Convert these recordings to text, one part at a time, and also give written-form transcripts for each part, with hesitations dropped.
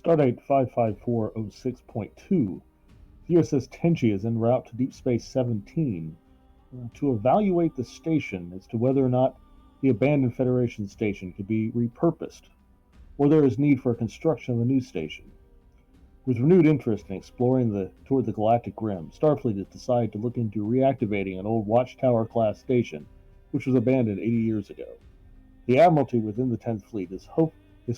Stardate 55406.2. The USS Tenshi is en route to Deep Space 17 to evaluate the station as to whether or not the abandoned Federation station could be repurposed, or there is need for construction of a new station. With renewed interest in exploring toward the galactic rim, Starfleet has decided to look into reactivating an old Watchtower-class station, which was abandoned 80 years ago. The Admiralty within the 10th Fleet is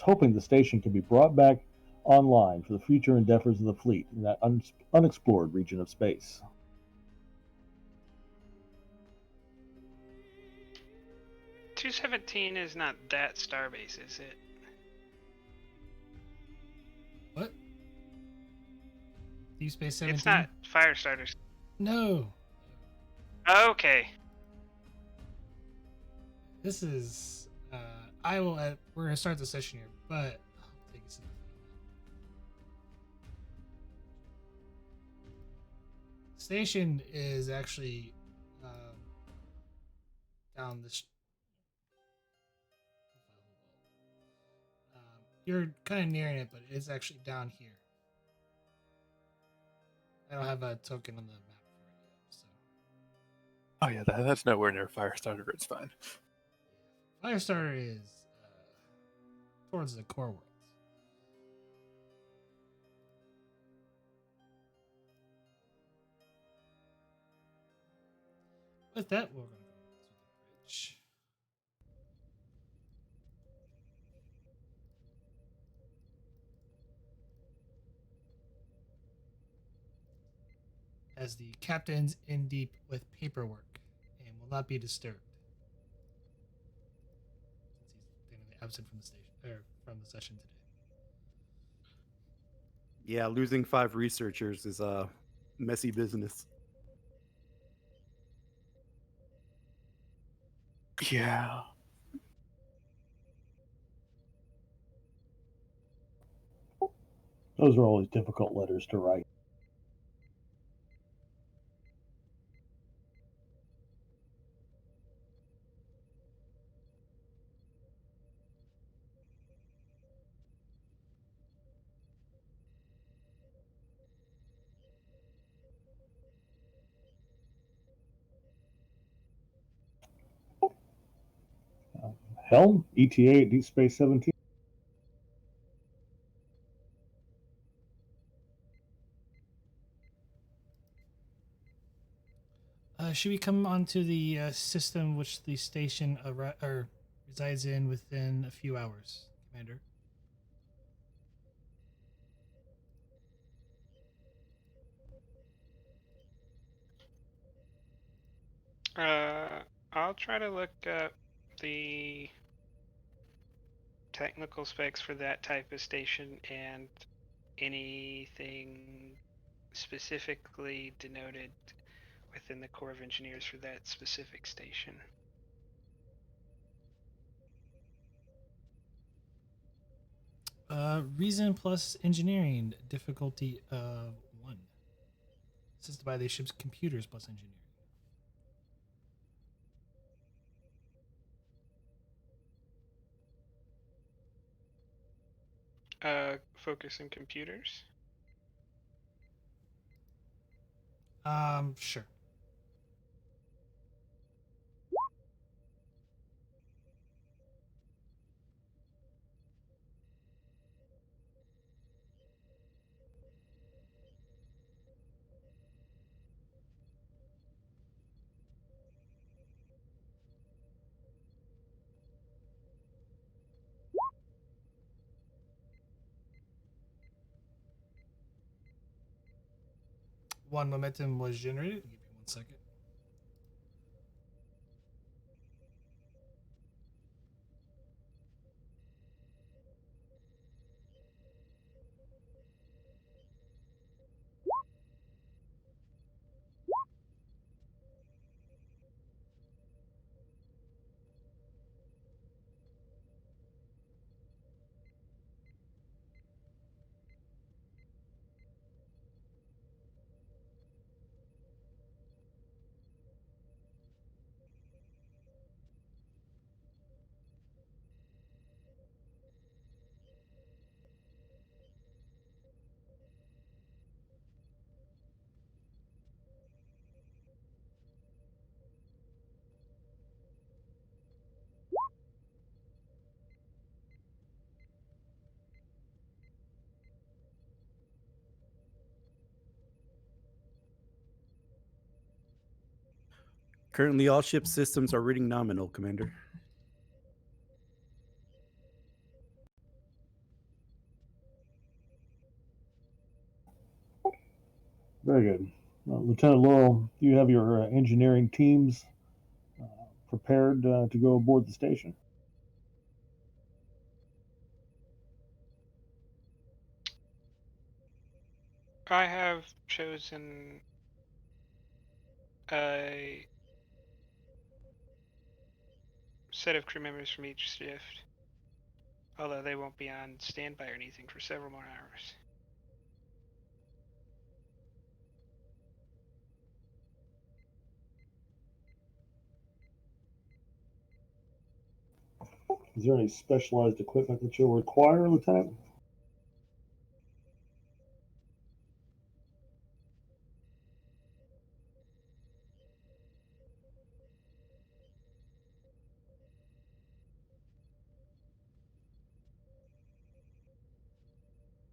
hoping the station can be brought back online for the future endeavors of the fleet in that unexplored region of space. 217 is not that starbase, is it? What? Deep Space 17? It's not Firestarters. No. Okay. This is. I will. We're gonna start the session here, but I'll take a second. Station is actually down this. You're kind of nearing it, but it's actually down here. I don't have a token on the map for it yet, so. Oh yeah, that's nowhere near Firestarter. It's fine. Firestarter is towards the core worlds. With that, we're going to go to the bridge. As the captain's in deep with paperwork and will not be disturbed. Since he's technically absent from the station or from the session today. Yeah, losing 5 researchers is a messy business. Yeah. Those are always difficult letters to write. Helm, ETA at Deep Space 17. Should we come onto the system which the station resides in within a few hours, Commander? I'll try to look up the technical specs for that type of station and anything specifically denoted within the Corps of Engineers for that specific station. Reason plus engineering, difficulty of 1. Assisted by the ship's computers plus engineering. Focus in computers. Sure. One momentum was generated. Give me 1 second. Currently, all ship systems are reading nominal, Commander. Very good. Lieutenant Laurel, do you have your engineering teams prepared to go aboard the station? I have chosen a set of crew members from each shift, although they won't be on standby or anything for several more hours. Is there any specialized equipment that you'll require, Lieutenant?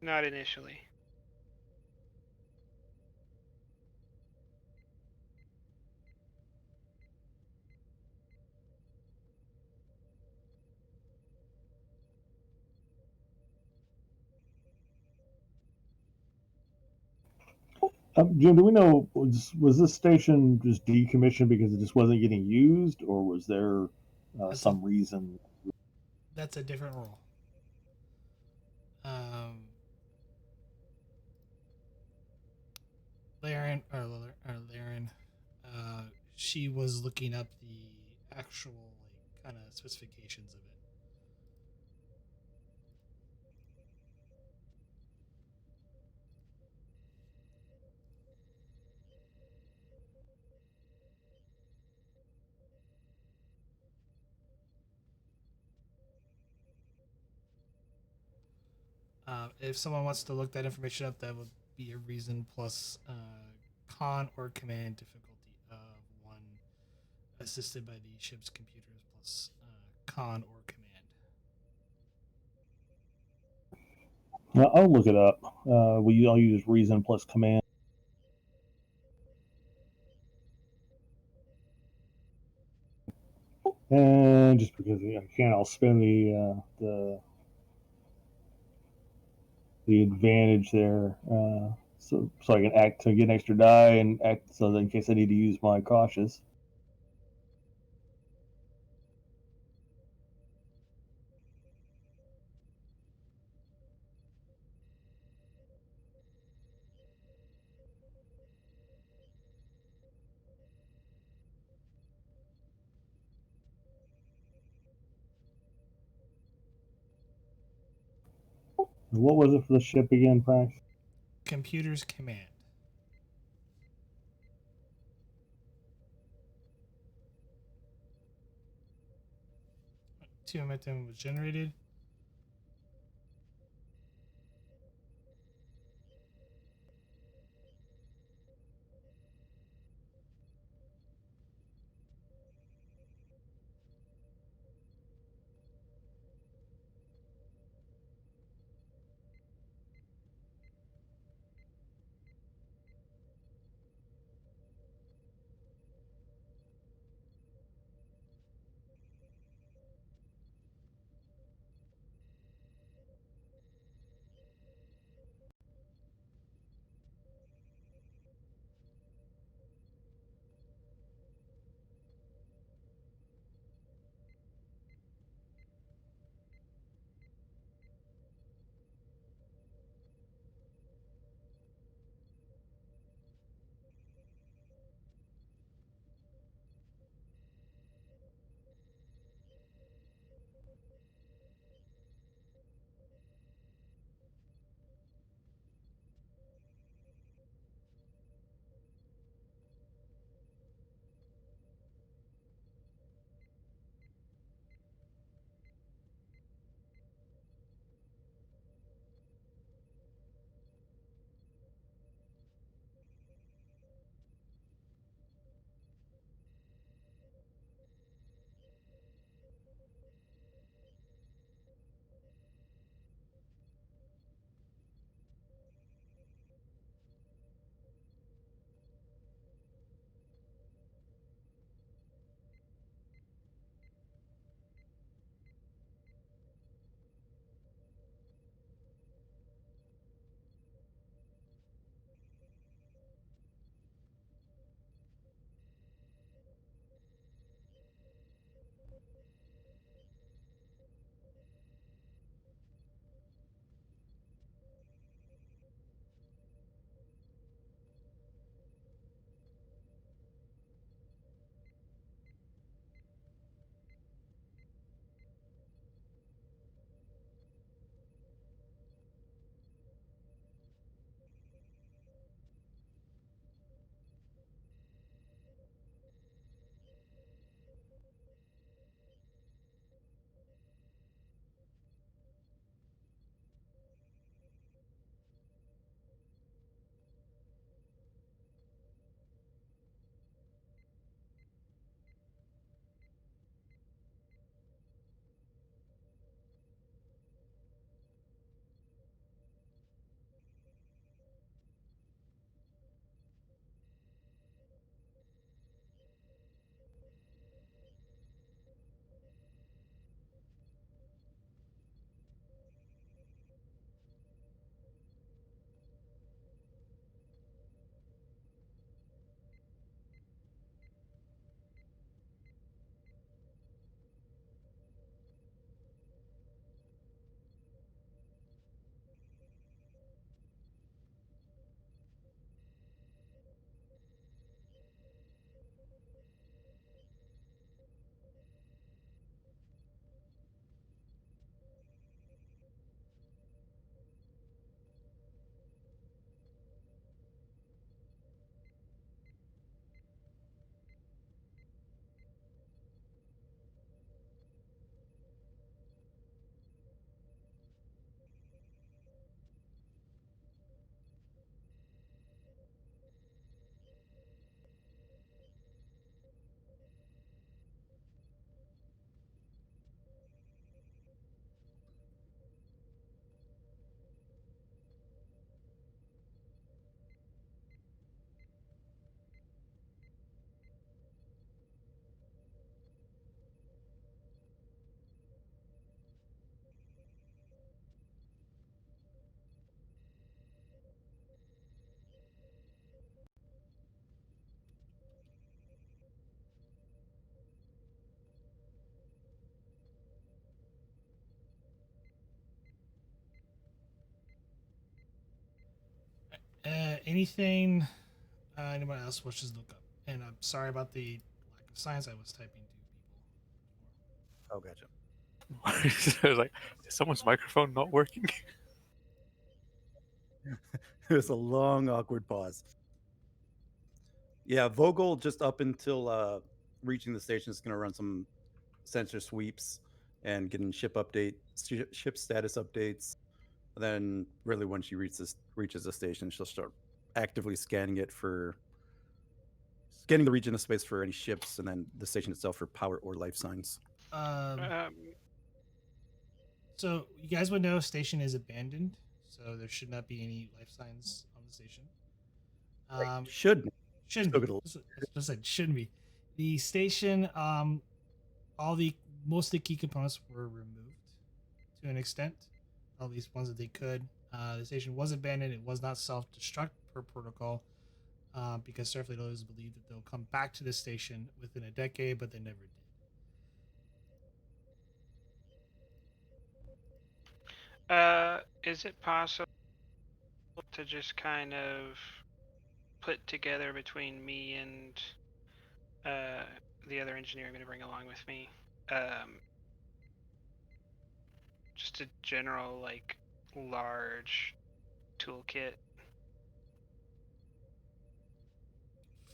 Not initially. Jim, do we know, was this station just decommissioned because it just wasn't getting used, or was there some reason? That's a different role. Laren, she was looking up the actual kind of specifications of it. If someone wants to look that information up, that would be a reason plus con or command difficulty of 1, assisted by the ship's computers plus con or command. I'll look it up. I'll use reason plus command. And just because I can't, I'll spend the advantage there, so I can act to get an extra die and act so that in case I need to use my cautious. What was it for the ship again, Price? Computers command. Two momentum was generated. Anything anyone else wishes to look up? And I'm sorry about the lack of science. I was typing to people. Oh, gotcha. I was like, is someone's microphone not working? There's a long, awkward pause. Yeah, Vogel just up until reaching the station is going to run some sensor sweeps and getting ship status updates. And then, really, when she reaches the station, she'll start actively scanning the region of space for any ships, and then the station itself for power or life signs. So you guys would know station is abandoned, so there should not be any life signs on the station. Shouldn't Shouldn't Still be. gonna- That's it. Shouldn't be. The station, most of the key components were removed to an extent, at least ones that they could. The station was abandoned. It was not self-destruct per protocol, because Starfleet always believed that they'll come back to the station within a decade, but they never did. Is it possible to just kind of put together between me and the other engineer I'm going to bring along with me, just a general, like, large toolkit?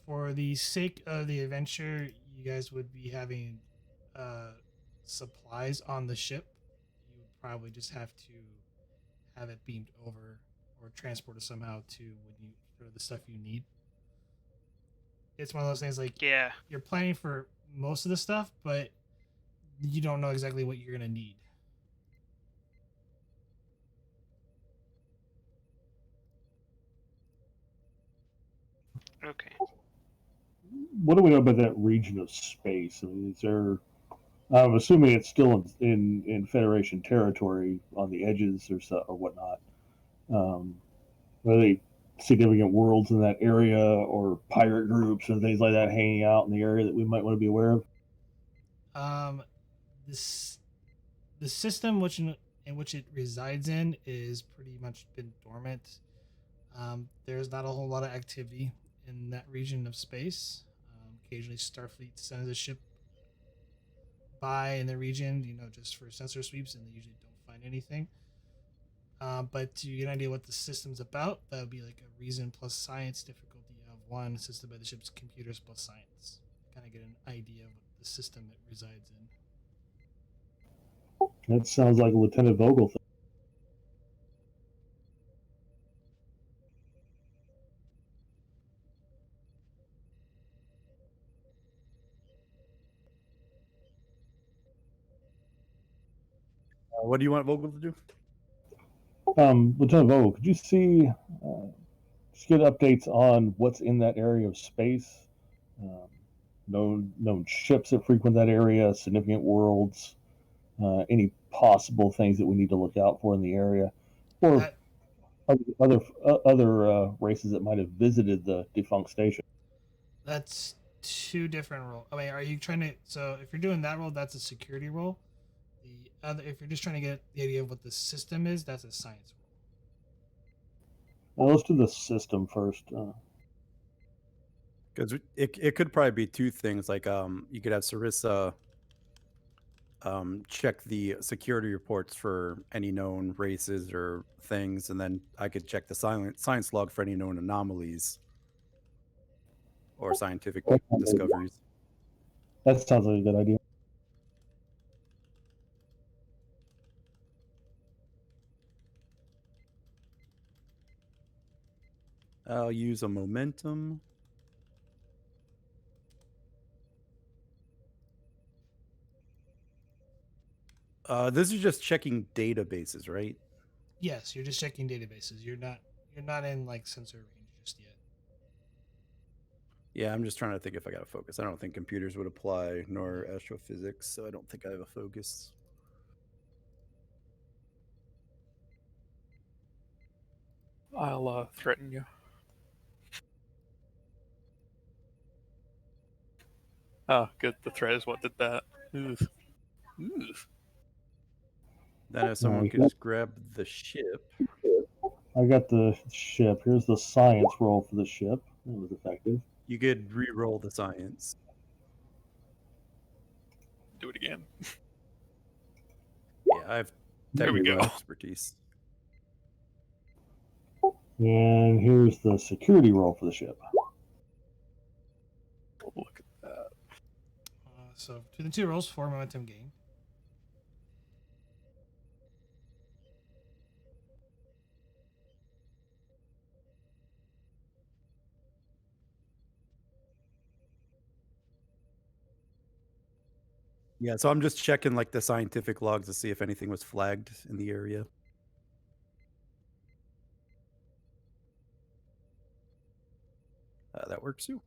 For the sake of the adventure, you guys would be having supplies on the ship. You would probably just have to have it beamed over or transported somehow to when you the stuff you need. It's one of those things like Yeah. you're planning for most of the stuff, but you don't know exactly what you're gonna need. Okay. What do we know about that region of space? I mean, is there? I'm assuming it's still in Federation territory on the edges or whatnot. Are they significant worlds in that area, or pirate groups or things like that hanging out in the area that we might want to be aware of? This the system in which it resides in is pretty much been dormant. There's not a whole lot of activity in that region of space. Occasionally, Starfleet sends a ship by in the region, just for sensor sweeps, and they usually don't find anything. But to get an idea what the system's about, that would be like a reason plus science difficulty of 1 assisted by the ship's computers plus science. Kind of get an idea of what the system it resides in. That sounds like a Lieutenant Vogel thing. What do you want Vogel to do? Lieutenant Vogel, could you just get updates on what's in that area of space? Known ships that frequent that area, significant worlds, any possible things that we need to look out for in the area, or That, other races that might have visited the defunct station. that's two different roles. I mean, are you trying to? So if you're doing that role, that's a security role. The other, if you're just trying to get the idea of what the system is, that's a science role. Well, let's do the system first. Because it could probably be two things. Like you could have Sarissa check the security reports for any known races or things, and then I could check the science log for any known anomalies or scientific discoveries. That sounds like a good idea. I'll use a momentum. This is just checking databases, right? Yes, you're just checking databases. You're not in like sensor range just yet. Yeah, I'm just trying to think if I got a focus. I don't think computers would apply, nor astrophysics, so I don't think I have a focus. I'll threaten you. Oh, good. The threat is what did that. Oof. Oof. Then if someone could just grab the ship. I got the ship. Here's the science roll for the ship. That was effective. You could re-roll the science. Do it again. Yeah, I have There we technical go. expertise. And here's the security roll for the ship. Look at that. So between the two rolls, 4 momentum gain. Yeah, so I'm just checking like the scientific logs to see if anything was flagged in the area. That works too.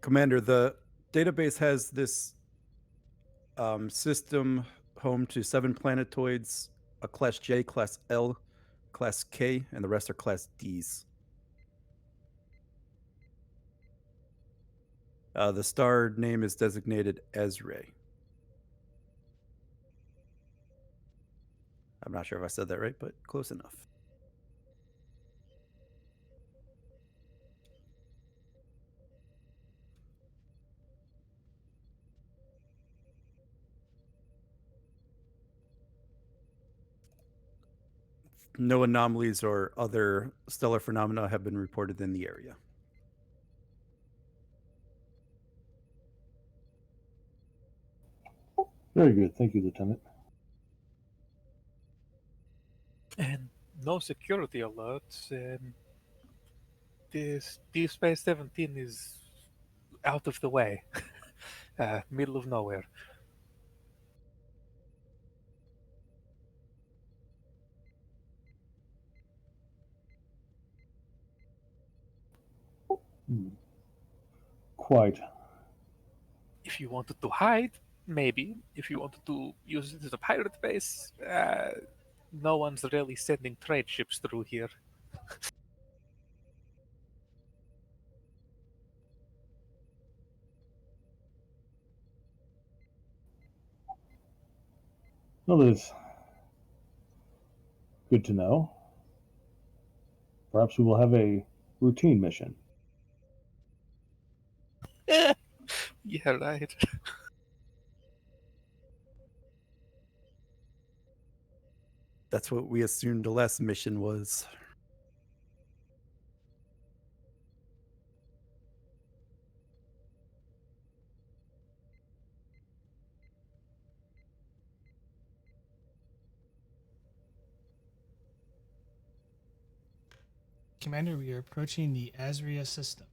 Commander, the database has this system home to 7 planetoids, a class J, class L, class K, and the rest are class Ds. The star name is designated Azrea. I'm not sure if I said that right, but close enough. No anomalies or other stellar phenomena have been reported in the area. Very good. Thank you, Lieutenant. And no security alerts. And this Deep Space 17 is out of the way, middle of nowhere. Quite. If you wanted to hide, maybe. If you wanted to use it as a pirate base, no one's really sending trade ships through here. Well, that's good to know. Perhaps we will have a routine mission. Yeah, right. That's what we assumed the last mission was. Commander, we are approaching the Azrea System.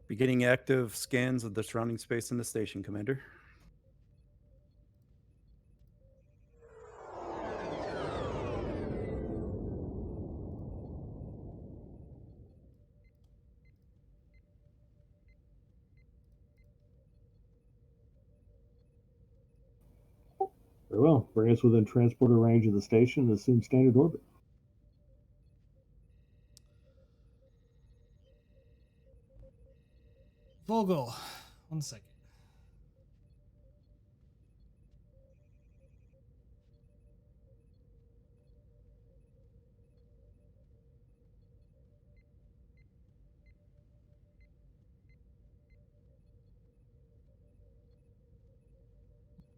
Beginning active scans of the surrounding space in the station, Commander. Very well. Bring us within transporter range of the station and assume standard orbit. Vogel, 1 second.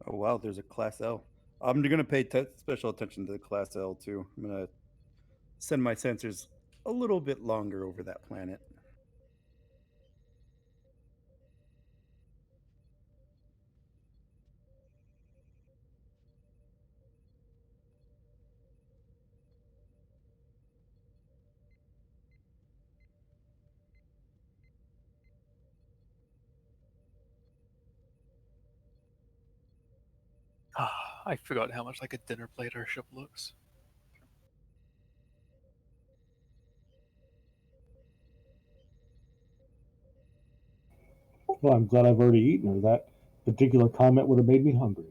Oh, wow, there's a class L. I'm going to pay special attention to the class L too. I'm going to send my sensors a little bit longer over that planet. I forgot how much like a dinner plate our ship looks. Well, I'm glad I've already eaten, or that particular comment would have made me hungry.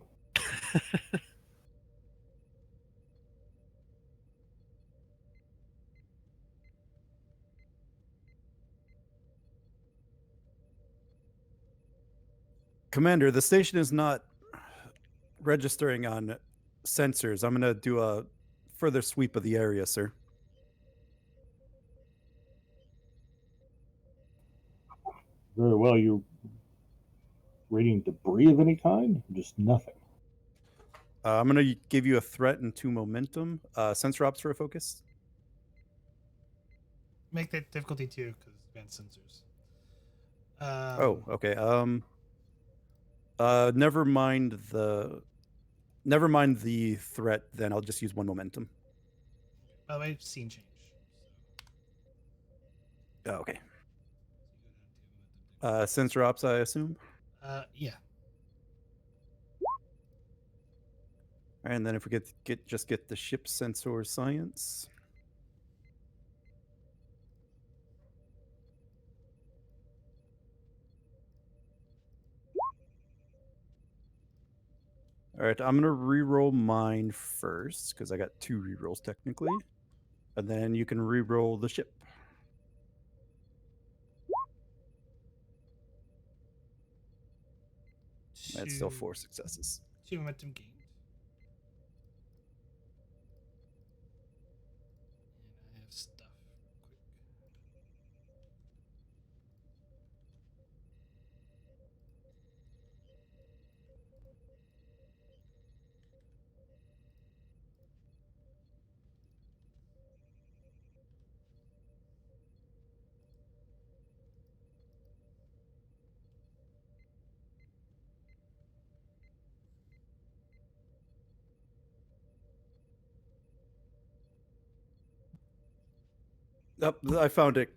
Commander, the station is not registering on sensors. I'm going to do a further sweep of the area, sir. Very well. You reading debris of any kind? Just nothing. I'm going to give you a threat and 2 momentum. Sensor ops for a focus. Make that difficulty 2 because advanced sensors. Oh, okay. Never mind the threat. Then I'll just use 1 momentum. By the way, scene change. Oh, okay. So you go down to momentum. Sensor ops, I assume. Yeah. And then if we get the ship sensor science. All right, I'm gonna re-roll mine first because I got 2 re-rolls technically, and then you can re-roll the ship. That's still 4 successes. 2 momentum gained. And I have stuff. Quick. I found it,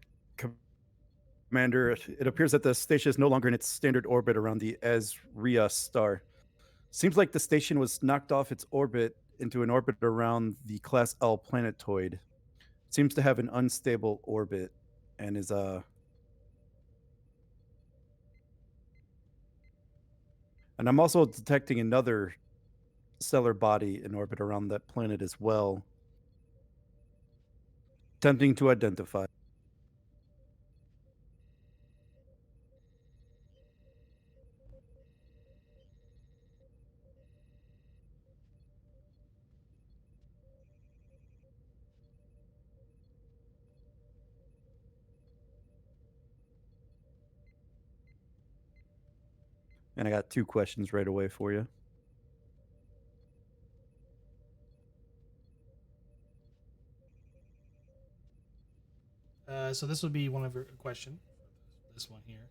Commander. It appears that the station is no longer in its standard orbit around the Azrea star. Seems like the station was knocked off its orbit into an orbit around the Class L planetoid. Seems to have an unstable orbit and is and I'm also detecting another stellar body in orbit around that planet as well. Tempting to identify. And I got 2 questions right away for you. So this would be one of your question for this one here.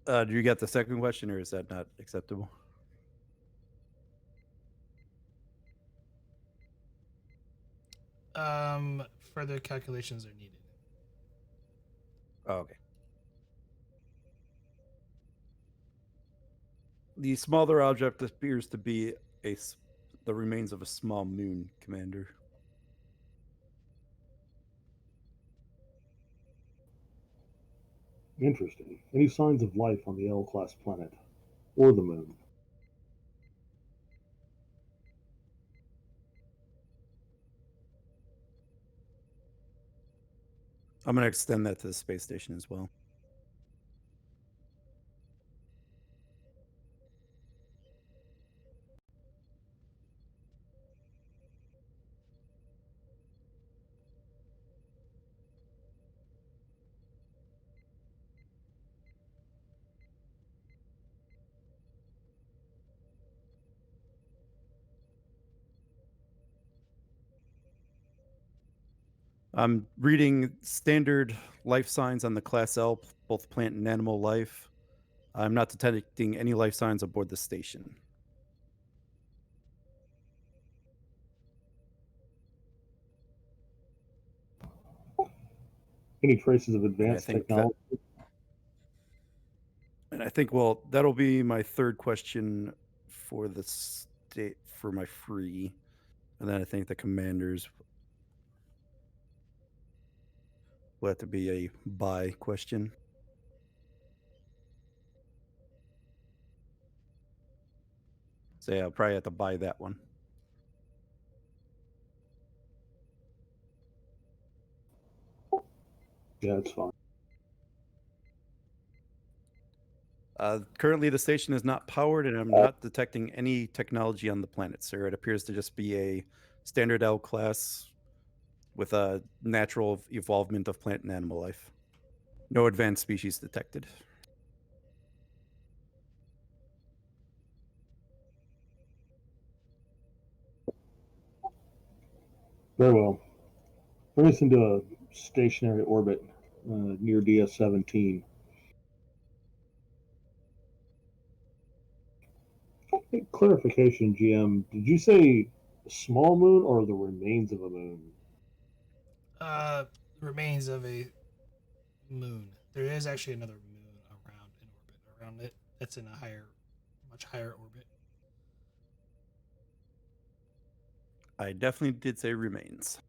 Do you get the second question, or is that not acceptable? Further calculations are needed. Oh, okay. The smaller object appears to be the remains of a small moon, Commander. Interesting. Any signs of life on the L-class planet or the moon? I'm going to extend that to the space station as well. I'm reading standard life signs on the Class L, both plant and animal life. I'm not detecting any life signs aboard the station. Any traces of I advanced think technology? And I think, well, that'll be my third question for the state for my free. And then I think the commanders will have to be a buy question. So yeah, I'll probably have to buy that one. Yeah, it's fine. Currently, the station is not powered, and I'm not detecting any technology on the planet, sir. It appears to just be a standard L class with a natural evolvement of plant and animal life. No advanced species detected. Very well. Bring us into a stationary orbit near DS-17. Hey, clarification, GM. Did you say a small moon or the remains of a moon? Remains of a moon. There is actually another moon around in orbit around it. That's in a much higher orbit. I definitely did say remains.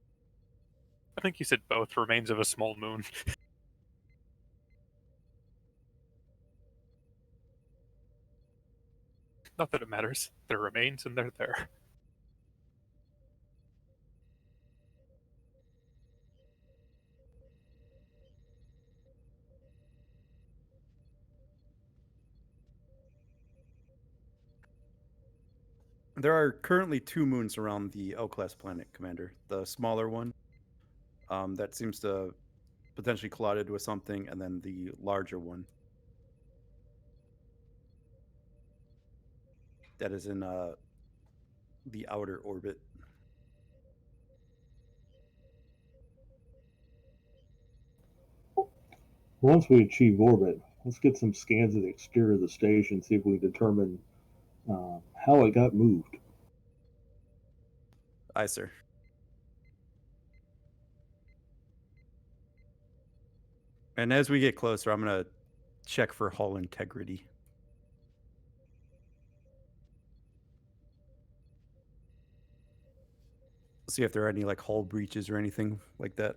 I think you said both remains of a small moon. Not that it matters. They're remains and they're there. There are currently 2 moons around the L-class planet, Commander. The smaller one, that seems to potentially collided with something, and then the larger one that is in the outer orbit. Once we achieve orbit, let's get some scans of the exterior of the station, see if we can determine how it got moved. Aye, sir. And as we get closer, I'm going to check for hull integrity. See if there are any like hull breaches or anything like that.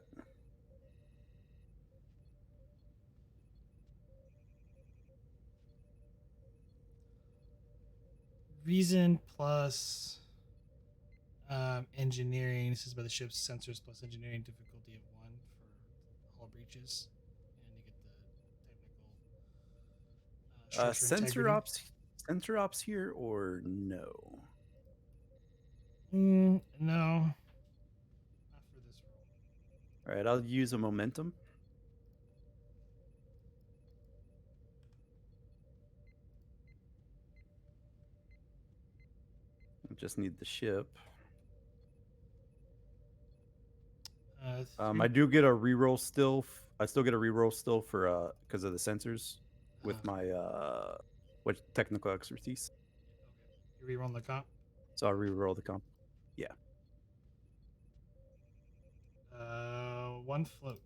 Reason plus engineering. This is by the ship's sensors plus engineering difficulty of 1 for hull breaches, and you get the technical structure Sensor ops here or no? No, not for this role. All right, I'll use a momentum. I just need the ship. I do get a reroll still. I still get a reroll still for because of the sensors with my what technical expertise. Okay, you reroll the comp. So I'll reroll the comp. Yeah. 1 float.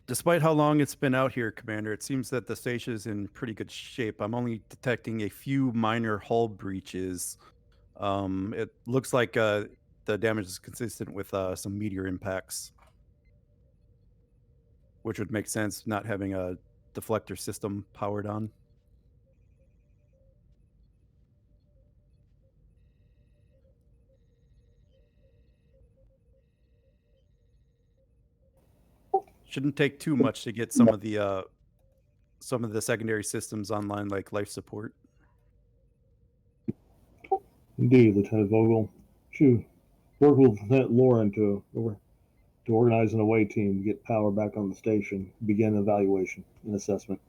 Despite how long it's been out here, Commander, it seems that the station is in pretty good shape. I'm only detecting a few minor hull breaches. It looks like the damage is consistent with some meteor impacts, which would make sense not having a deflector system powered on. Shouldn't take too much to get some of the secondary systems online, like life support. Indeed, Lieutenant Vogel. Should work with Lieutenant Lauren to organize an away team to get power back on the station, begin evaluation and assessment.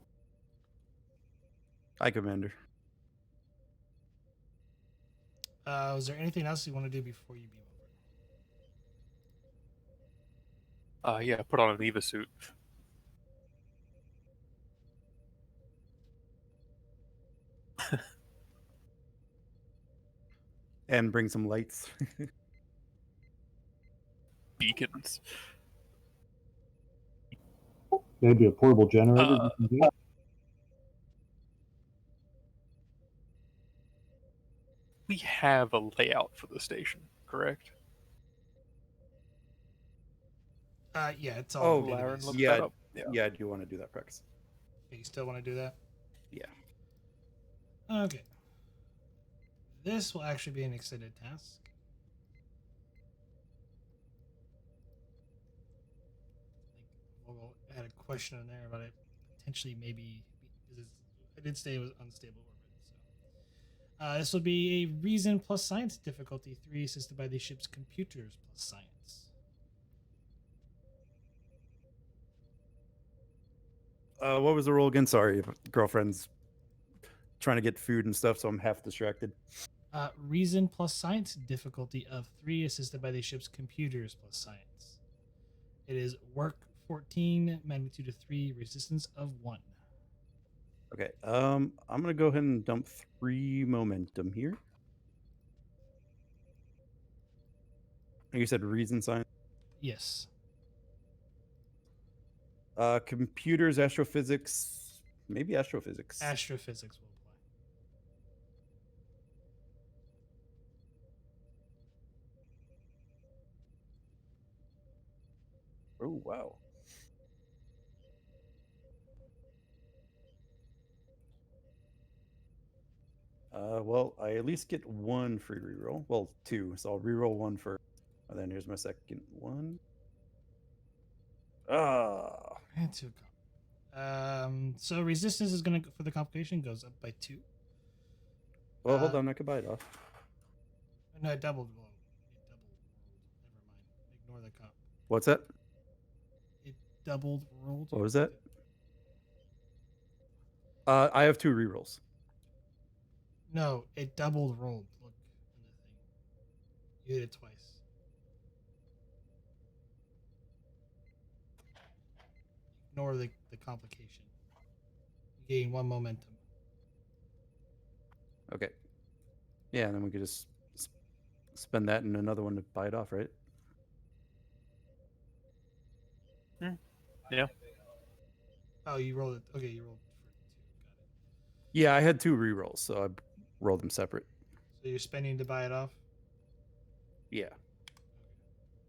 Hi, Commander. Is there anything else you want to do before you beam over? Yeah, put on an Eva suit. And bring some lights. Beacons. Maybe a portable generator. We have a layout for the station, correct? Yeah, it's all. Oh, Laren, database. look yeah. that up. Yeah, I do want to do that, Prex. You still want to do that? Yeah. Okay. This will actually be an extended task. I think Vogel had a question in there about it potentially maybe because I did say it was unstable orbit. So this will be a reason plus science difficulty 3 assisted by the ship's computers plus science. What was the roll again? Sorry, girlfriend's trying to get food and stuff, so I'm half distracted. Reason plus science difficulty of 3 assisted by the ship's computers plus science. It is work 14, magnitude of 3, resistance of 1. Okay, I'm gonna go ahead and dump 3 momentum here. You said reason science? Yes. Computers, astrophysics, maybe astrophysics. Astrophysics will apply. Oh, wow. Well, I at least get 1 free reroll. Well, 2, so I'll reroll 1 first. And then here's my second one. And 2 so resistance is going to, for the complication, goes up by 2. Well, hold on, I could buy it off. No, it doubled. Well, it doubled rolled. Never mind. Ignore the comp. What's that? It doubled rolled. What was that? I have 2 rerolls. No, it doubled rolled. Look in the thing. You hit it twice. Ignore the complication. You gain 1 momentum. Okay. Yeah, and then we could just spend that in another one to buy it off, right? Yeah. Oh, you rolled it. Okay, you rolled for 2. Got it. Yeah, I had 2 rerolls, so I rolled them separate. So you're spending to buy it off? Yeah. Okay.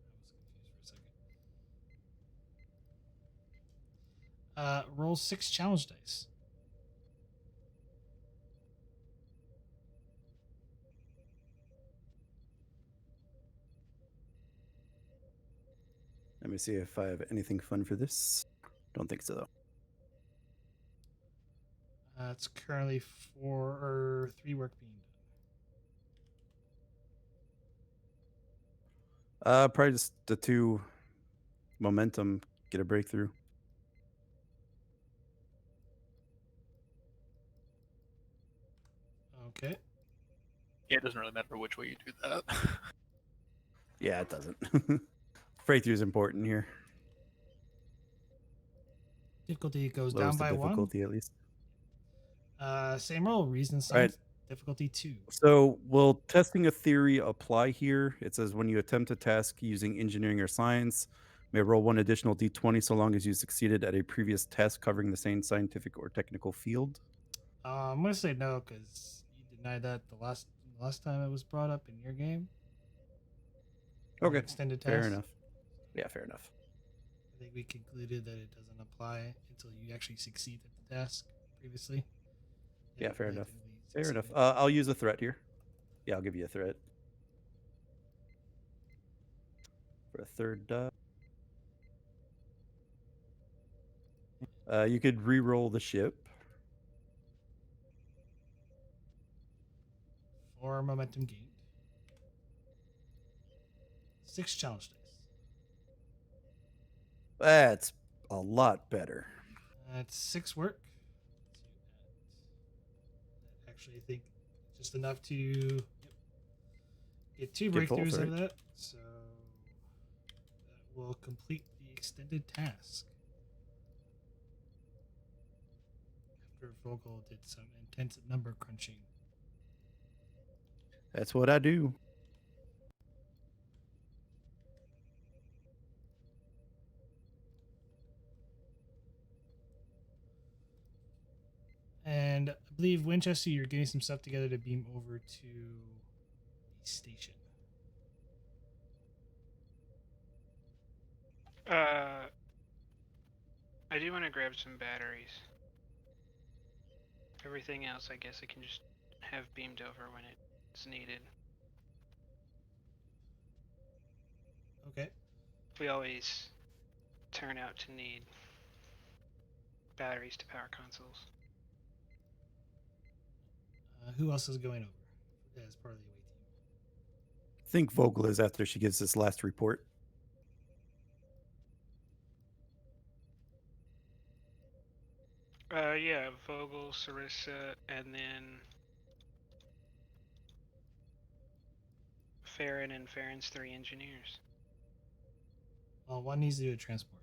I was confused for a second. Roll 6 challenge dice. Let me see if I have anything fun for this. Don't think so, though. It's currently 3 work being done. Probably just the 2 momentum, get a breakthrough. Okay. Yeah, it doesn't really matter which way you do that. Yeah, it doesn't. Breakthrough is important here. Difficulty goes Lowest down by 1. difficulty, at least. Same roll. Reason science. Difficulty 2. So, will testing a theory apply here? It says when you attempt a task using engineering or science, May roll one additional d20 so long as you succeeded at a previous test covering the same scientific or technical field. I'm gonna say no because you denied that the last time it was brought up in your game. Okay, Extended fair task. enough. Yeah, fair enough. I think we concluded that it doesn't apply until you actually succeed at the task previously. Yeah, fair enough. blatantly Fair enough. succeeded. I'll use a threat here. Yeah, I'll give you a threat. For a third die. You could re-roll the ship. 4 momentum gained. 6 challenge dice. That's a lot better. That's 6 work. Actually, I think just enough to get 2 Get both, breakthroughs out of right? that. So that will complete the extended task. After Vogel did some intense number crunching. That's what I do. And I believe Winchester, you're getting some stuff together to beam over to the station. I do want to grab some batteries. Everything else, I guess I can just have beamed over when it's needed. Okay. We always turn out to need batteries to power consoles. Who else is going over as part of the away team? Think Vogel is after she gives this last report. Yeah, Vogel, Sarissa, and then Farron and Farron's 3 engineers. Well, one needs to do a transport.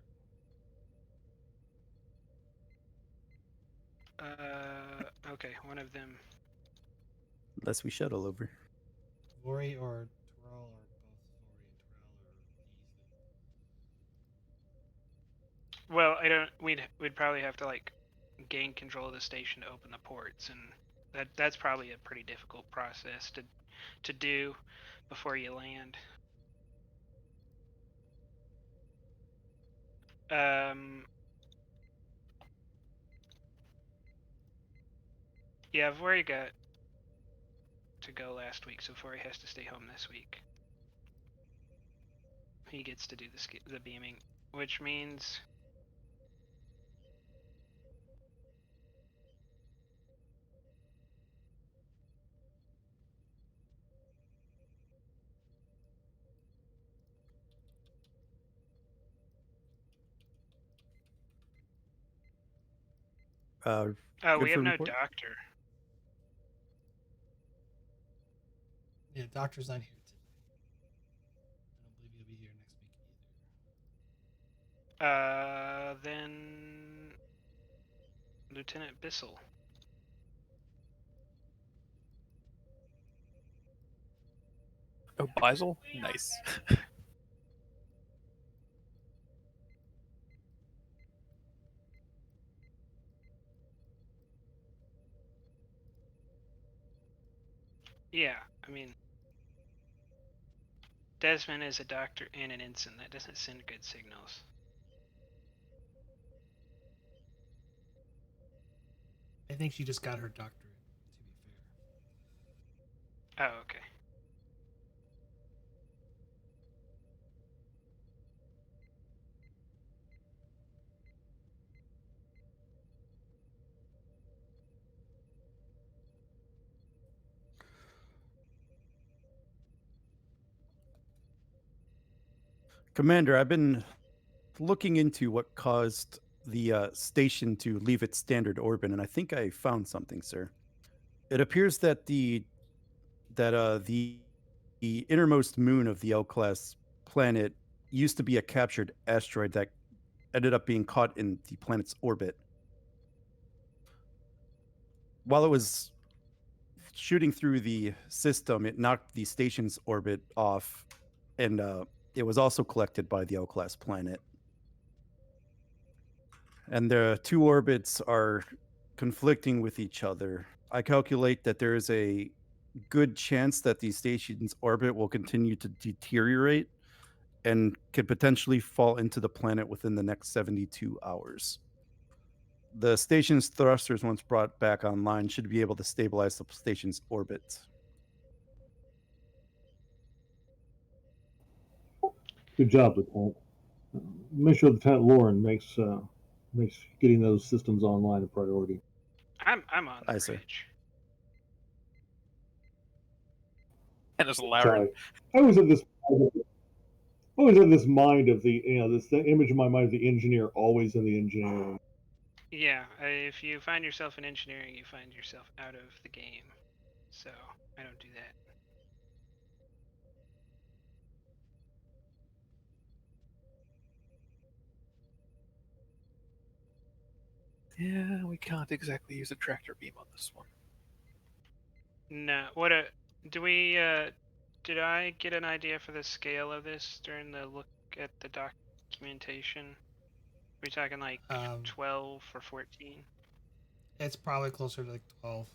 Okay, one of them. Unless we shuttle over. Vori or Terrell, or both Vori and Terrell, or Well, I don't. We'd probably have to like gain control of the station to open the ports, and that's probably a pretty difficult process to do before you land. Yeah, Vori got to go last week, so Vori has to stay home this week. He gets to do the beaming, which means Good we have for no report? doctor. yeah, doctor's not here today. I don't believe he'll be here next week either. Then Lieutenant Bissell. Oh, Beisel? Nice. Yeah, I mean, Desmond is a doctor and an ensign. That doesn't send good signals. I think she just got her doctorate, to be fair. Oh, okay. Commander, I've been looking into what caused the station to leave its standard orbit, and I think I found something, sir. It appears that the innermost moon of the L-class planet used to be a captured asteroid that ended up being caught in the planet's orbit. While it was shooting through the system, it knocked the station's orbit off, and It was also collected by the L-class planet. And the two orbits are conflicting with each other. I calculate that there is a good chance that the station's orbit will continue to deteriorate and could potentially fall into the planet within the next 72 hours. The station's thrusters, once brought back online, should be able to stabilize the station's orbit. Good job, Lieutenant. Make sure Lieutenant Lauren makes getting those systems online a priority. I'm on the Aye, sir. bridge. And it's Laren. Sorry, I always have this mind of the the image in my mind of the engineer always in the engineering. Yeah, if you find yourself in engineering, you find yourself out of the game. So I don't do that. Yeah, we can't exactly use a tractor beam on this one. No, do we? Did I get an idea for the scale of this during the look at the documentation? Are we talking like 12 or 14? It's probably closer to like 12.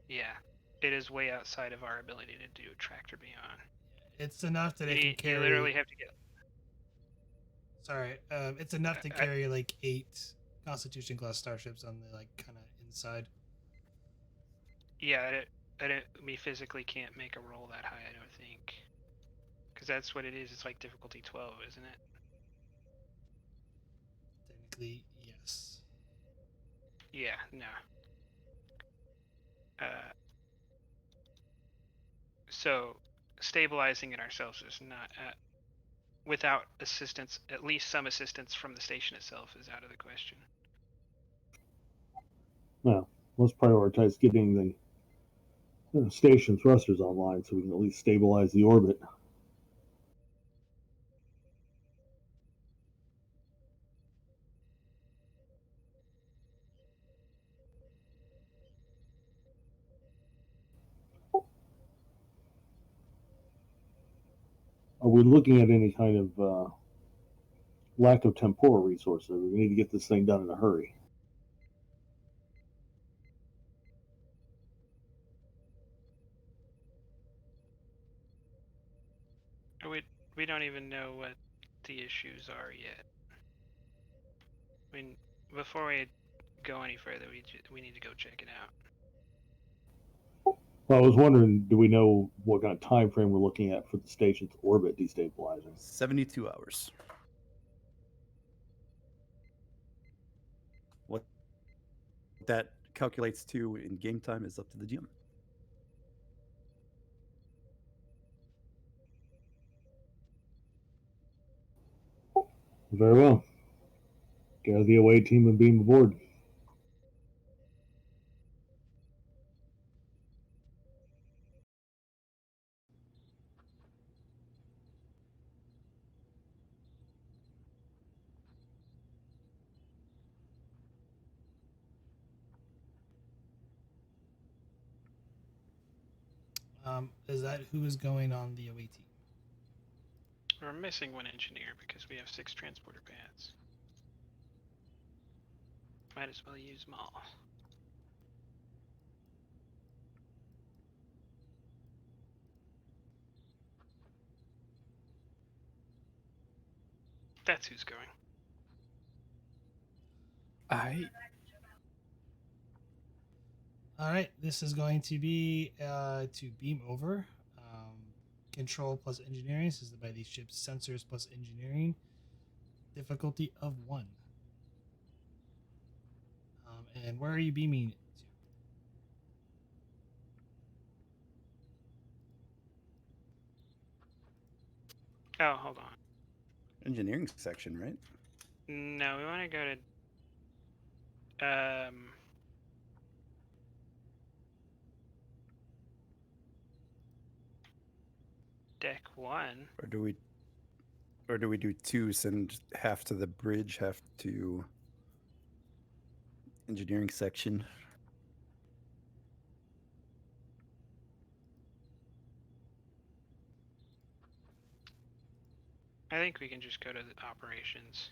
Yeah, it is way outside of our ability to do tractor beyond. It's enough that it can carry. You literally have to get. Sorry, it's enough to carry like 8 Constitution class starships on the like kind of inside. Yeah, we physically can't make a roll that high. I don't think, because that's what it is. It's like difficulty 12, isn't it? Technically, yes. Yeah, no. So stabilizing it ourselves is not without assistance. At least some assistance from the station itself is out of the question. Now, let's prioritize getting the station thrusters online so we can at least stabilize the orbit. Are we looking at any kind of lack of temporal resources? We need to get this thing done in a hurry. We don't even know what the issues are yet. I mean, before we go any further, we need to go check it out. Well, I was wondering, do we know what kind of time frame we're looking at for the station's orbit destabilizing? 72 hours. What that calculates to in game time is up to the GM. Very well. Gather the away team and beam aboard. Is that who is going on the away team? We're missing one engineer because we have 6 transporter pads. Might as well use them all. That's who's going. All right, this is going to be to beam over. Control plus engineering. This is by these ships. Sensors plus engineering. Difficulty of 1. And where are you beaming to? Oh, hold on. Engineering section, right? No, we want to go to deck 1. Or do we do 2, send half to the bridge, half to engineering section? I think we can just go to the operations.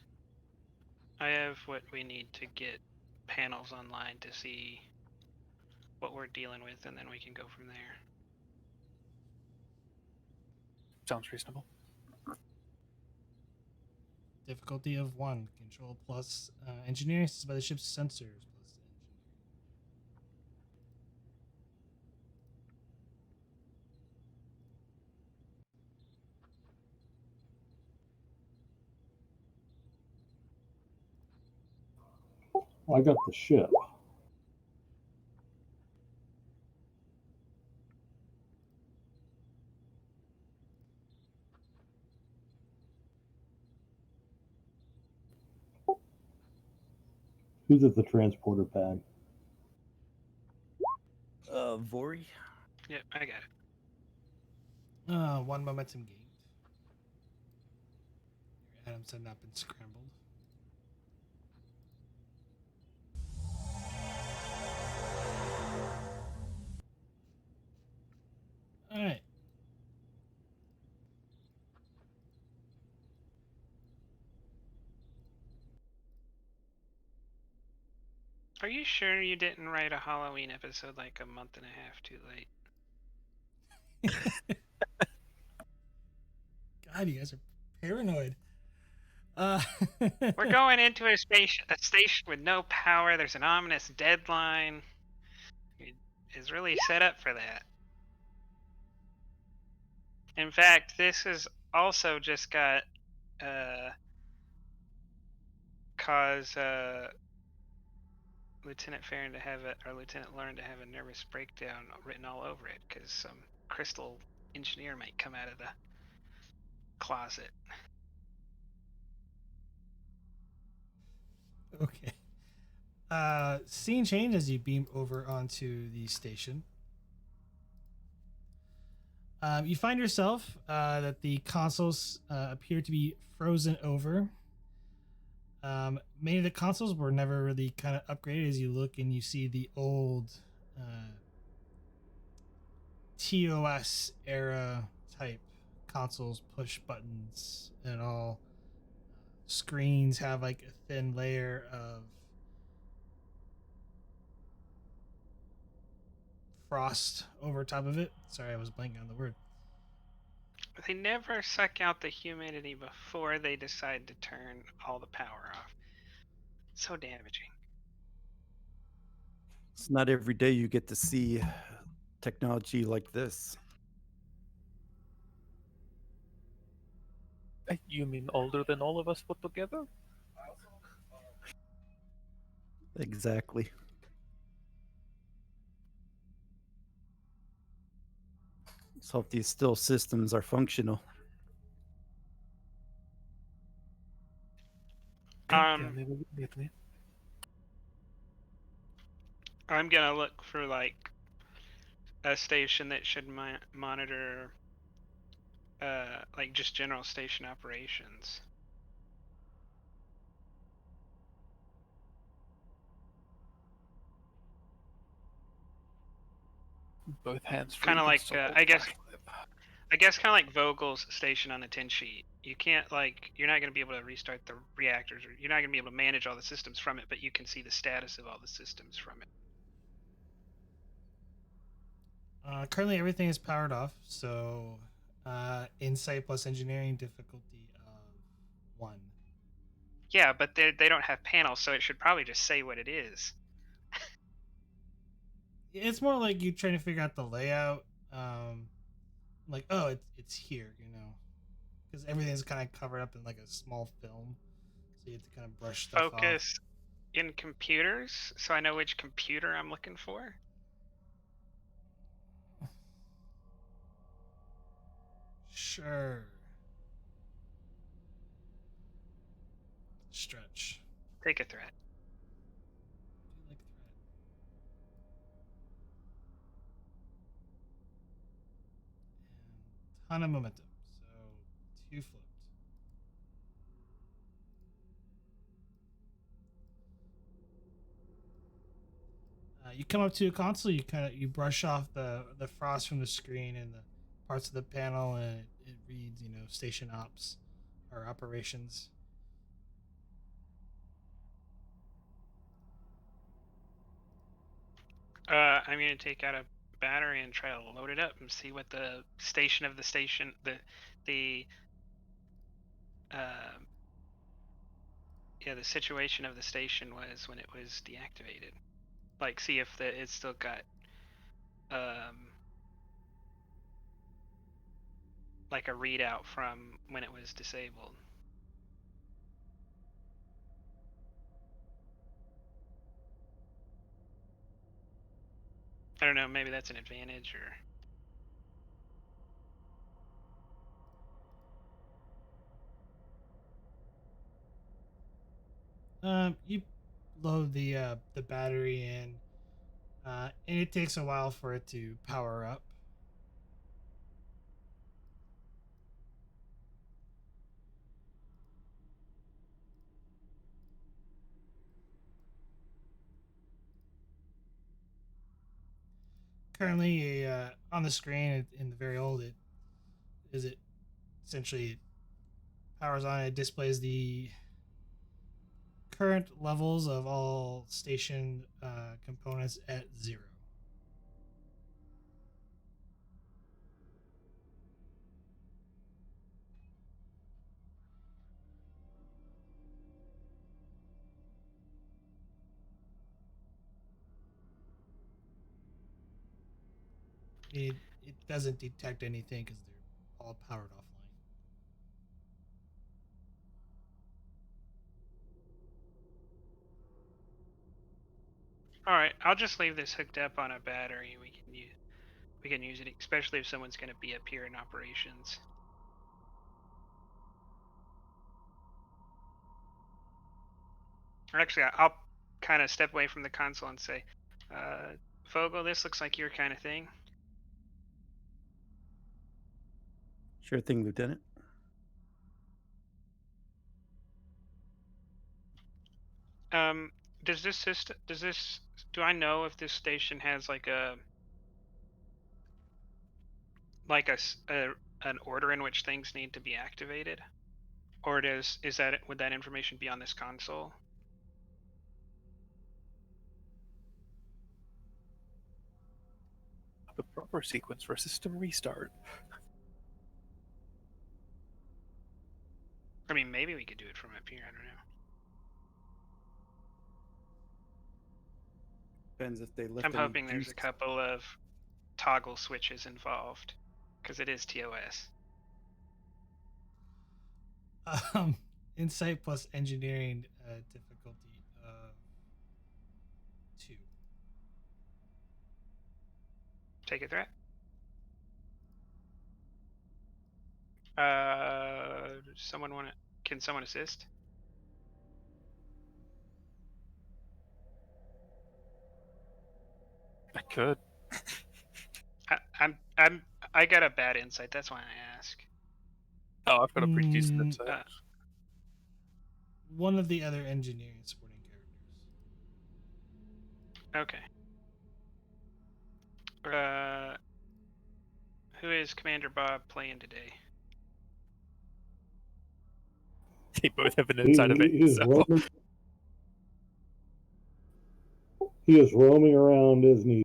I have what we need to get panels online to see what we're dealing with, and then we can go from there. Sounds reasonable. Difficulty of 1. Control plus engineering assisted by the ship's sensors plus engineering. I got the ship. Who's at the transporter pad? Vori. Yep, I got it. 1 momentum gained. Your atoms have not been scrambled. All right. Are you sure you didn't write a Halloween episode like a month and a half too late? God, you guys are paranoid. We're going into a station with no power. There's an ominous deadline. It is really set up for that. In fact, this has also just got cause Lieutenant Farron to have or Lieutenant Learn to have a nervous breakdown written all over it because some crystal engineer might come out of the closet. Okay. Scene change as you beam over onto the station. You find yourself that the consoles appear to be frozen over. Many of the consoles were never really kind of upgraded. As you look and you see the old TOS era type consoles, push buttons and all. Screens have like a thin layer of frost over top of it. Sorry, I was blanking on the word. They never suck out the humidity before they decide to turn all the power off. So damaging. It's not every day you get to see technology like this. You mean older than all of us put together? Exactly. Let's hope these still systems are functional. Tell me what you need me. I'm gonna look for like a station that should monitor like just general station operations. Both hands free. Kind of like I guess kind of like Vogel's station on the Tenshi. You can't like you're not going to be able to restart the reactors, or you're not going to be able to manage all the systems from it, but you can see the status of all the systems from it. Currently, everything is powered off. So, insight plus engineering difficulty of 1. Yeah, but they don't have panels, so it should probably just say what it is. It's more like you trying to figure out the layout. Like, oh, it's here, you know, because everything's kind of covered up in like a small film, so you have to kind of brush stuff Focus in computers, so I know which computer I'm looking for. off. Sure. Stretch. Take a threat. Do you like threat? And ton of momentum. So 2 flipped. You come up to a console. You brush off the frost from the screen and the parts of the panel, and it reads station ops our operations. I'm gonna take out a battery and try to load it up and see what the station of the station, the uh, yeah, the situation of the station was when it was deactivated. Like, see if it's still got like a readout from when it was disabled. I don't know, maybe that's an advantage, or You load the battery in, and it takes a while for it to power up. Currently, on the screen in the very old, it essentially powers on. It displays the current levels of all station components at 0. It doesn't detect anything because they're all powered offline. all right, I'll just leave this hooked up on a battery. We can use it, especially if someone's going to be up here in operations. Or actually, I'll kind of step away from the console and say, Fogel, this looks like your kind of thing. Sure thing, Lieutenant. Does this system? Do I know if this station has like an order in which things need to be activated, or would that information be on this console? The proper sequence for a system restart. I mean, maybe we could do it from up here. I don't know. Depends if they lift I'm any hoping there's juice. a couple of toggle switches involved, because it is TOS. Insight plus engineering difficulty of 2. Take a threat. Someone want to? Can someone assist? I could. I got a bad insight. That's why I ask. Oh, I've got a pretty decent insight. One of the other engineering supporting characters. Okay. Who is Commander Bob playing today? They both have an insight of 8. He is roaming around, isn't he?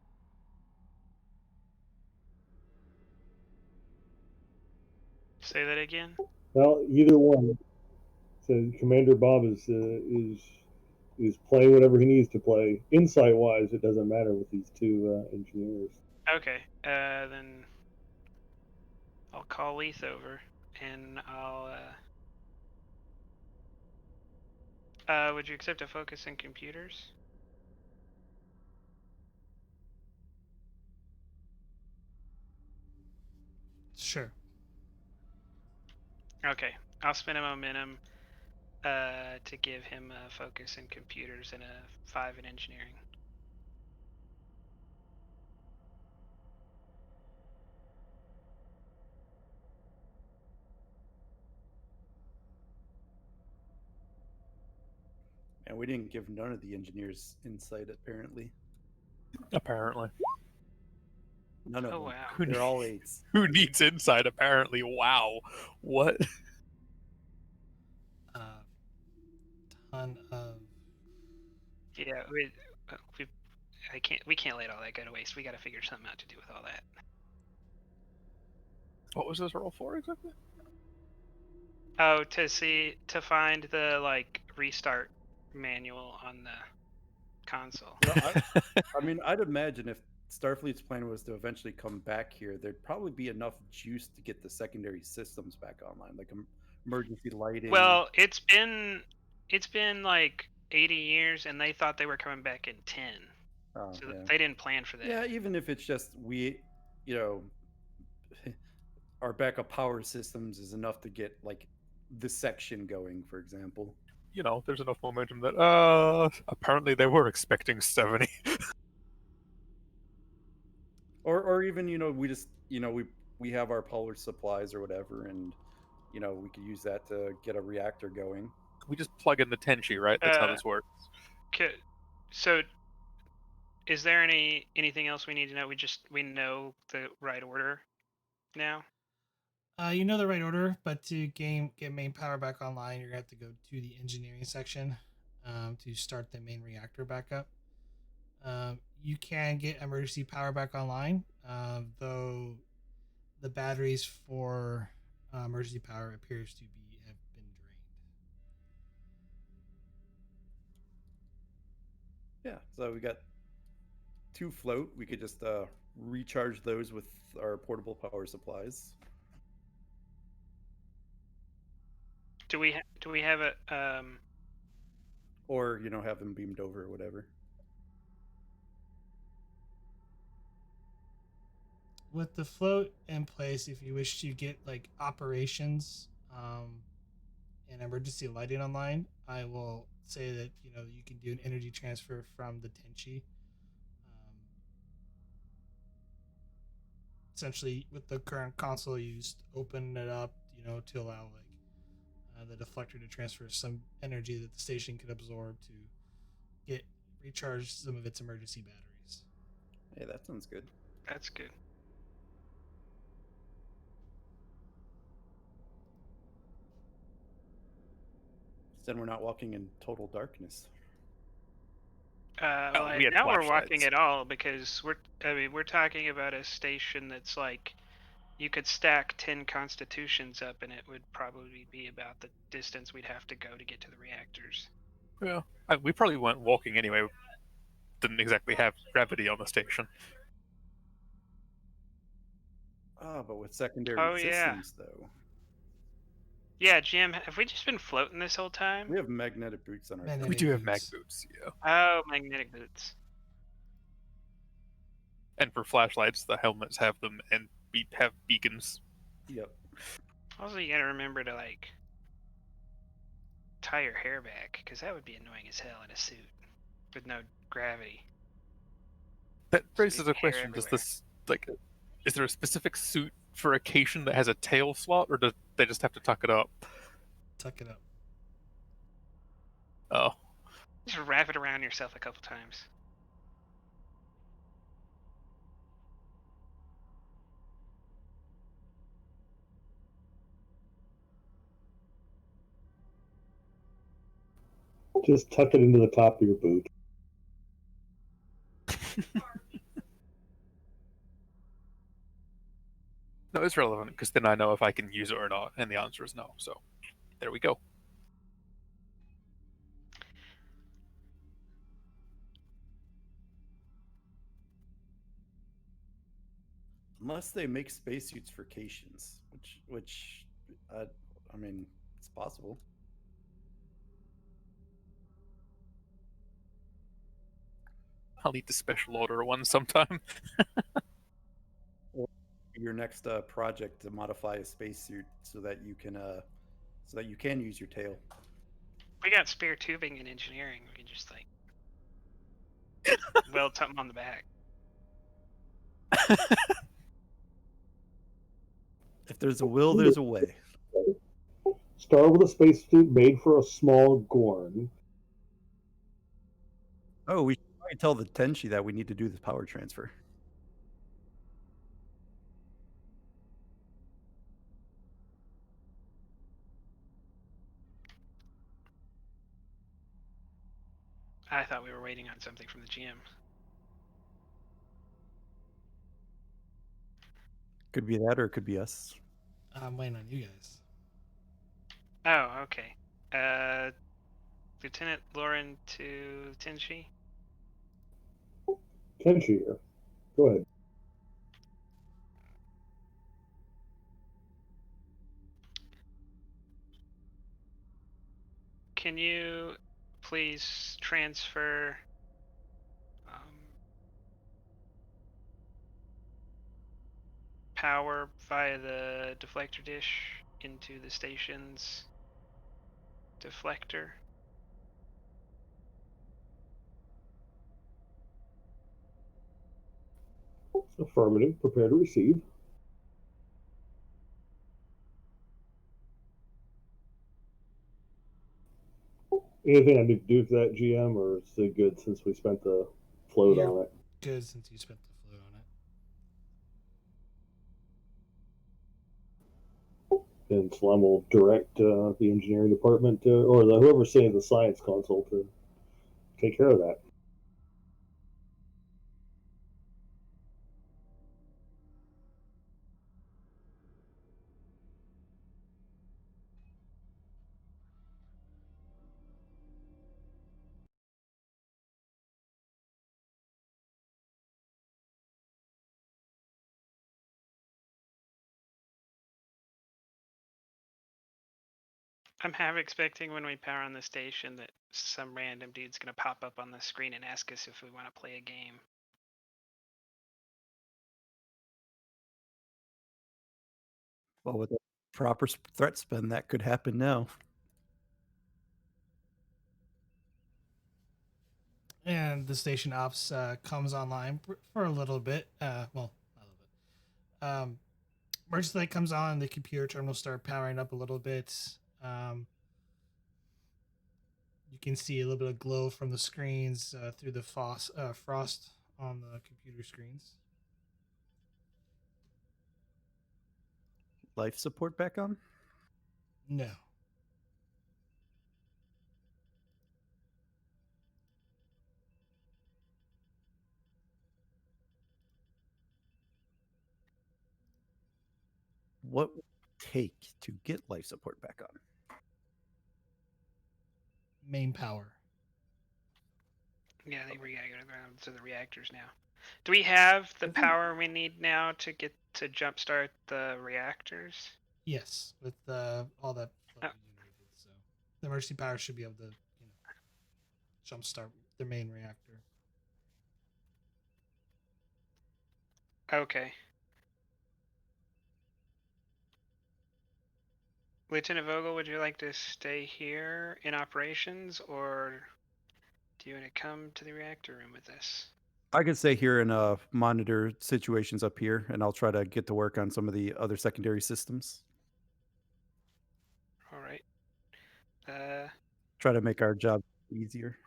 Say that again. Well, either one. So Commander Bob is playing whatever he needs to play. Insight wise, it doesn't matter with these two engineers. Okay. Then I'll call Leith over, and would you accept a focus in computers? Sure. Okay. I'll spend a momentum to give him a focus in computers and a 5 in engineering. And we didn't give none of the engineers insight, apparently. Apparently. None of them. Wow. They're all 8s. Who needs insight, apparently? Wow. What? ton of. Yeah, we can't let all that go to waste. We got to figure something out to do with all that. What was this roll for exactly? Oh, to find the like restart manual on the console. You know, I mean, I'd imagine if Starfleet's plan was to eventually come back here, there'd probably be enough juice to get the secondary systems back online, like emergency lighting. Well, it's been like 80 years, and they thought they were coming back in 10. Oh, So yeah. they didn't plan for that. Yeah, even if it's just you know, our backup power systems is enough to get like the section going, for example. You know, there's enough momentum that apparently they were expecting 70. Or even, we just, we have our power supplies or whatever, and we could use that to get a reactor going. We just plug in the Tenshi, right? That's how this works. So, is there anything else we need to know? We know the right order now. You know the right order, but to get main power back online, you're gonna have to go to the engineering section to start the main reactor back up. You can get emergency power back online, though the batteries for emergency power appears to have been drained. Yeah, so we got 2 float. We could just recharge those with our portable power supplies. Do we have a Or, have them beamed over or whatever. With the float in place, if you wish to get like operations and emergency lighting online, I will say that you can do an energy transfer from the Tenchi. Essentially, with the current console, you just open it up, to allow like the deflector to transfer some energy that the station could absorb to get recharge some of its emergency batteries. Hey, that sounds good. That's good. Then we're not walking in total darkness. Well, we had now we're walking flashlights. at all because we're talking about a station that's like you could stack 10 constitutions up, and it would probably be about the distance we'd have to go to get to the reactors. Yeah, we probably weren't walking anyway. Didn't exactly have gravity on the station. But with secondary Oh, yeah. systems, though. Yeah, Jim, have we just been floating this whole time? We have magnetic boots on our Magnetic We do have mag boots. boots, yeah. Oh, magnetic boots. And for flashlights, the helmets have them and have beacons. Yep. Also, you gotta remember to like tie your hair back, because that would be annoying as hell in a suit with no gravity. That So raises you a have hair question: Does everywhere. this is there a specific suit for occasion that has a tail slot, or do they just have to tuck it up? Tuck it up. Oh, Just wrap it around yourself a couple times. Just tuck it into the top of your boot. no, it's relevant because then I know if I can use it or not, and the answer is no. So there we go. Unless they make spacesuits for Cations, which, I mean, it's possible. I'll need to special order one sometime. Or your next project to modify a spacesuit so that you can use your tail. We got spare tubing in engineering. We can just like weld something on the back. If there's a will, there's a way. Start with a spacesuit made for a small Gorn. Oh, we should probably tell the Tenshi that we need to do this power transfer. I thought we were waiting on something from the GM. Could be that, or it could be us. I'm waiting on you guys. Oh, okay. Lieutenant Lauren to Tenshi. Tenshi here. Go ahead. Can you please transfer power via the deflector dish into the station's deflector? Affirmative. Prepare to receive. Anything I need to do with that, GM, or is it good since we spent the float You're on it? good since you spent the float on it. And Slum will direct the engineering department to, or whoever's sitting the science console to take care of that. I'm half expecting when we power on the station that some random dude's gonna pop up on the screen and ask us if we want to play a game. Well, with a proper threat spin, that could happen now. And the station ops comes online for a little bit. Well, not a little bit. Emergency light comes on. The computer terminals start powering up a little bit. You can see a little bit of glow from the screens through the frost on the computer screens. Life support back on? No. What would it take to get life support back on? Main power. Yeah, I think we gotta go to the reactors now. Do we have the power we need now to get to jumpstart the reactors? Yes, with all that flow generated. So the emergency power should be able to, jumpstart their main reactor. Okay. Lieutenant Vogel, would you like to stay here in operations, or do you want to come to the reactor room with us? I could stay here and monitor situations up here, and I'll try to get to work on some of the other secondary systems. All right. Try to make our job easier.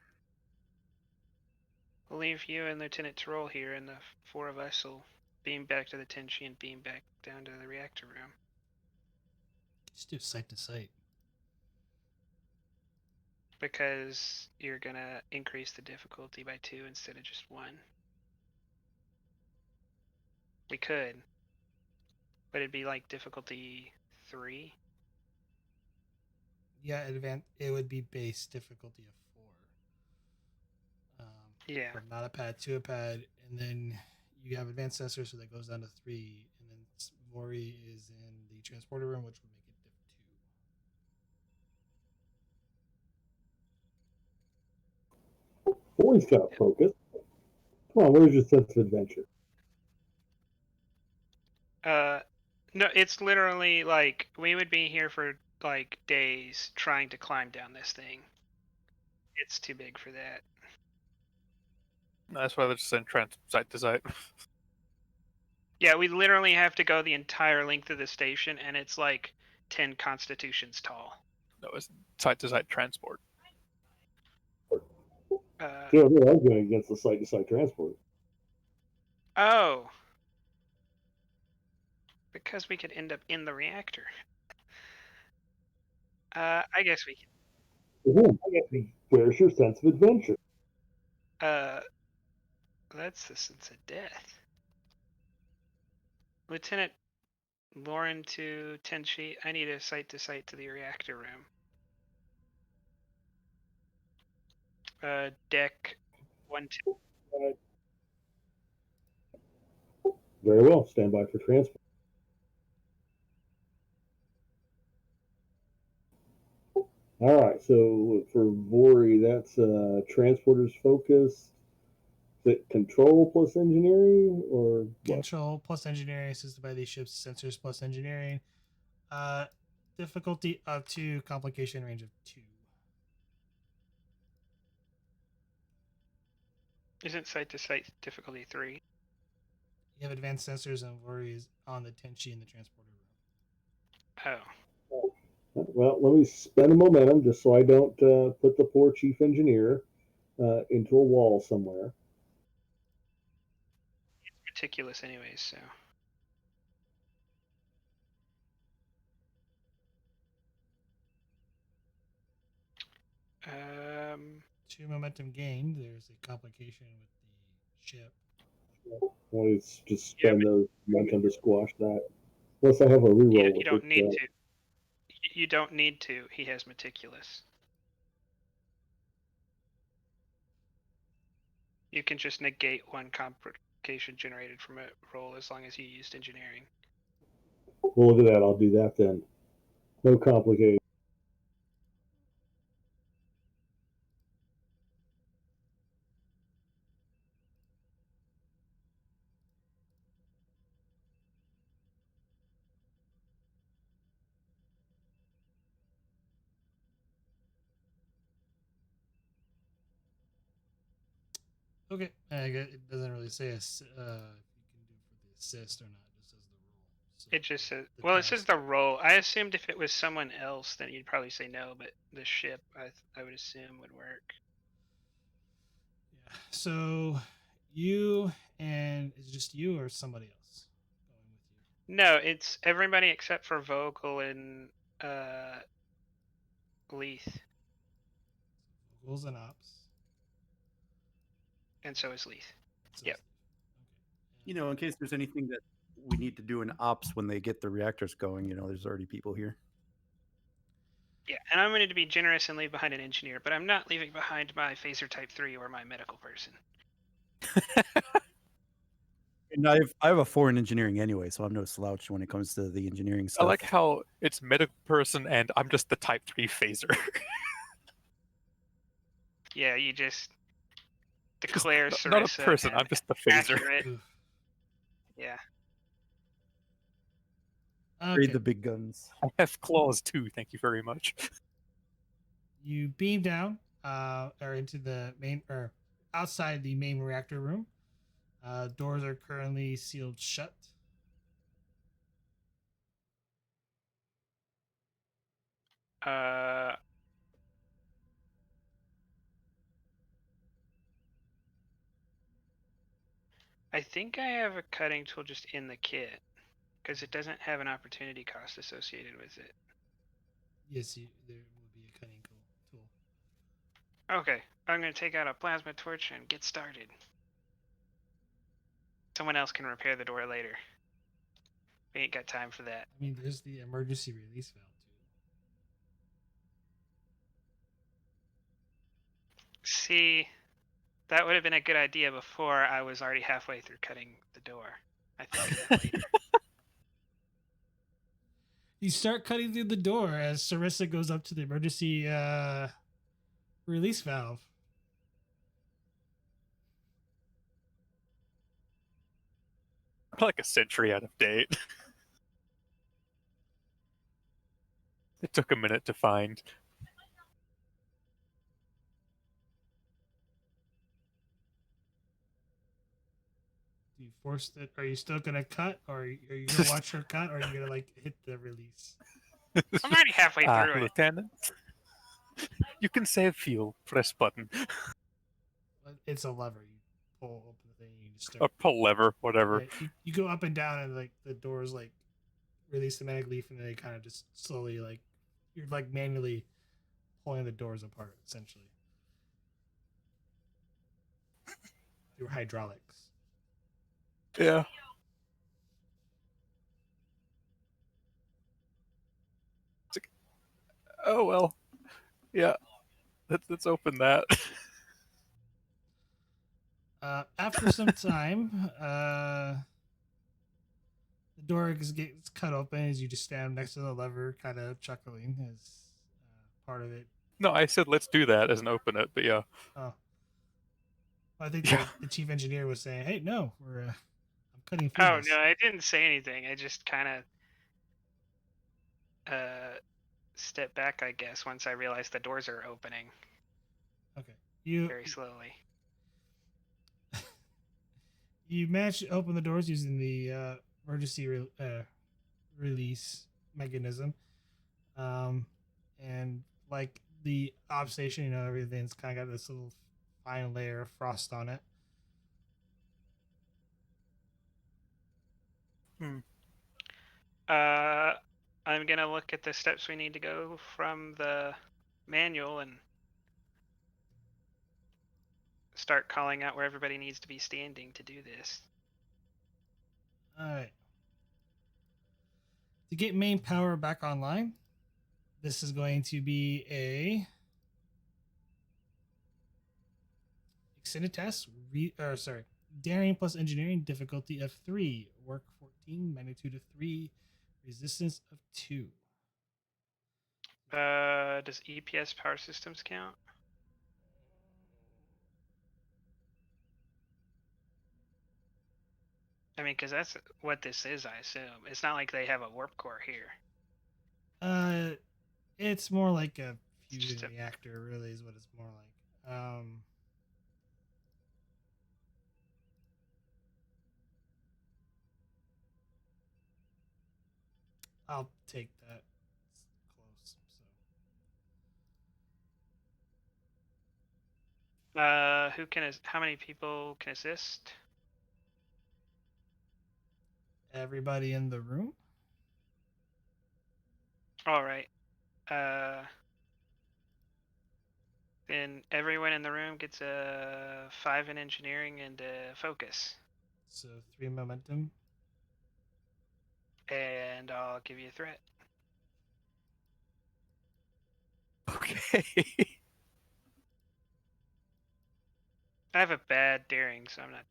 We'll leave you and Lieutenant Terrell here, and the four of us will beam back to the Tenshi and beam back down to the reactor room. Just do site to site. Because you're gonna increase the difficulty by 2 instead of just 1. We could. But it'd be like difficulty 3. Yeah, it would be base difficulty of 4. Yeah. From not a pad to a pad, and then you have advanced sensors, so that goes down to 3, and then Vori is in the transporter room, which would make it diff 2. Boy's got focus. Come on, where's your sense of adventure? No, it's literally like we would be here for like days trying to climb down this thing. It's too big for that. That's why they're just sent site to site. Yeah, we literally have to go the entire length of the station, and it's like 10 constitutions tall. No, it's site to site transport. Yeah, I was going against the site-to-site transport. Oh. Because we could end up in the reactor. I guess we can. Where's your sense of adventure? That's the sense of death. Lieutenant Lauren to Tenshi, I need a site-to-site to the reactor room. Deck 1-2. Very well. Stand by for transport. All right. So for Vori, that's transporters focus. Is it control plus engineering or what? Control plus engineering assisted by these ships. Sensors plus engineering. Difficulty up to complication range of 2. Isn't site-to-site difficulty 3? You have advanced sensors and worries on the Tenshi in the transporter room. Oh. Well, let me spend a momentum just so I don't put the poor chief engineer into a wall somewhere. It's meticulous anyways, so. Um, 2 momentum gained. There's a complication with the ship. Let's just spend those momentum to squash that. Unless I have a reroll. you with don't it, need to. You don't need to. He has meticulous. You can just negate one complication generated from a roll as long as you used engineering. Well, look at that. I'll do that then. No complication. Okay, it doesn't really say if you can do for the assist or not. It just says the roll. So It just says, the well, it task. says the roll. I assumed if it was someone else, then you'd probably say no, but the ship, I would assume, would work. Yeah. So you and is it just you or somebody else going with you? No, it's everybody except for Vogel and Leith, Vocals and ops. and so is Leith. So Yep. it's- Okay. You know, in case there's anything that we need to do in ops when they get the reactors going, there's already people here. Yeah, and I'm going to be generous and leave behind an engineer, but I'm not leaving behind my phaser type 3 or my medical person. And I have a 4 in engineering anyway, so I'm no slouch when it comes to the engineering I stuff. like how it's medical person and I'm just the type 3 phaser. Yeah, you just declare Just not a Sarissa person, I'm just the phaser. accurate. Oof. Yeah. Read Okay. the big guns. I have claws too, thank you very much. You beam down or into the main or outside the main reactor room. Doors are currently sealed shut. I think I have a cutting tool just in the kit because it doesn't have an opportunity cost associated with it. Yes, there will be a cutting tool. Okay, I'm going to take out a plasma torch and get started. Someone else can repair the door later. We ain't got time for that. I mean, there's the emergency release valve too. See, that would have been a good idea before I was already halfway through cutting the door. I think of that later. You start cutting through the door as Sarissa goes up to the emergency release valve. Like a century out of date. It took a minute to find. You forced it. Are you still gonna cut, or are you gonna watch her cut, or are you gonna like hit the release? I'm already halfway through it. Lieutenant, you can save fuel. Press button. It's a lever. You pull open the thing. You just Or start. pull lever, whatever. Yeah, you go up and down, and like the doors like release the magnetic leaf, and they kind of just slowly like you're like manually pulling the doors apart, essentially. through hydraulics. Yeah. It's like, oh well. Yeah. Let's open that. After some time, the door gets cut open as you just stand next to the lever, kind of chuckling as part of it. No, I said let's do that as an open it, but yeah. Oh, I think Yeah. the chief engineer was saying, "Hey, no, I'm cutting through Oh this." no, I didn't say anything. I just kind of stepped back, I guess, once I realized the doors are opening Okay, you very slowly. you managed to open the doors using the emergency release mechanism, and like the op station, everything's kind of got this little fine layer of frost on it. Hmm. I'm gonna look at the steps we need to go from the manual and start calling out where everybody needs to be standing to do this. All right. To get main power back online, this is going to be a extended test. Daring plus engineering, difficulty of 3, work 14, magnitude of 3, resistance of 2. Does EPS power systems count? I mean, because that's what this is, I assume. It's not like they have a warp core here. It's more like a It's just fusion a reactor, really, is what it's more like. I'll take that. It's close. So how many people can assist? everybody in the room. All right. Then everyone in the room gets a 5 in engineering and a focus. So 3 momentum. And I'll give you a threat. Okay. I have a bad daring, so I'm not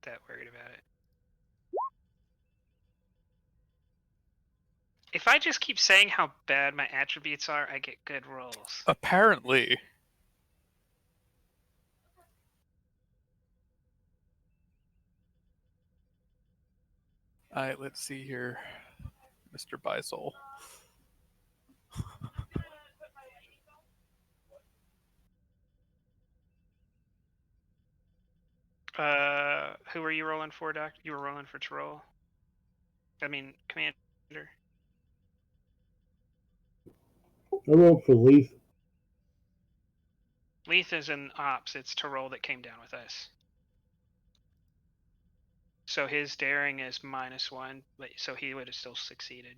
that worried about it. If I just keep saying how bad my attributes are, I get good rolls. Apparently. Alright, let's see here. Mr. Bisol. Who are you rolling for, Doc? You were rolling for Troll. I mean, Commander. I rolled for Leith. Leith is in ops. It's Troll that came down with us. So his daring is -1, but so he would have still succeeded.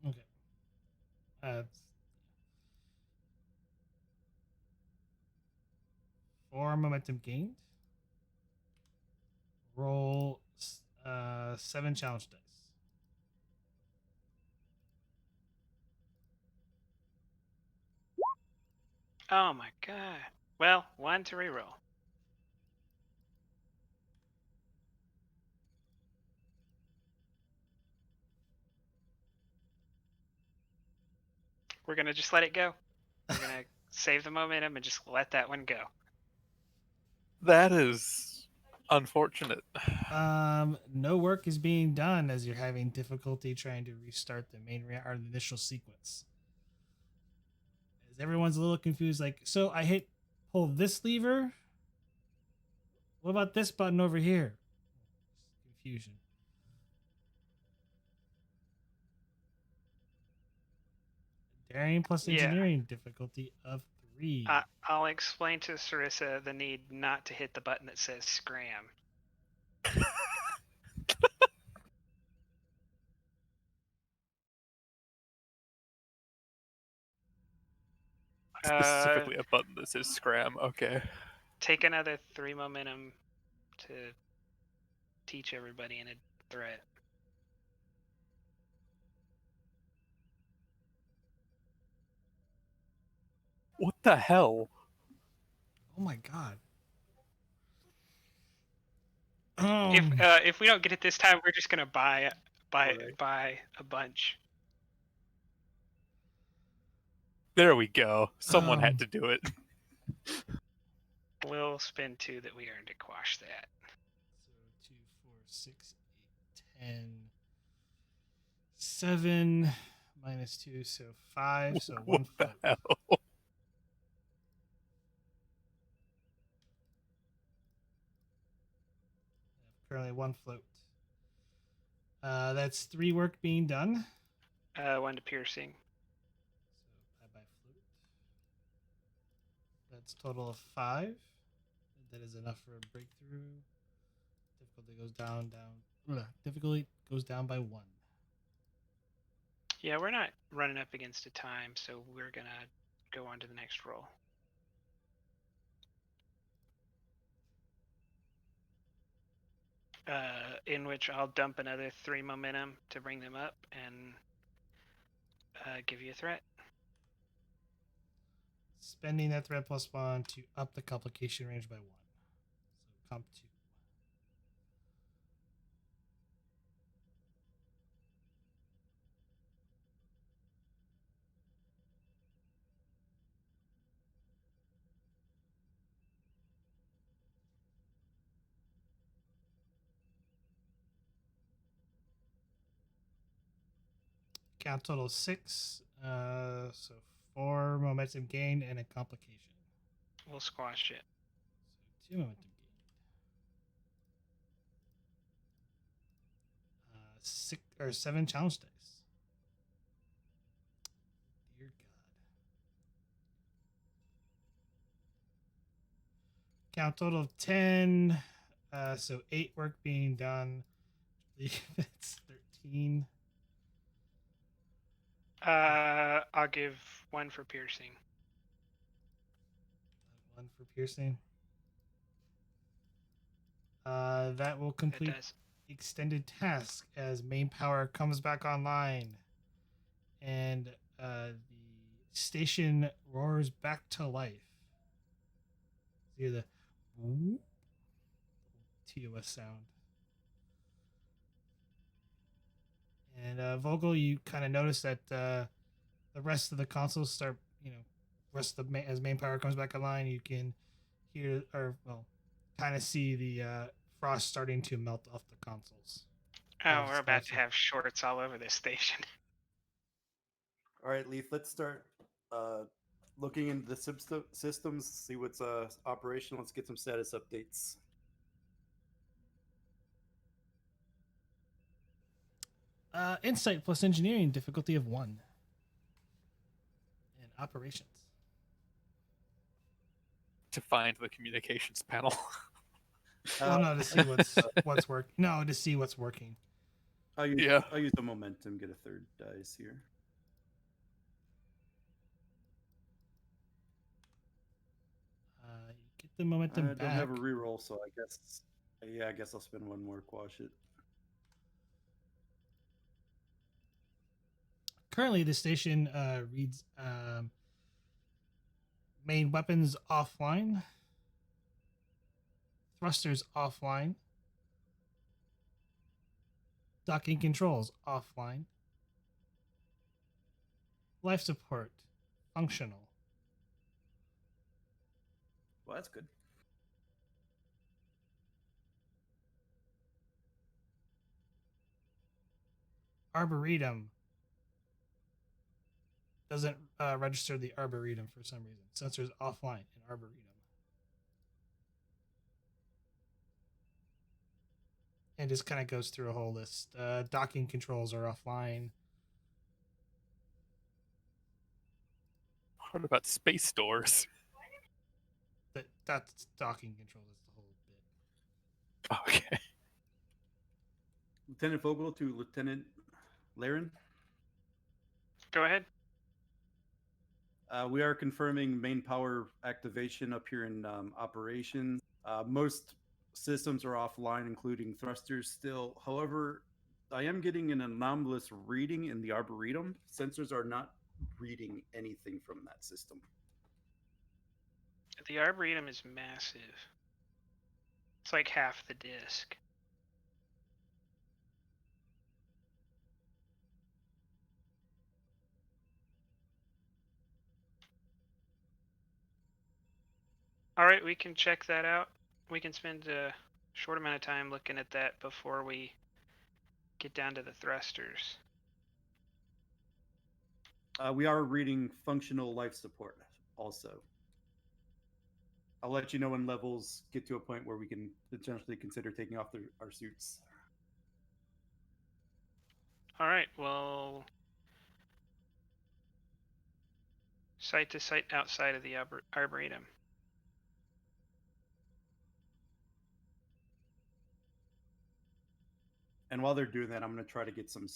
Okay. 4 momentum gained. Roll 7 challenge dice. Oh my god. Well, 1 to reroll. We're gonna just let it go. We're gonna save the momentum and just let that one go. That is unfortunate. No work is being done as you're having difficulty trying to restart the or the initial sequence. As everyone's a little confused, like, so I pull this lever. What about this button over here? Confusion. Daring plus Yeah. engineering, difficulty of 3. I'll explain to Sarissa the need not to hit the button that says scram. Specifically a button that says scram. Okay. take another 3 momentum to teach everybody in a threat. What the hell? Oh my god. If we don't get it this time, we're just gonna buy a bunch. There we go. Someone Um, had to do it. We'll spend 2 that we earned to quash that. So 2, 4, 6, 8, 10, 7 minus 2, so 5. So What 1 the float. hell? Currently 1 float. That's 3 work being done. 1 to piercing. So bye bye float. That's a total of 5. That is enough for a breakthrough. Difficulty goes down. Difficulty goes down by 1. Yeah, we're not running up against a time, so we're gonna go on to the next roll. In which I'll dump another 3 momentum to bring them up and give you a threat. Spending that threat +1 to up the complication range by 1. So comp 2. Count total 6. So 4 momentum gained and a complication. We'll squash it. So 2 momentum gained. 6 or 7 challenge dice. Dear God. Count total of 10. So 8 work being done. It's 13. I'll give 1 for piercing. 1 for piercing. That will complete It does. extended task as main power comes back online, and the station roars back to life. You hear the whoop, TOS sound. And Vogel, you kind of notice that the rest of the consoles start, rest of as main power comes back online, you can hear, or well, kind of see the frost starting to melt off the consoles. Oh, we're about to have shorts all over this station. All right, Leith, let's start looking into the systems, see what's operational. Let's get some status updates. Insight plus engineering, difficulty of 1. And operations. To find the communications panel. Well, no, to see what's working. No, to see what's working. I'll use Yeah. I'll use the momentum, get a 3rd dice here. You get the momentum I back. don't have a reroll, so I guess I'll spend 1 more, quash it. Currently, the station reads main weapons offline, thrusters offline, docking controls offline, life support functional. Well, that's good. Arboretum doesn't register the Arboretum for some reason. Sensors offline in Arboretum. And just kind of goes through a whole list. Docking controls are offline. What about space doors? That's docking controls. That's the whole bit. Okay. Lieutenant Vogel to Lieutenant Laren. Go ahead. We are confirming main power activation up here in operations. Most systems are offline, including thrusters still. However, I am getting an anomalous reading in the Arboretum. Sensors are not reading anything from that system. The Arboretum is massive. It's like half the disk. All right, we can check that out. We can spend a short amount of time looking at that before we get down to the thrusters. We are reading functional life support also. I'll let you know when levels get to a point where we can potentially consider taking off our suits. All right, well, site to site outside of the Arboretum. And while they're doing that, I'm going to try to get some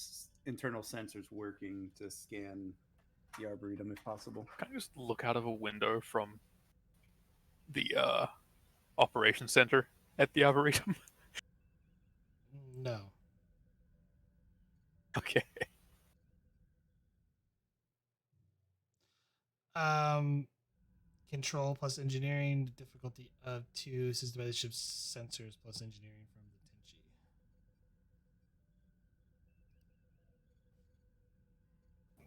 internal sensors working to scan the Arboretum if possible. Can I just look out of a window from the operation center at the Arboretum? No. Okay. Control plus engineering, difficulty of 2, assisted by the ship's sensors plus engineering from the Tenshi.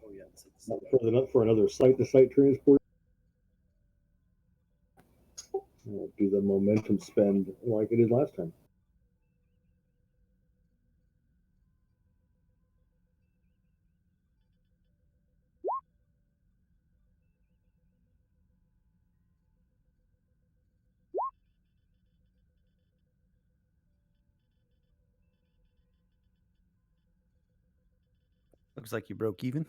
Oh yeah, For another site-to-site transport. We'll do the momentum spend like I did last time. Looks like you broke even.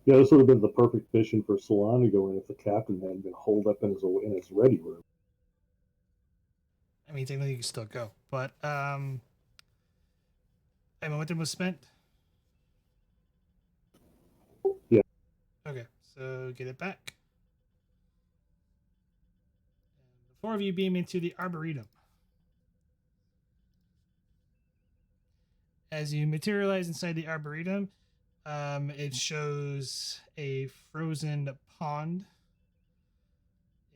Yeah, this would have been the perfect mission for Solana to go in if the captain hadn't been holed up in his ready room. I mean, technically you can still go, but a momentum was spent. Yeah. Okay, so get it back. And the 4 of you beam into the Arboretum. As you materialize inside the Arboretum, it shows a frozen pond,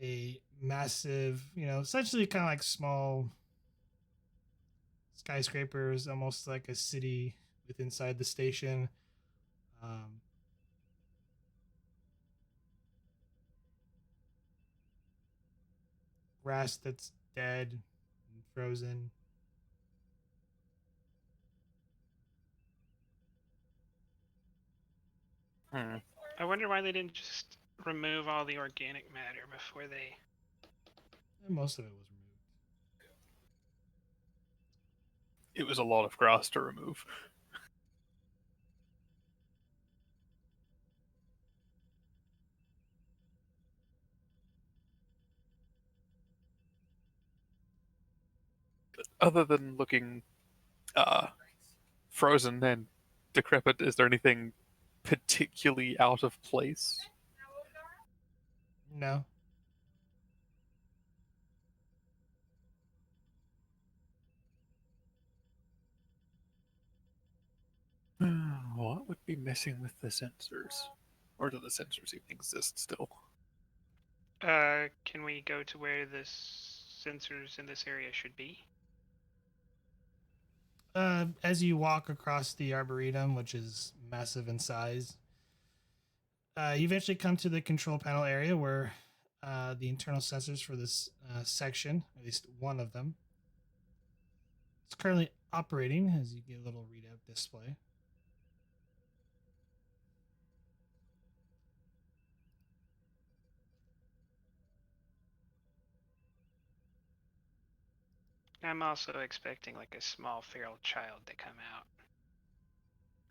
a massive, essentially kind of like small skyscrapers, almost like a city with inside the station. Grass that's dead and frozen. I wonder why they didn't just remove all the organic matter before they... And most of it was removed. It was a lot of grass to remove. But other than looking frozen and decrepit, is there anything particularly out of place? No. What would be messing with the sensors? Or do the sensors even exist still? Can we go to where the sensors in this area should be? As you walk across the Arboretum, which is massive in size, you eventually come to the control panel area where the internal sensors for this section, at least one of them, it's currently operating as you get a little readout display. I'm also expecting like a small feral child to come out.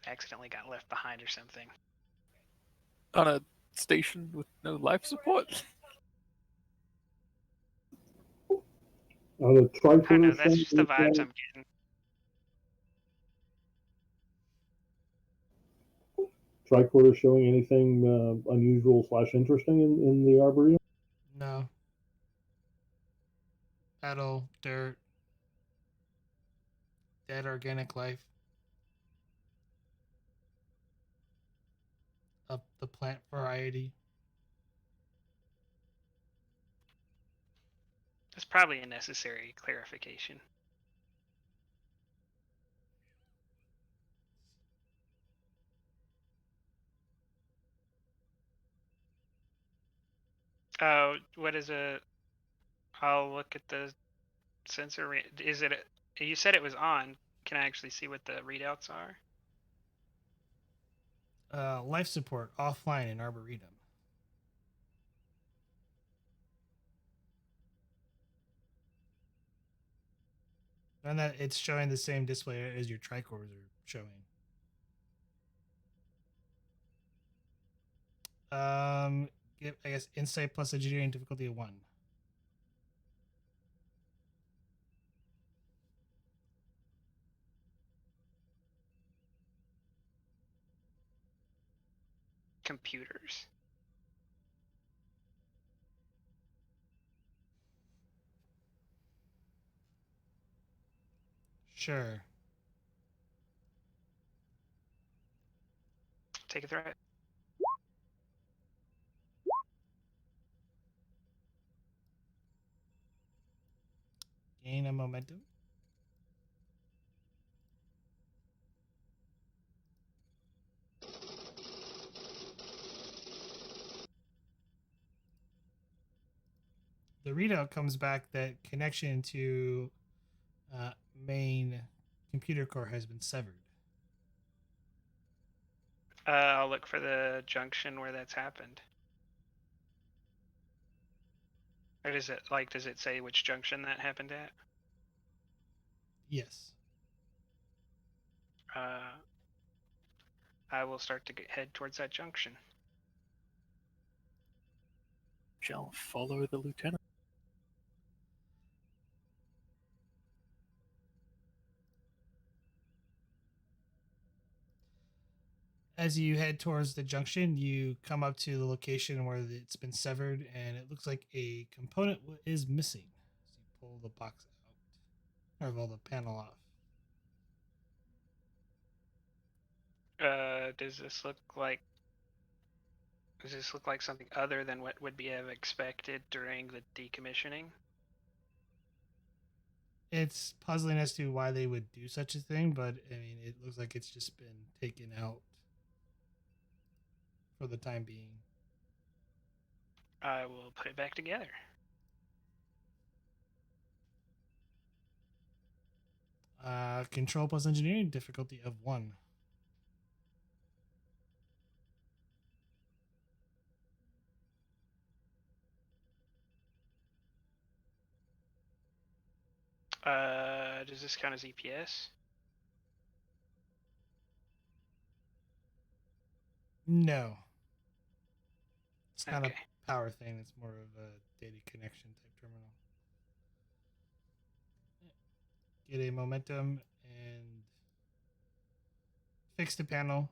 Accidentally got left behind or something. On a station with no life support? Are the I don't know. tricorders That's showing just the vibes I'm getting. showing anything unusual / interesting in the arboretum? No. Metal, dirt, dead organic life. Of the plant variety. That's probably a necessary clarification. Oh, what is it? I'll look at the sensor. Is it? You said it was on. Can I actually see what the readouts are? Life support offline in Arboretum. And that it's showing the same display as your tricores are showing. Give, I guess, insight plus engineering difficulty of 1. Computers. Sure. Take a threat. Gain a momentum. The readout comes back that connection to main computer core has been severed. I'll look for the junction where that's happened. Or does it does it say which junction that happened at? Yes. I will start to head towards that junction. Shall follow the lieutenant. As you head towards the junction, you come up to the location where it's been severed, and it looks like a component is missing. So you pull the box out, or pull the panel off. Does this look like? Does this look like something other than what would be expected during the decommissioning? It's puzzling as to why they would do such a thing, but I mean, it looks like it's just been taken out for the time being. I will put it back together. Control plus engineering difficulty of 1. Does this count as EPS? No. It's not Okay. a power thing, it's more of a data connection type terminal. Get a momentum and fix the panel.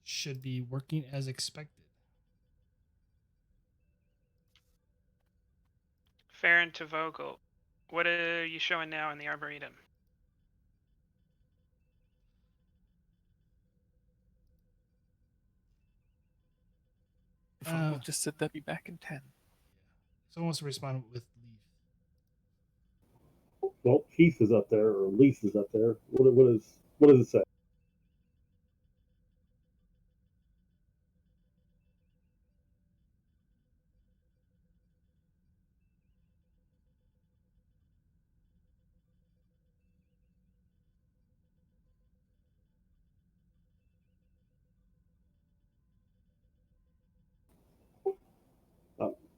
Should be working as expected. Farron to Vogel. What are you showing now in the Arboretum? Vogel just said they'd be back in 10. Someone wants to respond with leave. Well, Heath is up there, or Leaf is up there. What does it say?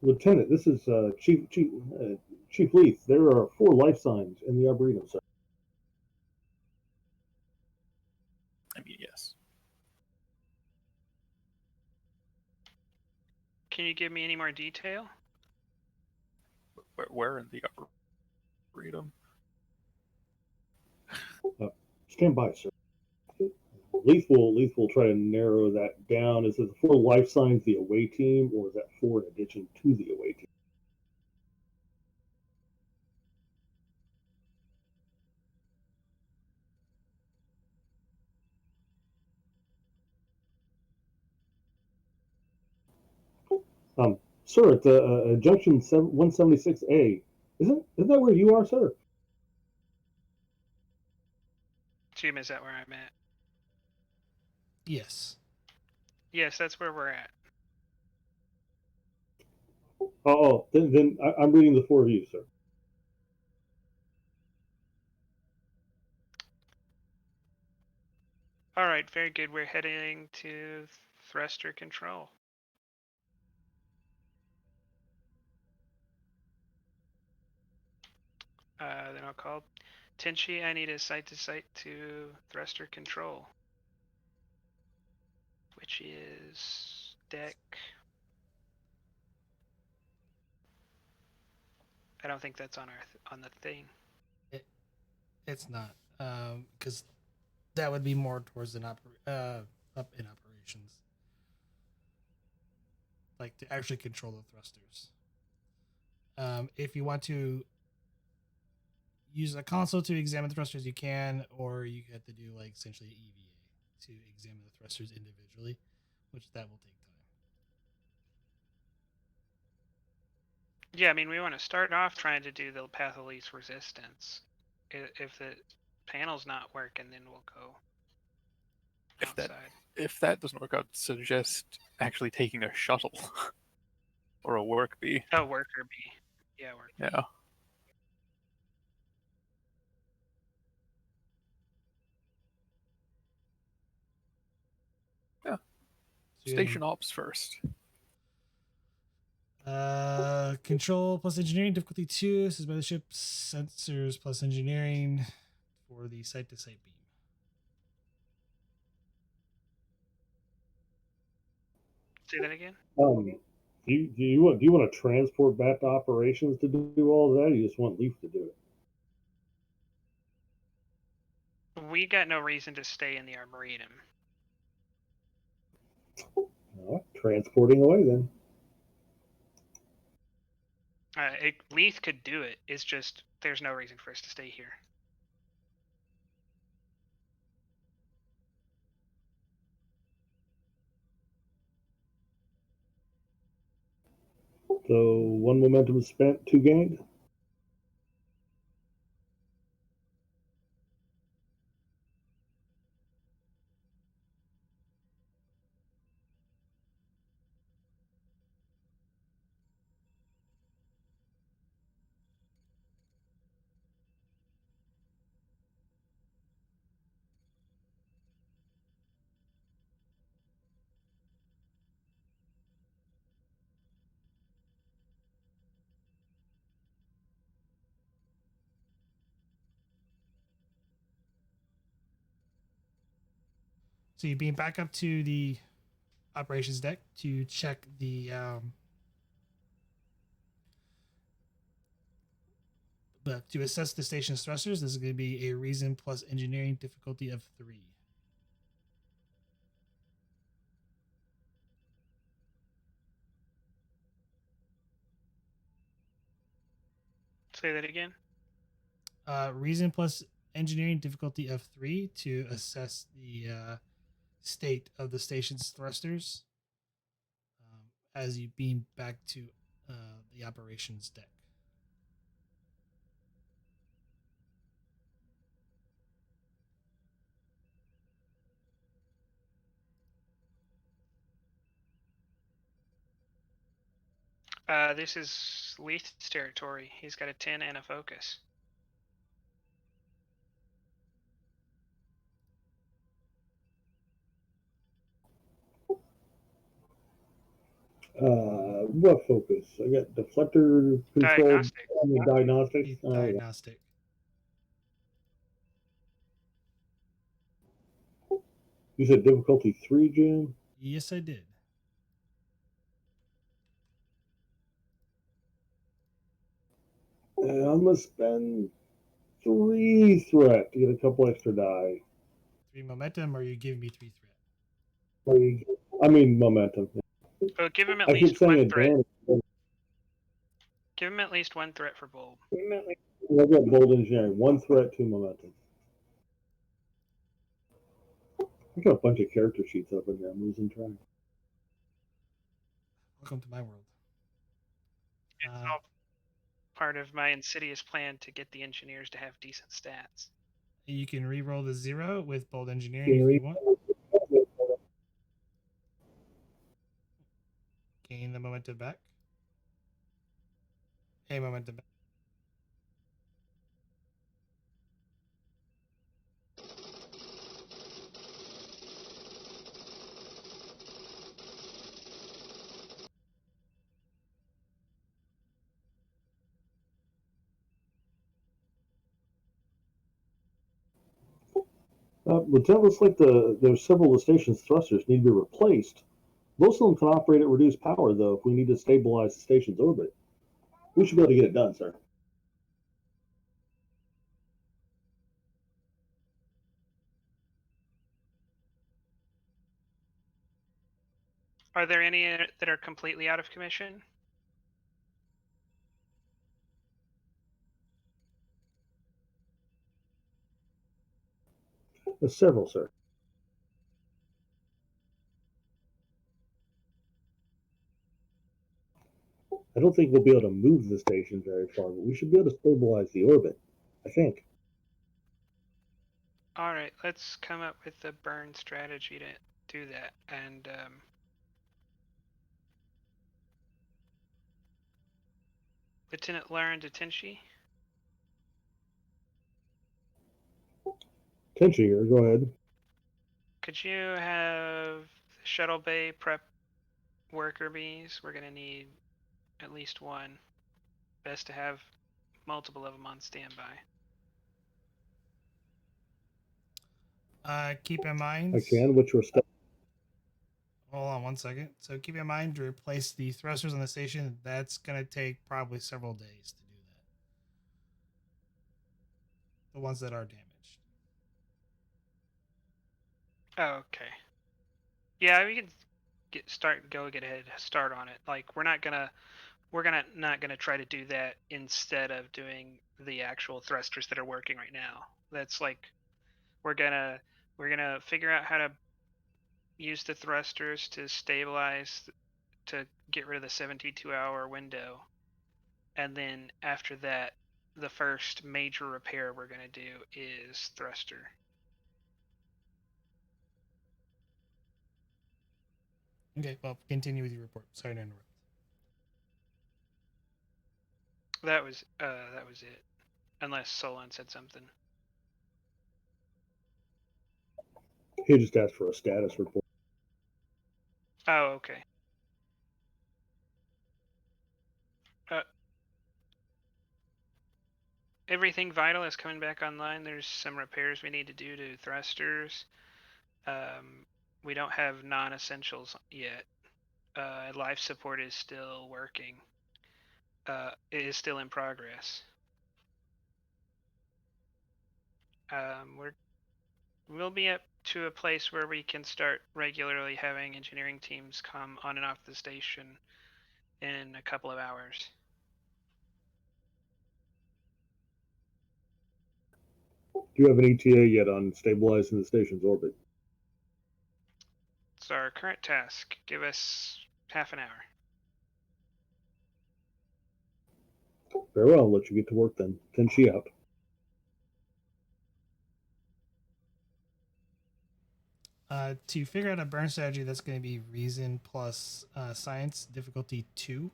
Lieutenant, this is Chief Leith. There are 4 life signs in the Arboretum, sir. I mean, yes. Can you give me any more detail? Where in the Arboretum? Stand by, sir. Leith will try to narrow that down. Is it 4 life signs the away team, or is that 4 in addition to the away team? Sir, at the junction 176A. Isn't that where you are, sir? Jim, is that where I'm at? Yes. Yes, that's where we're at. Then I'm reading the 4 of you, sir. All right, very good. We're heading to thruster control. Then I'll call Tenshi. I need a site-to-site to thruster control, which is deck. I don't think that's on on the thing. It's not, because that would be more towards up in operations, like to actually control the thrusters. If you want to use a console to examine the thrusters, you can, or you have to do like essentially EVA to examine the thrusters individually, which that will take time. Yeah, I mean, we want to start off trying to do the path of least resistance. If the panel's not working, then we'll go outside. If that doesn't work, I'd suggest actually taking a shuttle or a work bee. Oh, worker B. Yeah, worker. Yeah. Yeah. So Station ops first. Control plus engineering difficulty 2. This is by the ship. Sensors plus engineering for the site-to-site beam. Say that again. Do you want to transport back to operations to do all that, or you just want Leaf to do it? We got no reason to stay in the Arboretum. Transporting away then. Leith could do it. It's just there's no reason for us to stay here. So 1 momentum spent, 2 gained. So you beam back up to the operations deck to check the but to assess the station's thrusters. This is going to be a reason plus engineering difficulty of 3. Say that again. Reason plus engineering difficulty of 3 to assess the state of the station's thrusters as you beam back to the operations deck. This is Leith's territory. He's got a 10 and a focus. What focus? I got deflector control, Diagnostic. diagnostics. Diagnostic. You said difficulty 3, Jim? Yes, I did. I'm gonna spend 3 threat to get a couple extra die. 3 momentum, or you give me 3 threat? I mean momentum. Oh, give him at I keep least saying one threat. advantage. Give him at least one threat for bold. I got bold engineering. 1 threat, 2 momentum. I got a bunch of character sheets up in here. I'm losing track. Welcome to my world. It's all part of my insidious plan to get the engineers to have decent stats. You can re-roll the 0 with bold engineering if you want. Gain the momentum back. A momentum back. Lieutenant, looks like there's several of the station's thrusters need to be replaced. Most of them can operate at reduced power, though, if we need to stabilize the station's orbit. We should be able to get it done, sir. Are there any that are completely out of commission? There's several, sir. I don't think we'll be able to move the station very far, but we should be able to stabilize the orbit. I think. All right, let's come up with a burn strategy to do that. And Lieutenant Lauren Tenshi. Tenshi here, go ahead. Could you have the shuttle bay prep worker bees? We're gonna need at least one. Best to have multiple of them on standby. Keep in mind. I can, which were stuck. Hold on 1 second. So keep in mind to replace the thrusters on the station. That's going to take probably several days to do that. The ones that are damaged. Oh, okay. Yeah, we can get a start on it. Like we're not gonna try to do that instead of doing the actual thrusters that are working right now. That's like we're gonna figure out how to use the thrusters to stabilize to get rid of the 72-hour window, and then after that, the first major repair we're gonna do is thruster. Okay, well, continue with your report. Sorry to interrupt. That was it. Unless Solon said something. He just asked for a status report. Oh, okay. Everything vital is coming back online. There's some repairs we need to do to thrusters. We don't have non-essentials yet. Life support is still working. It is still in progress. We'll be up to a place where we can start regularly having engineering teams come on and off the station in a couple of hours. Do you have an ETA yet on stabilizing the station's orbit? It's our current task. Give us half an hour. Very well, I'll let you get to work then. Tenshi out. To figure out a burn strategy that's going to be reason plus science difficulty 2,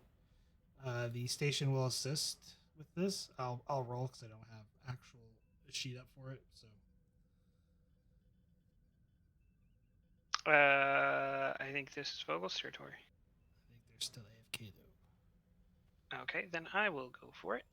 the station will assist with this. I'll roll because I don't have actual sheet up for it. So I think this is Vogel's territory. I think still AFK though. Okay, then I will go for it.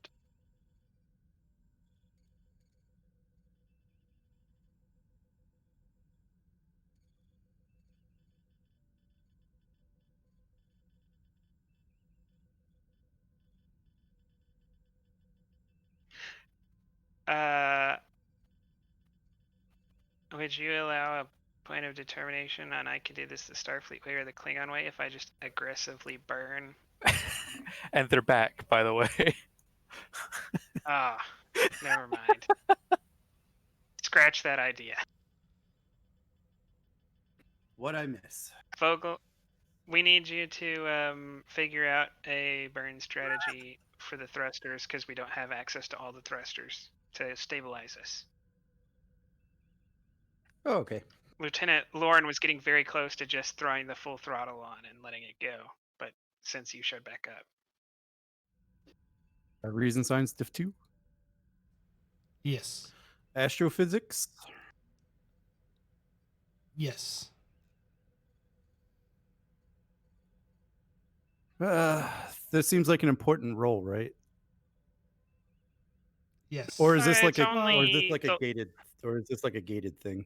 Would you allow a point of determination on I can do this the Starfleet way or the Klingon way if I just aggressively burn? And they're back, by the way. Ah, never mind. Scratch that idea. What I miss? Vogel, we need you to figure out a burn strategy for the thrusters because we don't have access to all the thrusters to stabilize us. Oh, okay. Lieutenant Lauren was getting very close to just throwing the full throttle on and letting it go, but since you showed back up. Reason Science Div 2. Yes. Astrophysics. Yes. This seems like an important role, right? Yes. Or is this It's like a only the- gated, or is this like a gated thing?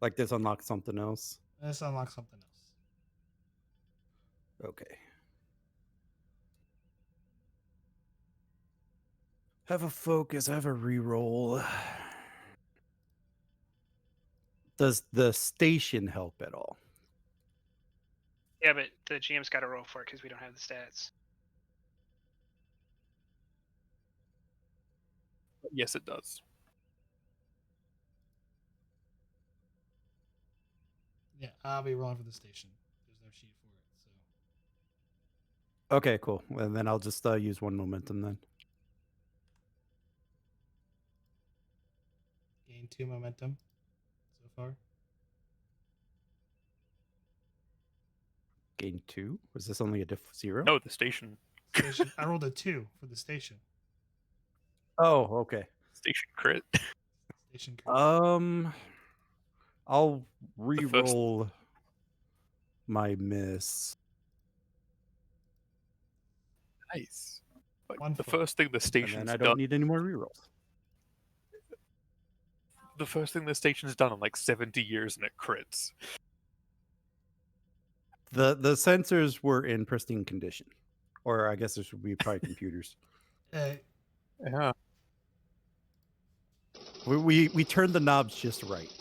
Like this unlocks something else? Let's unlock something else. Okay. Have a focus, have a reroll. Does the station help at all? Yeah, but the GM's got to roll for it because we don't have the stats. Yes, it does. Yeah, I'll be rolling for the station. There's no sheet for it, so Okay, cool. And then I'll just use one momentum then. gain 2 momentum so far. Gain 2? Was this only a diff 0? No, the station Station. I rolled a 2 for the station. Oh, okay. crit. Station crit. I'll re-roll my miss. Nice. But One the foot. first thing the And station's then I done. don't need any more rerolls. The first thing the station's done in like 70 years, and it crits. The sensors were in pristine condition. Or I guess this would be probably computers. Yeah. We turned the knobs just right.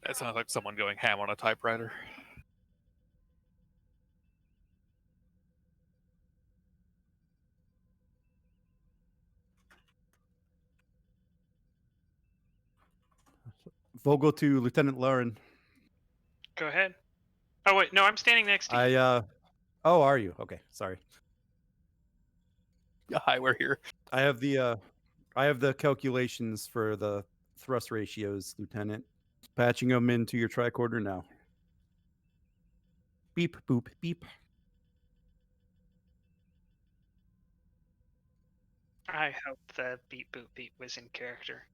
That sounds like someone going ham on a typewriter. Vogel to Lieutenant Lauren. Go ahead. Oh wait, no, I'm standing next to you. Oh, are you? Okay, sorry. Hi, we're here. I have the calculations for the thrust ratios, Lieutenant. Patching them into your tricorder now. Beep, boop, beep. I hope the beep boop beep was in character.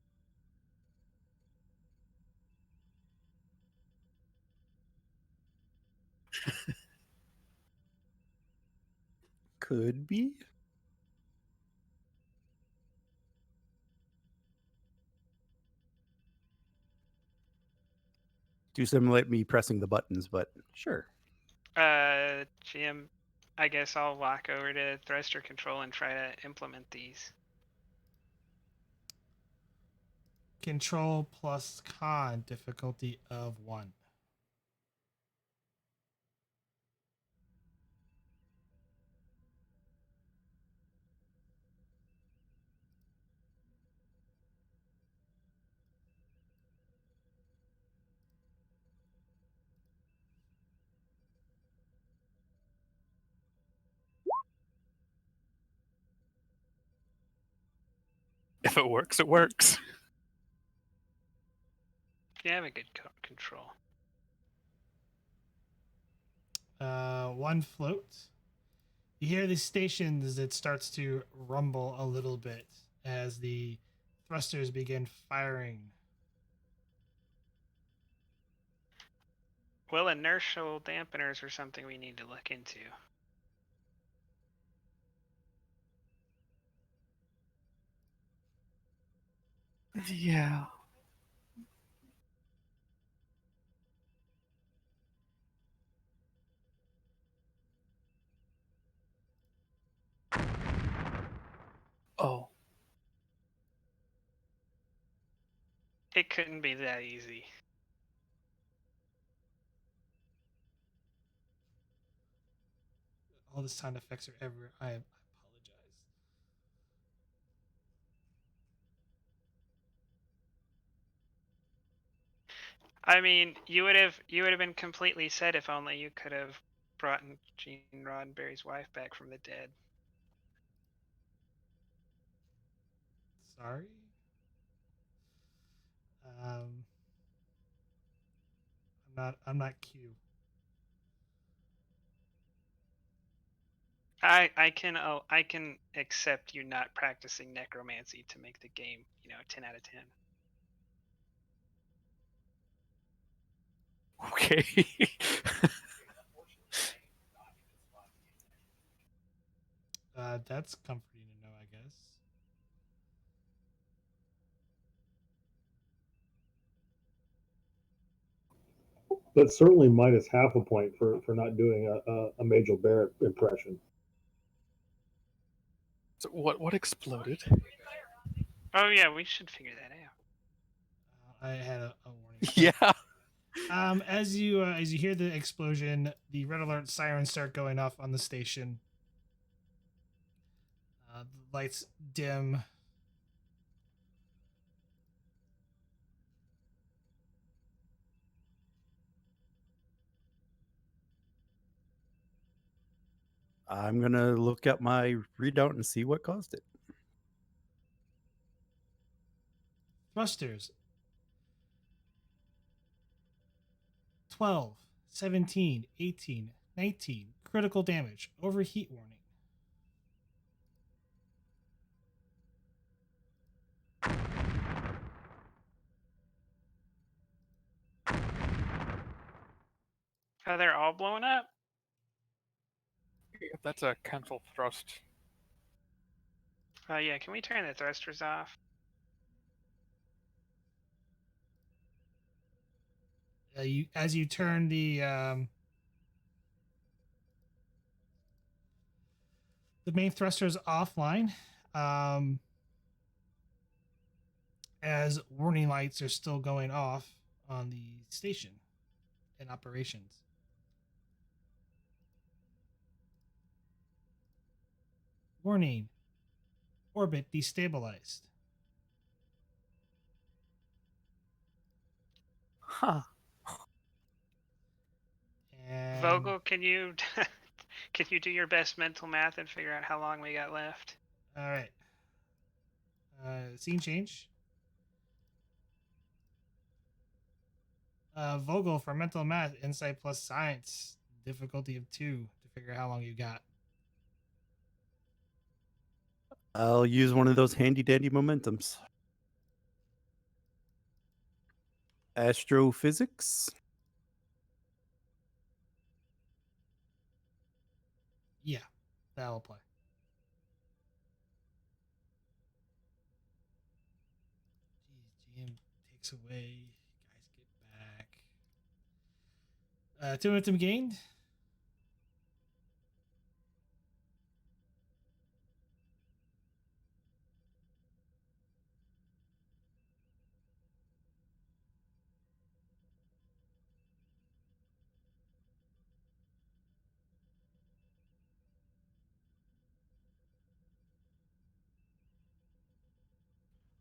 Could be. Do simulate me pressing the buttons, but sure. GM, I guess I'll walk over to thruster control and try to implement these. Control plus con, difficulty of 1. If it works, it works. You have a good control. 1 float. You hear the station as it starts to rumble a little bit as the thrusters begin firing. Well, inertial dampeners are something we need to look into. Yeah. Oh. It couldn't be that easy. All the sound effects are everywhere. I apologize. I mean, you would have been completely set if only you could have brought Gene Roddenberry's wife back from the dead. Sorry. I'm not Q. I can accept you not practicing necromancy to make the game, 10 out of 10. Okay. That's comforting to know, I guess. But certainly minus half a point for not doing a Major Barrett impression. So what exploded? Oh yeah, we should figure that out. I had a warning. Yeah. As you hear the explosion, the red alert sirens start going off on the station. The lights dim. I'm gonna look at my readout and see what caused it. Thrusters 12, 17, 18, 19. Critical damage. Overheat warning. Oh, they're all blowing up? That's a cancel thrust. Oh yeah, can we turn the thrusters off? As you turn the main thrusters offline, as warning lights are still going off on the station in operations. Warning. Orbit destabilized. Huh. And Vogel, can you can you do your best mental math and figure out how long we got left? all right. Scene change. Vogel for mental math, insight plus science, difficulty of 2 to figure out how long you got. I'll use one of those handy dandy momentums. Astrophysics. Yeah, that'll apply. Jeez, GM takes away. Guys get back. 2 momentum gained.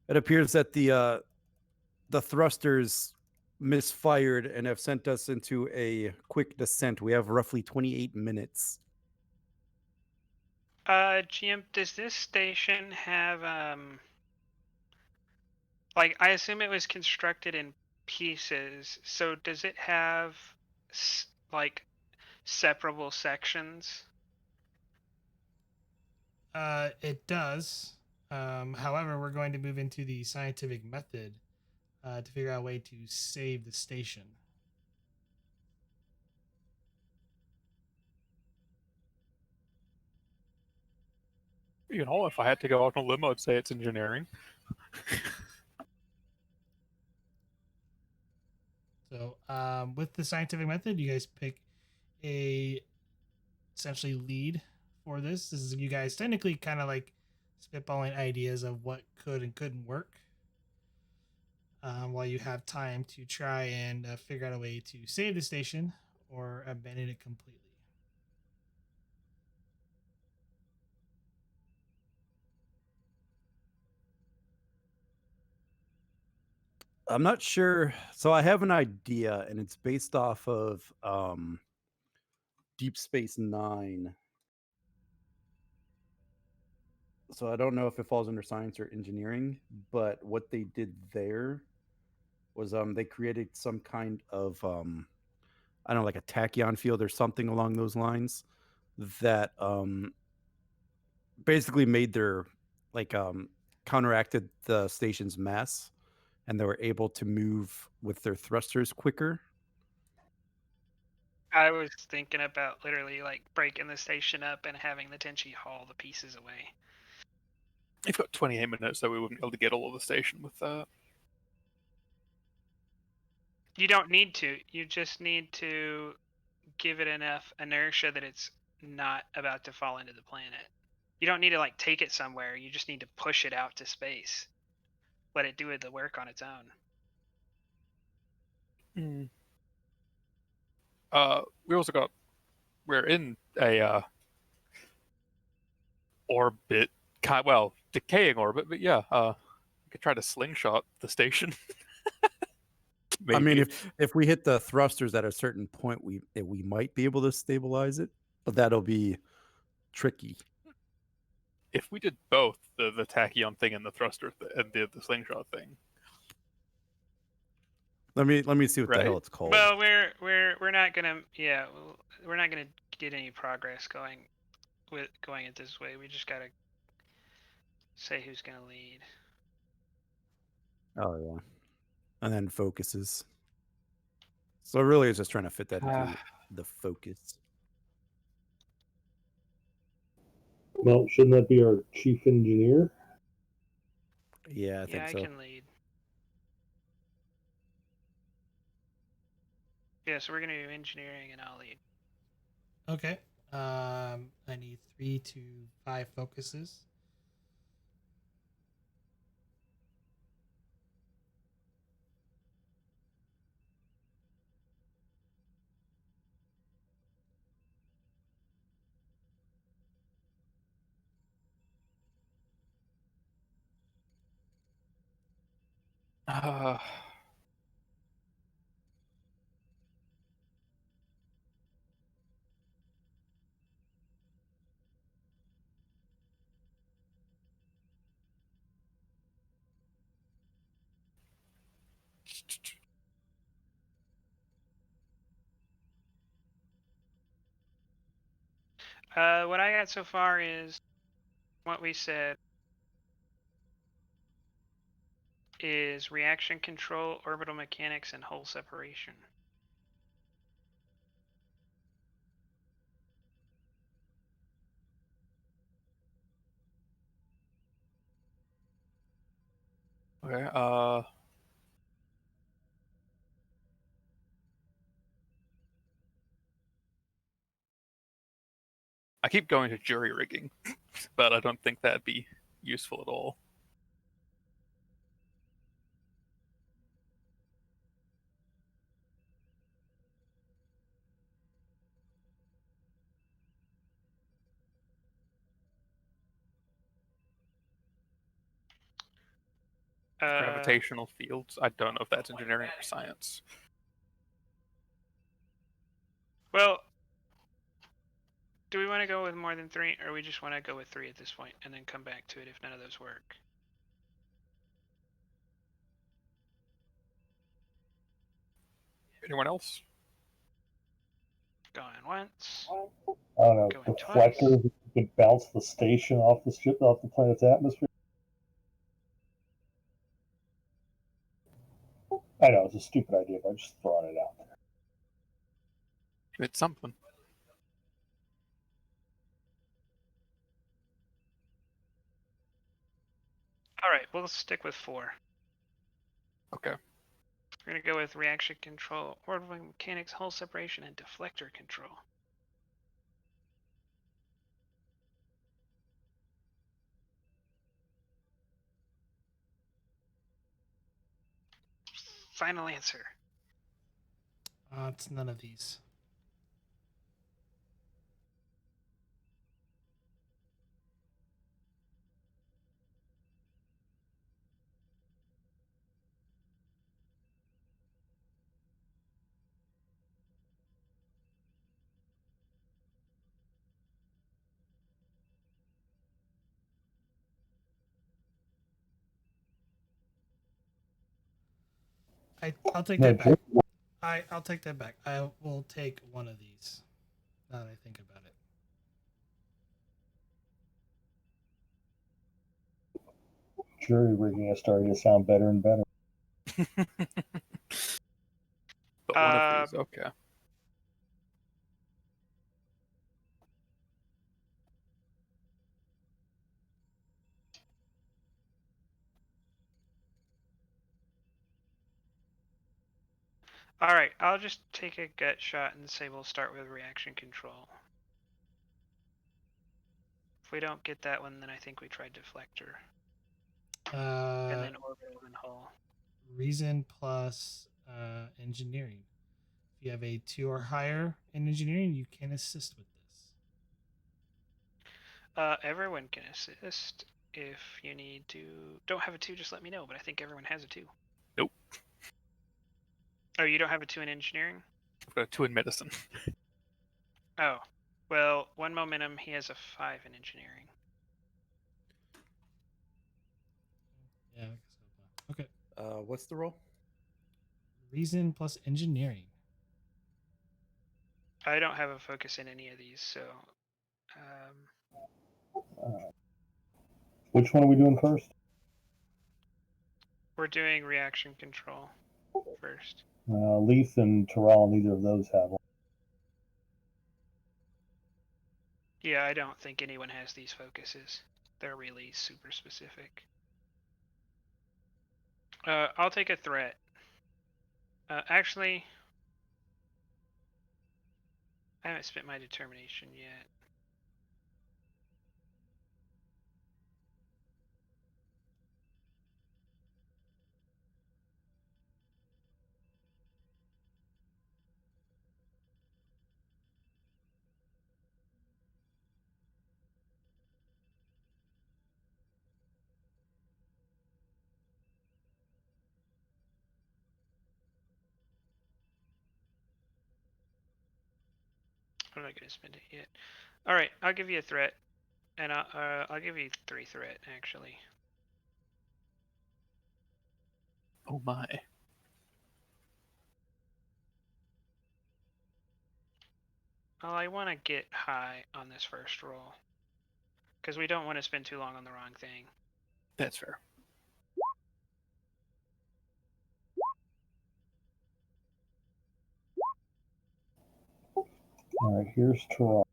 It appears that the thrusters misfired and have sent us into a quick descent. We have roughly 28 minutes. GM, does this station have like, I assume it was constructed in pieces, so does it have like separable sections? It does. However, we're going to move into the scientific method to figure out a way to save the station. You know, if I had to go out on a limb, I'd say it's engineering. So, with the scientific method, you guys pick a essentially lead for this. This is you guys technically kind of like spitballing ideas of what could and couldn't work, while you have time to try and figure out a way to save the station or abandon it completely. I'm not sure. So I have an idea, and it's based off of Deep Space Nine. So I don't know if it falls under science or engineering, but what they did there was they created some kind of I don't know, like a tachyon field or something along those lines that basically made their like counteracted the station's mass, and they were able to move with their thrusters quicker. I was thinking about literally like breaking the station up and having the Tenshi haul the pieces away. You've got 28 minutes, so we wouldn't be able to get all of the station with that. You don't need to. You just need to give it enough inertia that it's not about to fall into the planet. You don't need to like take it somewhere. You just need to push it out to space. Let it do the work on its own. We also got, we're in a orbit, well, decaying orbit, but yeah, we could try to slingshot the station. Maybe. I mean, if we hit the thrusters at a certain point, we might be able to stabilize it, but that'll be tricky. If we did both, the tachyon thing and the thruster and the slingshot thing. Let me see what the Right. hell it's called. Well, we're not gonna we're not gonna get any progress going it this way. We just gotta say who's gonna lead. Oh yeah, and then focuses. So really, it's just trying to fit that into the focus. Well, shouldn't that be our chief engineer? Yeah, I think I so. can lead. Yeah, so we're gonna do engineering and I'll lead. Okay. I need 3 to 5 focuses. What I got so far is what we said is reaction control, orbital mechanics, and hull separation. Okay. I keep going to jury rigging, but I don't think that'd be useful at all. Gravitational fields. I don't know if that's engineering or science. Well, do we want to go with more than 3, or we just want to go with 3 at this point and then come back to it if none of those work? Anyone else? Going once. I don't know. Going Deflectors that could bounce the station off the ship, off the planet's atmosphere. I know it's a stupid idea, but I'm just throwing it out there. It's something. right, we'll stick with 4. Okay. We're gonna go with reaction control, orbital mechanics, hull separation, and deflector control. Final answer. It's none of these. I'll take No, that back. I'll take that back. I will take one of these. Now that I think about it. jury rigging is starting to sound better and better. But one of these, okay. All right, I'll just take a gut shot and say we'll start with reaction control. If we don't get that one, then I think we tried deflector. And then orbital and hull. Reason plus engineering. If you have a 2 or higher in engineering, you can assist with this. Everyone can assist. If you need to don't have a 2, just let me know, but I think everyone has a 2. Nope. Oh, you don't have a 2 in engineering? I've got a 2 in medicine. Oh. Well, 1 momentum, he has a 5 in engineering. Yeah, I guess I'll apply. Okay. What's the roll? Reason plus engineering. I don't have a focus in any of these, so Which one are we doing first? we're doing reaction control first. Leith and Terral, neither of those have one. Yeah, I don't think anyone has these focuses. They're really super specific. I'll take a threat. Actually, I haven't spent my determination yet. I'm not gonna spend it yet. All right, I'll give you a threat, and I'll give you 3 threat actually. Oh my. Well, I want to get high on this first roll, because we don't want to spend too long on the wrong thing. That's fair. All right, here's Terral.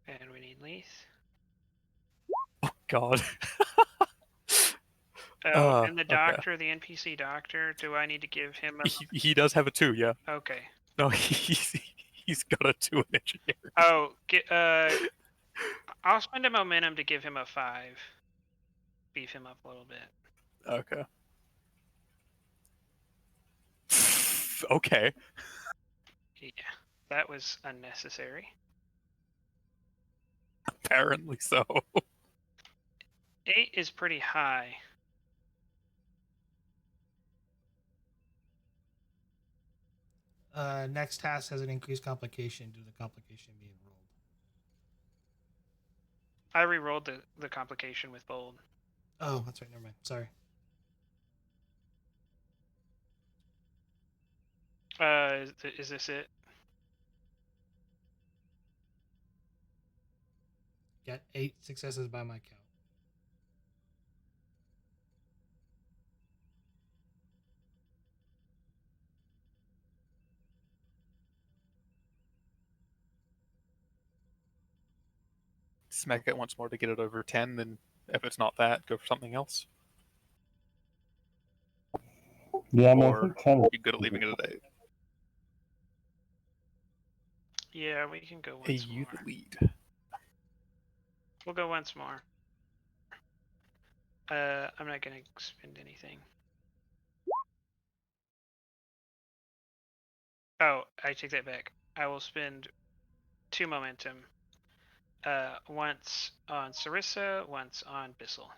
And we need Leith. Oh god. Oh, and the okay. doctor, the NPC doctor, do I need to give him a... He does have a 2, yeah. Okay. No, he's got a 2 in engineering. Oh, I'll spend a momentum to give him a 5. Beef him up a little bit. Okay. Okay. Yeah, that was unnecessary. Apparently so. 8 is pretty high. Next task has an increased complication due to the complication being rolled. I re-rolled the complication with bold. Oh, that's right. Never mind. Sorry. Is this it? Got 8 successes by my count. smack it once more to get it over 10, then if it's not that, go for something else? Yeah, I mean, I Or think 10 you good at leaving it at 8? Yeah, we can go A once youth more. lead. We'll go once more. I'm not gonna spend anything. Oh, I take that back. I will spend 2 momentum. Once on Sarissa, once on Bissell.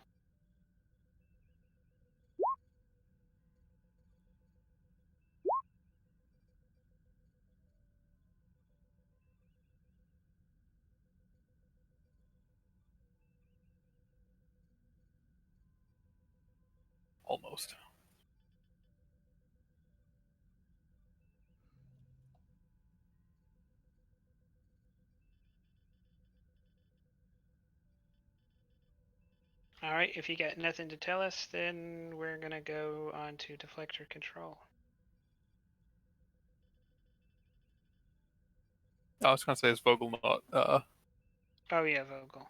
Almost. Alright, if you got nothing to tell us, then we're gonna go on to deflector control. I was going to say, is Vogel not... Oh yeah, Vogel.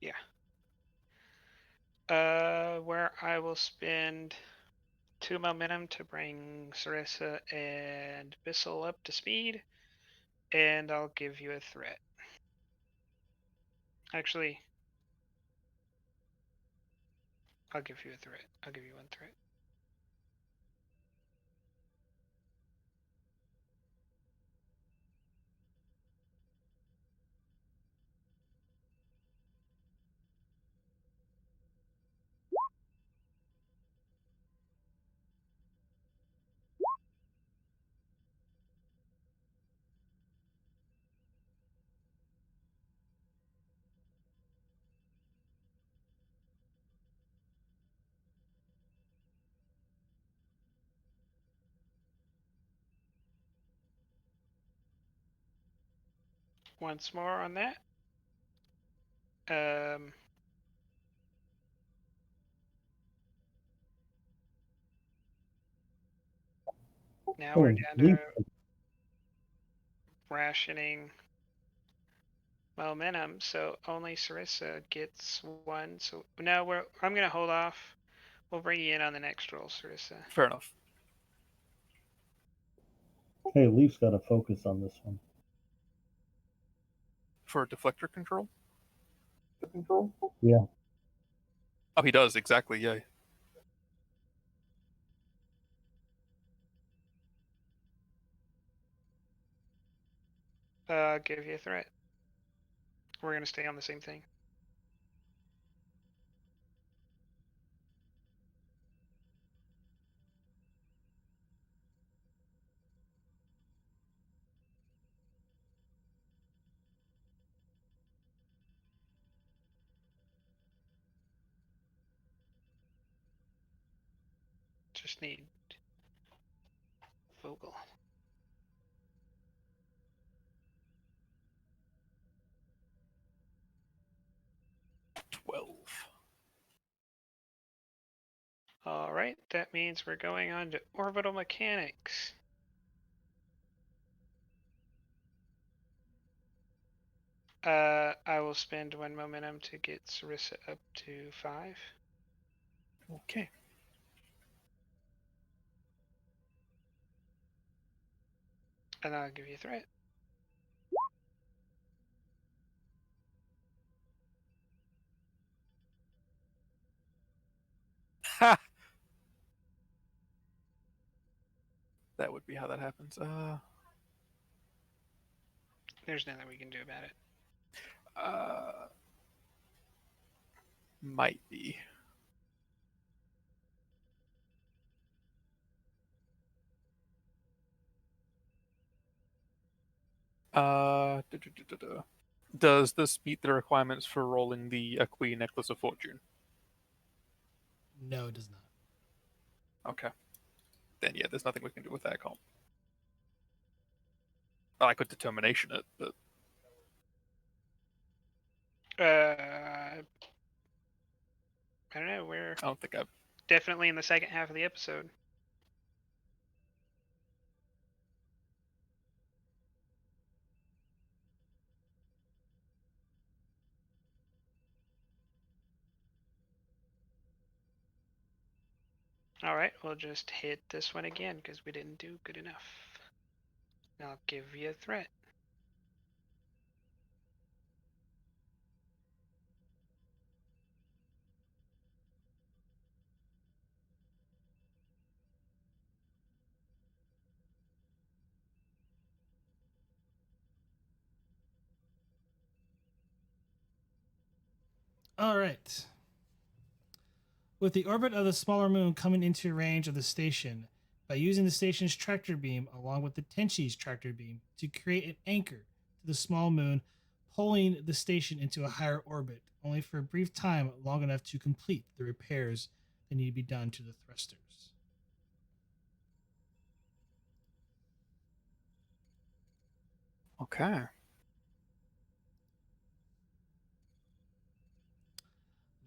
Yeah. Where I will spend 2 momentum to bring Sarissa and Bissell up to speed, and I'll give you a threat. Actually, I'll give you a threat. I'll give you 1 threat. Once more on that. Now we're down to rationing momentum, so only Sarissa gets 1. So no, I'm gonna hold off. We'll bring you in on the next roll, Sarissa. Fair enough. Hey, Leaf's got to focus on this one. For deflector control? Yeah. Oh, he does, exactly, yeah. I'll give you a threat. We're gonna stay on the same thing. Just need Vogel. Alright, that means we're going on to orbital mechanics. I will spend 1 momentum to get Sarissa up to 5. Okay. And I'll give you a threat. Ha! That would be how that happens. There's nothing we can do about it. Might be. Does this meet the requirements for rolling the Aqui Necklace of Fortune? No, it does not. Okay. Then yeah, there's nothing we can do with that comp. I could determination it, but I don't know, we're I don't think I've... definitely in the second half of the episode. All right, we'll just hit this one again because we didn't do good enough. I'll give you a threat. All right. With the orbit of the smaller moon coming into range of the station, by using the station's tractor beam along with the Tenshi's tractor beam to create an anchor to the small moon, pulling the station into a higher orbit, only for a brief time long enough to complete the repairs that need to be done to the thrusters. Okay.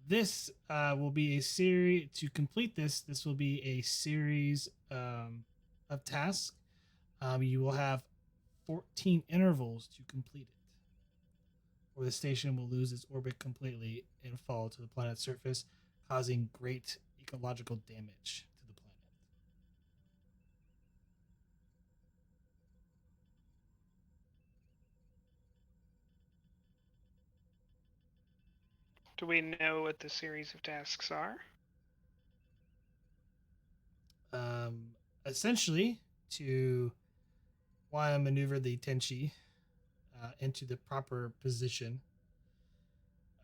This will be a series to complete this. This will be a series of tasks. You will have 14 intervals to complete it, or the station will lose its orbit completely and fall to the planet's surface, causing great ecological damage to the planet. Do we know what the series of tasks are? Essentially, to want to maneuver the Tenshi into the proper position,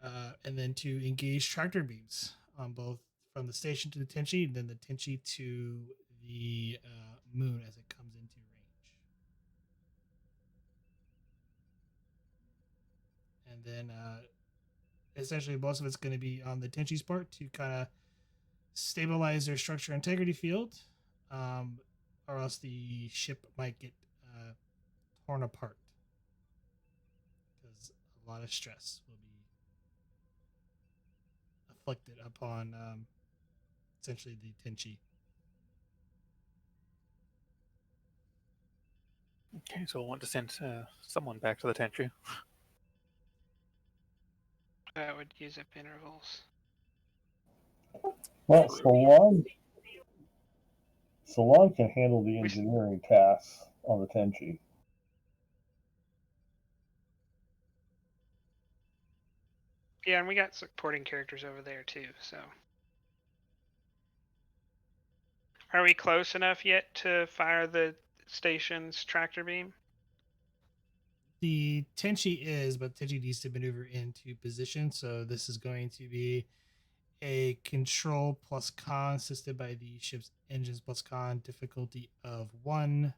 and then to engage tractor beams on both from the station to the Tenshi, and then the Tenshi to the moon as it comes into range. And then essentially most of it's going to be on the Tenshi's part to kind of stabilize their structure integrity field, um, or else the ship might get torn apart because a lot of stress will be afflicted upon essentially the Tenchi. Okay, so I want to send someone back to the Tenchi. That would use up intervals. Well, Salon can handle the engineering tasks on the Tenchi. Yeah, and we got supporting characters over there too, so. Are we close enough yet to fire the station's tractor beam? The Tenchi is, but Tenchi needs to maneuver into position. So this is going to be a control plus con assisted by the ship's engines plus con difficulty of 1.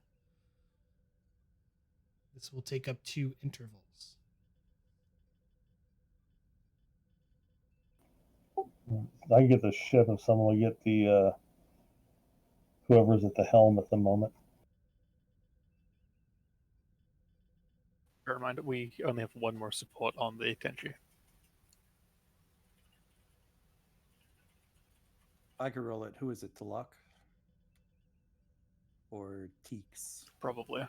This will take up 2 intervals. I can get the ship if someone will get the whoever's at the helm at the moment. Bear in mind that we only have one more support on the Tenchi. I could roll it. Who is it? Talak? Or Teeks? Probably.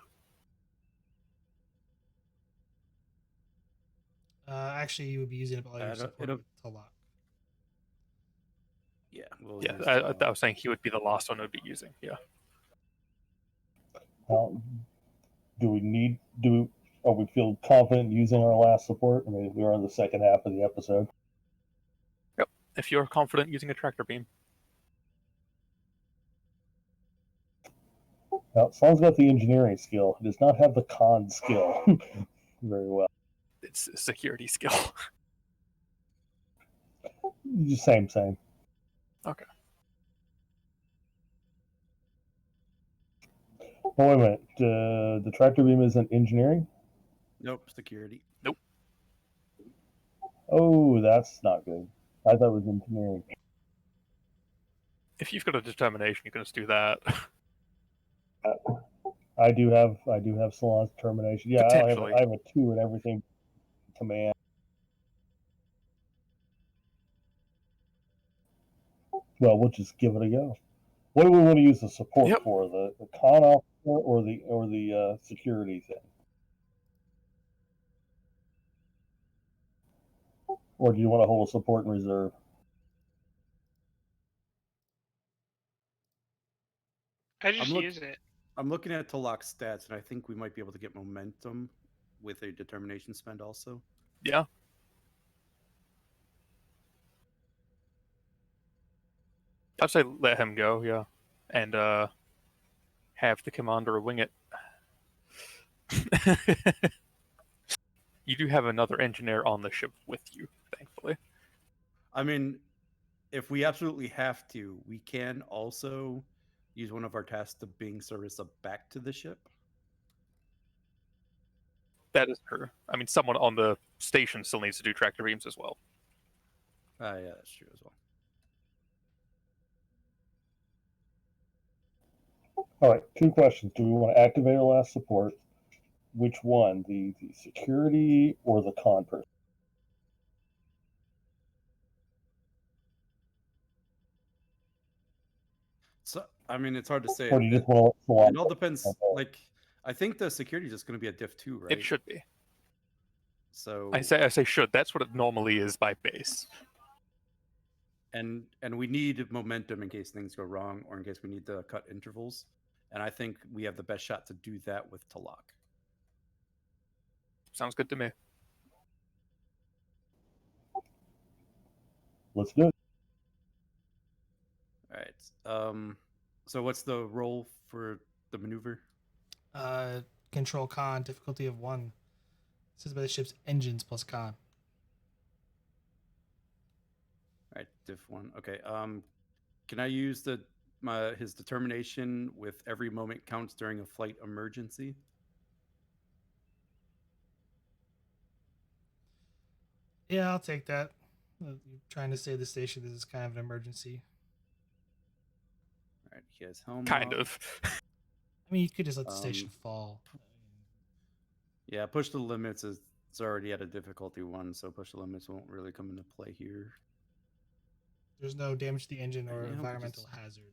Actually, you would be using up all your support with Talak. Yeah, we'll Yeah, use I was saying he would be the last one I would be using. Yeah. Do we are we feel confident using our last support? I mean, we are in the second half of the episode. Yep. If you're confident using a tractor beam. Now, Salon's got the engineering skill. It does not have the con skill very well. It's a security skill. Same. Okay. Oh, wait a minute. The tractor beam isn't engineering? Nope, security. Nope. Oh, that's not good. I thought it was engineering. If you've got a determination, you can just do that. I do have Salon's determination. Yeah, I have a 2 in everything command. Well, we'll just give it a go. What do we want to use the support for? The con officer or the security thing? Or do you want to hold a support in reserve? I just look- use it. I'm looking at Talak's stats, and I think we might be able to get momentum with a determination spend also. Yeah. I'd say let him go, yeah. And have the commander wing it. You do have another engineer on the ship with you, thankfully. I mean, if we absolutely have to, we can also use one of our tasks to bring Sarissa back to the ship. That is true. I mean, someone on the station still needs to do tractor beams as well. Yeah, that's true as well. All right, 2 questions. Do we want to activate our last support? Which one, the security or the con person? So, I mean, it's hard to say. Or do you just want to let It all depends. Like, I think the security is just going to be a diff 2, right? It should be. So I say should. That's what it normally is by base. and we need momentum in case things go wrong or in case we need to cut intervals. And I think we have the best shot to do that with Talak. Sounds good to me. Let's do it. All right. So what's the role for the maneuver? Control con, difficulty of 1. Says by the ship's engines plus con. All right, diff 1. Okay. Can I use his determination with every moment counts during a flight emergency? Yeah, I'll take that. You're trying to save the station. This is kind of an emergency. All right, he has helm. Kind off. of. I mean, you could just let the station fall. Yeah, push the limits is it's already at a difficulty 1, so push the limits won't really come into play here. There's no damage to the engine or Yeah, we environmental just- hazard.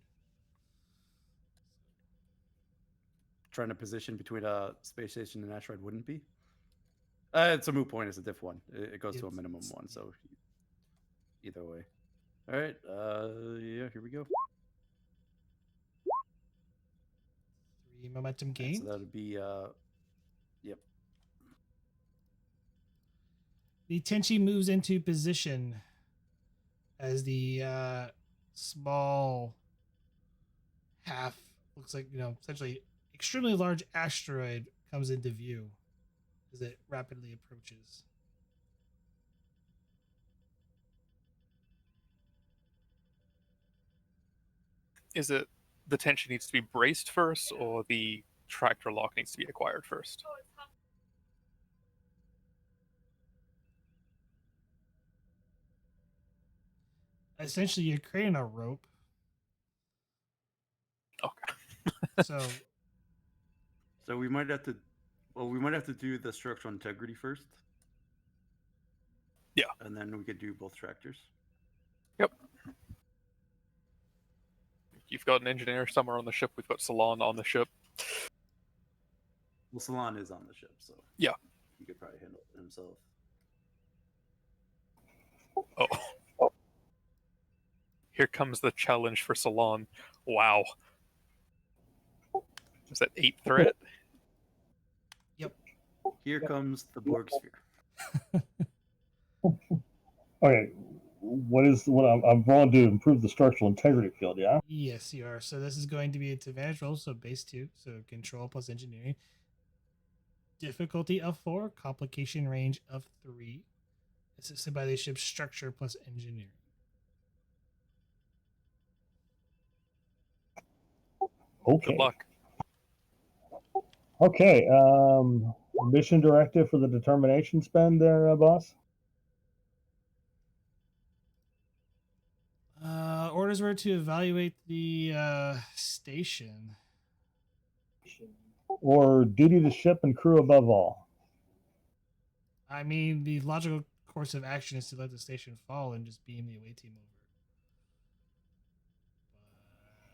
Trying to position between a space station and asteroid wouldn't be. It's a moot point. It's a diff 1. It goes to a minimum 1, so either way. All right. Yeah, here we go. 3 momentum Right, gain. so that would be yep. The Tenshi moves into position as the small half, looks like, essentially extremely large asteroid comes into view as it rapidly approaches. Is it the tension needs to be braced first, or the tractor lock needs to be acquired first? Essentially, you're creating a rope. Okay. So So we might have to. Well, we might have to do the structural integrity first. Yeah. And then we could do both tractors. Yep. You've got an engineer somewhere on the ship. We've got Salon on the ship. Well, Salon is on the ship, so Yeah. he could probably handle it himself. Oh. Here comes the challenge for Salon. Wow. Is that 8 threat? Here comes the Borg sphere. Okay, what I'm going to improve the structural integrity field, yeah? yes, you are. So this is going to be its advantage roll, so base 2, so control plus engineering. Difficulty of 4, complication range of 3. Assisted by the ship's structure plus engineering. Okay. Good luck. Okay, mission directive for the determination spend there, boss? Orders were to evaluate the station. Or duty to ship and crew above all? I mean, the logical course of action is to let the station fall and just beam the away team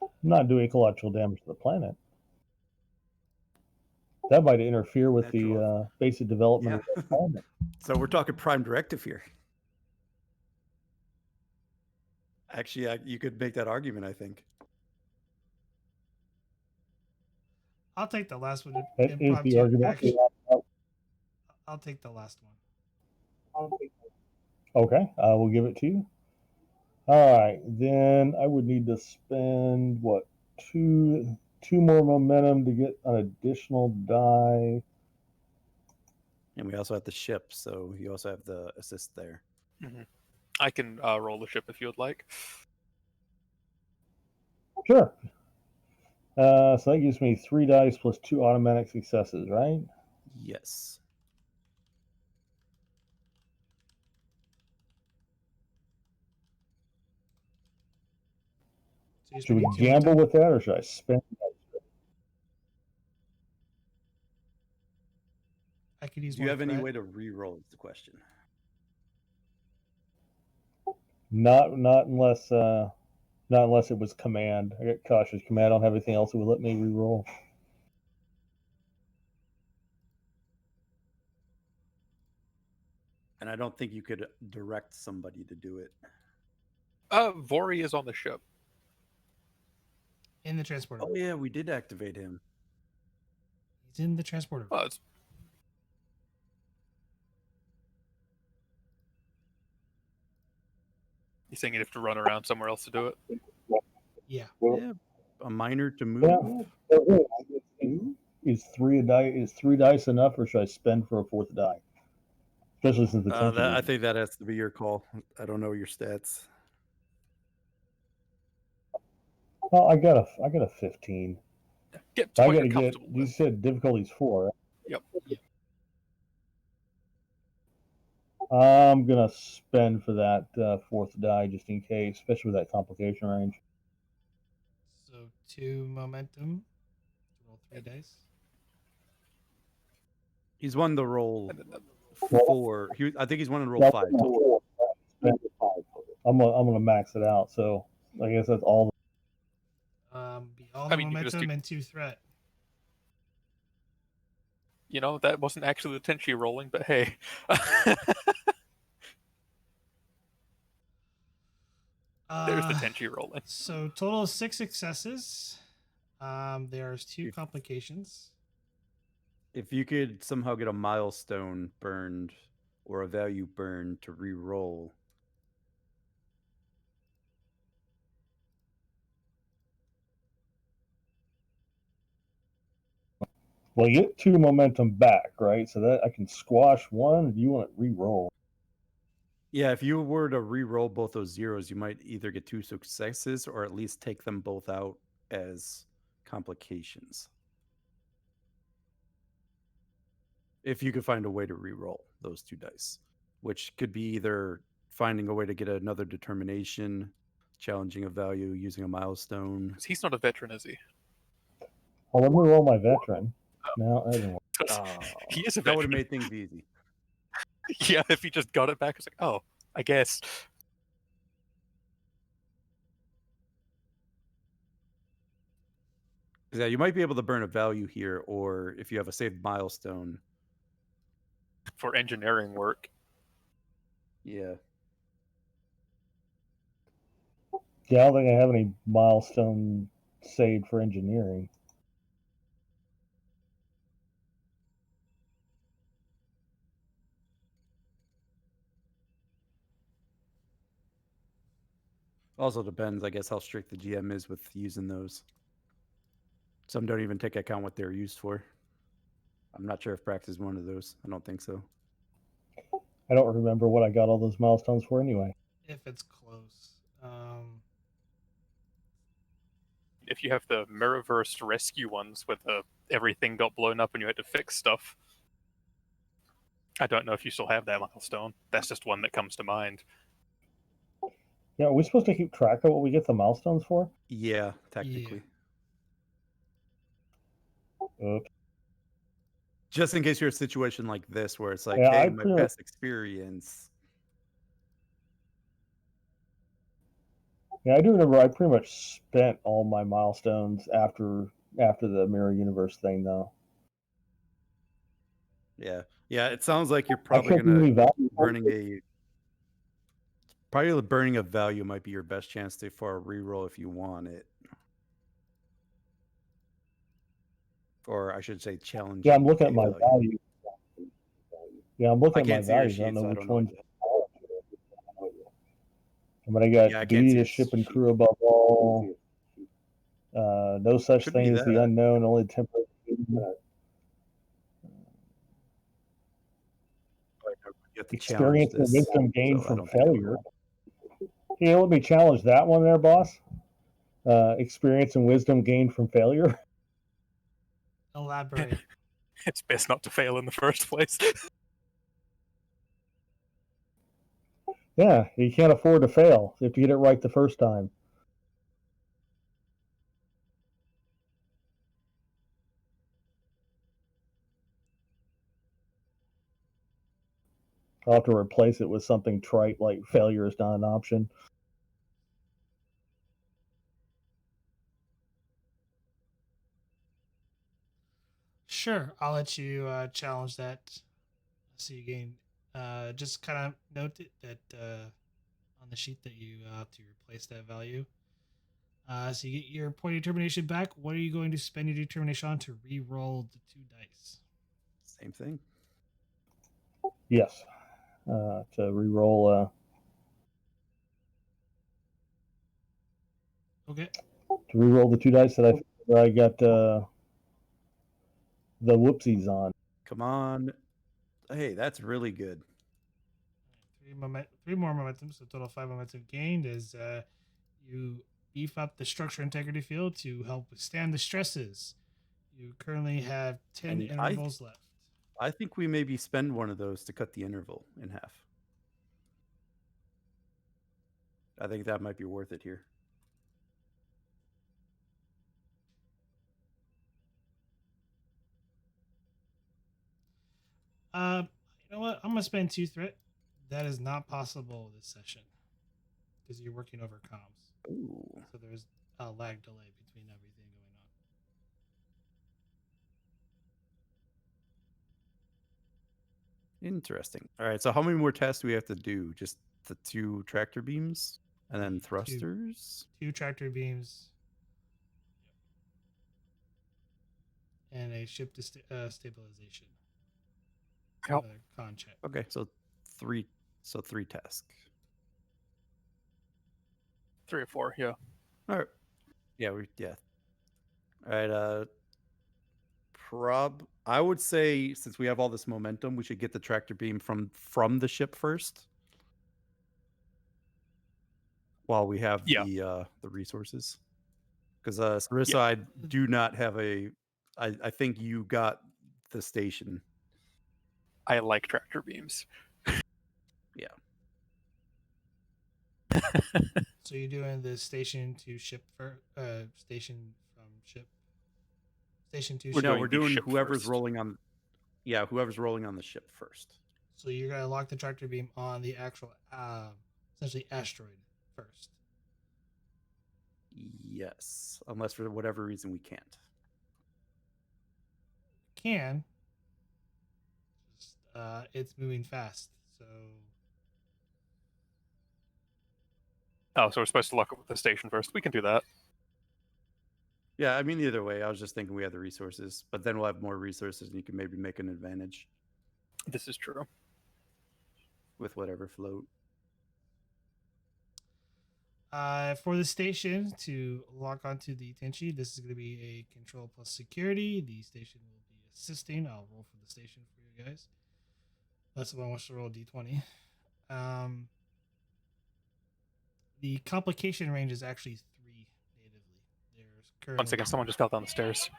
over. Not do ecological damage to the planet. That might interfere with the basic development of the planet. So we're talking prime directive here. Actually, you could make that argument, I think. I'll take the last one. That is the Impromptu argument. action. I'll take the last one. Okay, we'll give it to you. All right, then I would need to spend what two more momentum to get an additional die. And we also have the ship, so you also have the assist there. I can roll the ship if you would like. Sure. So that gives me 3 dice plus 2 automatic successes, right? Yes. So you're Should we spending 2 gamble momentum? with that, or should I spend? I could use Do you one have any threat. way to re-roll? Is the question. Not unless it was command. I got cautious command. I don't have anything else that would let me re-roll. And I don't think you could direct somebody to do it. Vori is on the ship. In the transporter. Oh yeah, we did activate him. He's in the transporter. Oh, it's... You saying you'd have to run around somewhere else to do it? Yeah. Yeah, a minor to move. Yeah. Is 3 dice enough, or should I spend for a 4th die? Especially since the tension. I think that has to be your call. I don't know your stats. Well, I got a 15. Get to I what got you're to get. comfortable You with. said difficulty's 4. Right? Yep. I'm gonna spend for that 4th die just in case, especially with that complication range. So 2 momentum. Roll 3 dice. He's one to roll 4. I think he's one to roll 5 total. I'm gonna max it out. So I guess that's all. Be all the I mean, you could just momentum do... and 2 threat. You know, that wasn't actually the Tenshi rolling, but hey. There's the Tenshi rolling. So total of 6 successes. There's 2 complications. If you could somehow get a milestone burned or a value burned to re-roll. Well, you get 2 momentum back, right? So that I can squash 1. Or do you want to re-roll? Yeah, if you were to re-roll both those zeros, you might either get 2 successes or at least take them both out as complications. If you could find a way to re-roll those 2 dice, which could be either finding a way to get another determination, challenging a value using a milestone. Because he's not a veteran, is he? Well, let me roll my veteran. No, that didn't work. He is a That would veteran. have made things easy. Yeah, if he just got it back, it's like, oh, I guess. Yeah, you might be able to burn a value here, or if you have a saved milestone. For engineering work. Yeah. Yeah, I don't think I have any milestone saved for engineering. Also depends, I guess, how strict the GM is with using those. Some don't even take account what they're used for. I'm not sure if practice is one of those. I don't think so. I don't remember what I got all those milestones for anyway. If it's close. If you have the Mirrorverse rescue ones where everything got blown up and you had to fix stuff, I don't know if you still have that milestone. That's just one that comes to mind. Yeah, are we supposed to keep track of what we get the milestones for? Yeah, technically. Oops. Just in case you're in a situation like this where it's like, Yeah, hey, my past experience. Yeah, I do remember I pretty much spent all my milestones after the Mirror Universe thing, though. Yeah. Yeah, it sounds like you're probably going to burning a value might be your best chance for a reroll if you want it. or I should say challenge. Yeah, I'm looking at my values. Yeah, I'm looking I at my can't see your values. I don't sheet, know so I which don't know. ones. But I got Yeah, I can't duty see to its ship and sheet. crew above all. No such Could thing be as the that. unknown, only temporary. You have to challenge Experience and this, wisdom gained so I from don't think it'll failure. work. Hey, let me challenge that one there, boss. Experience and wisdom gained from failure. Elaborate. It's best not to fail in the first place. Yeah, you can't afford to fail if you get it right the first time. I'll have to replace it with something trite like failure is not an option. Sure, I'll let you challenge that. So you gain. Just kind of note it that on the sheet that you have to replace that value. So you get your point of determination back. What are you going to spend your determination on to re-roll the 2 dice? Same thing. Yes. To re-roll. Okay. To re-roll the 2 dice that I got the whoopsies on. Come on. Hey, that's really good. 3 more momentum, so total 5 momentum gained as you beef up the structure integrity field to help withstand the stresses. You currently have 10 And intervals left. I think we maybe spend one of those to cut the interval in half. I think that might be worth it here. You know what? I'm gonna spend 2 threat. That is not possible this session because you're working over comms. Ooh. So there's a lag delay between everything going on. Interesting. All right. So how many more tests do we have to do? Just the 2 tractor beams and then thrusters? 2 tractor beams and a ship to stabilization. Yep. Con check. Okay, so 3 tasks. 3 or 4, yeah. All right. Yeah, All right, I would say since we have all this momentum, we should get the tractor beam from the ship first. While we have the resources. Because Sarissa, I do not have I think you got the station. I like tractor beams. Yeah. So you're doing the station to ship for station from ship. Station to ship. No, we're doing ship whoever's first. rolling on. Yeah, whoever's rolling on the ship first. So you're gonna lock the tractor beam on the actual essentially asteroid first. Yes, unless for whatever reason we can't. Can. Just, it's moving fast, so. Oh, so we're supposed to lock up with the station first. We can do that. Yeah, I mean, either way, I was just thinking we have the resources, but then we'll have more resources and you can maybe make an advantage This is true. with whatever float. For the station to lock onto the Tenshi, this is going to be a control plus security. The station will be assisting. I'll roll for the station for you guys. Unless someone wants to roll a d20. The complication range is actually 3 natively. There's currently... Once again, someone just fell down the stairs.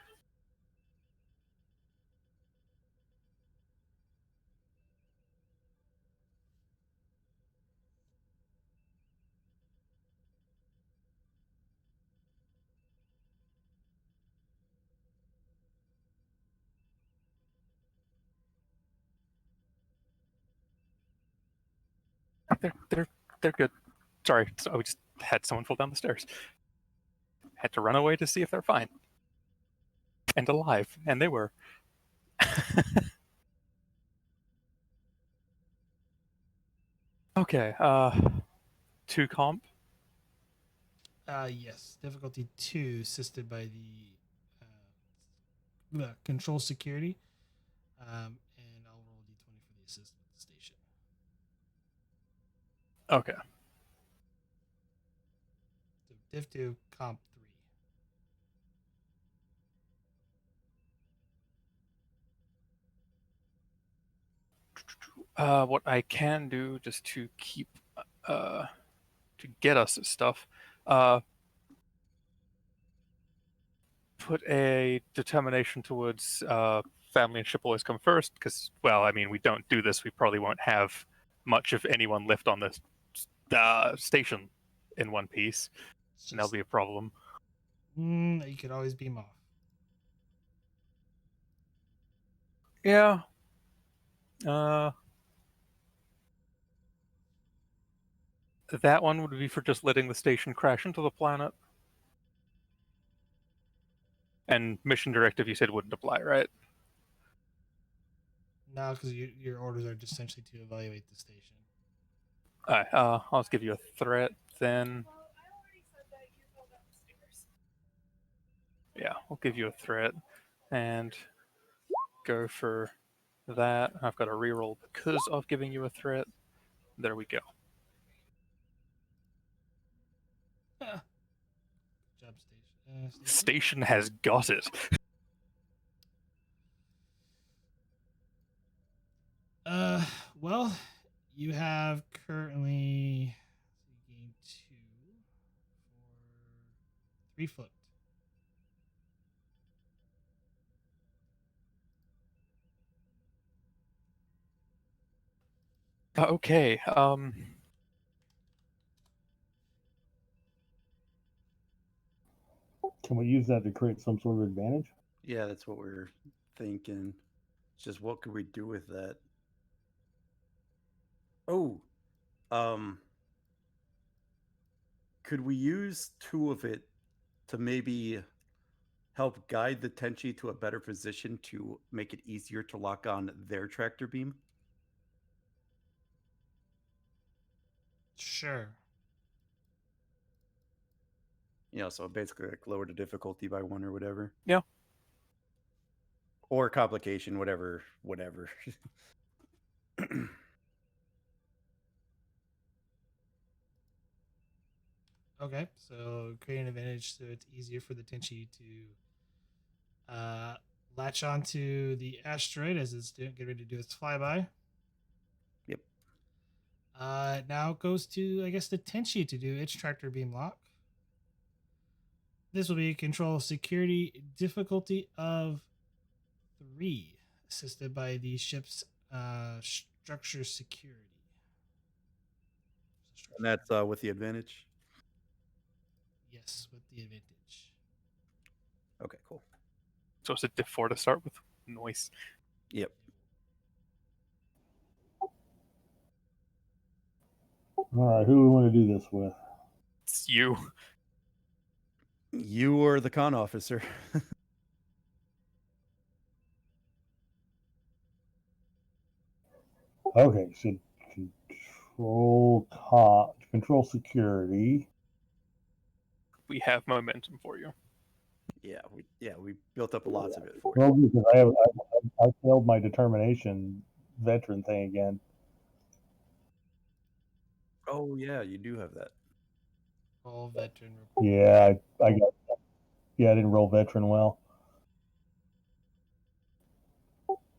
They're good. Sorry, so I just had someone fall down the stairs. Had to run away to see if they're fine and alive, and they were. Okay, 2 comp. Yes, difficulty 2, assisted by the control security. And I'll roll a d20 for the assist with the station. Okay. So div 2, comp 3. What I can do just to keep to get us stuff, put a determination towards family and ship always come first, because, well, I mean, we don't do this, we probably won't have much of anyone left on this station in one piece, and that'll be a problem. You could always beam off. Yeah. That one would be for just letting the station crash into the planet. And mission directive, you said wouldn't apply, right? No, because your orders are just essentially to evaluate the station. Alright, I'll just give you a threat then. Yeah, I'll give you a threat and go for that. I've got a reroll because of giving you a threat. There we go. Good job, station. Station has got it. Well, you have currently gained 2, 4, 3 flipped. Okay, Can we use that to create some sort of advantage? Yeah, that's what we're thinking. It's just what could we do with that? Oh, could we use 2 of it to maybe help guide the Tenchi to a better position to make it easier to lock on their tractor beam? Sure. So basically like lower the difficulty by 1 or whatever. Yeah. Or complication, whatever. Okay, so create an advantage so it's easier for the Tenchi to latch onto the asteroid as it's getting ready to do its flyby. Yep. Now it goes to, I guess, the Tenchi to do its tractor beam lock. This will be control security difficulty of 3, assisted by the ship's structure security. And that's with the advantage? Yes, with the advantage. Okay, cool. so it's a diff 4 to start with. Nice. Yep. All right, who do we want to do this with? It's you. You are the con officer. Okay, so control security. We have momentum for you. Yeah, we built up lots of it for Well, you. because I failed my determination veteran thing again. Oh yeah, you do have that. Roll veteran report. Yeah, I didn't roll veteran well.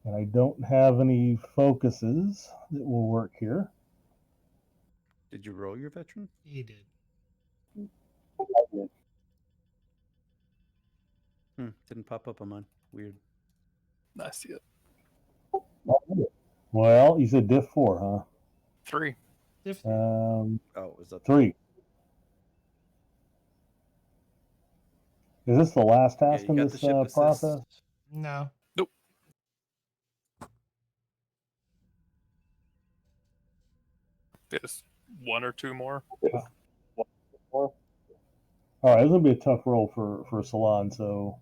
And I don't have any focuses that will work here. Did you roll your veteran? He did. I did. Didn't pop up on mine. Weird. I see it. Well, you said diff 4, huh? 3. Different. Was that 3. Is this the last Yeah, task you in got this the ship assist. process? No. Nope. There's 1 or 2 more. All right, this will be a tough roll for Salon, so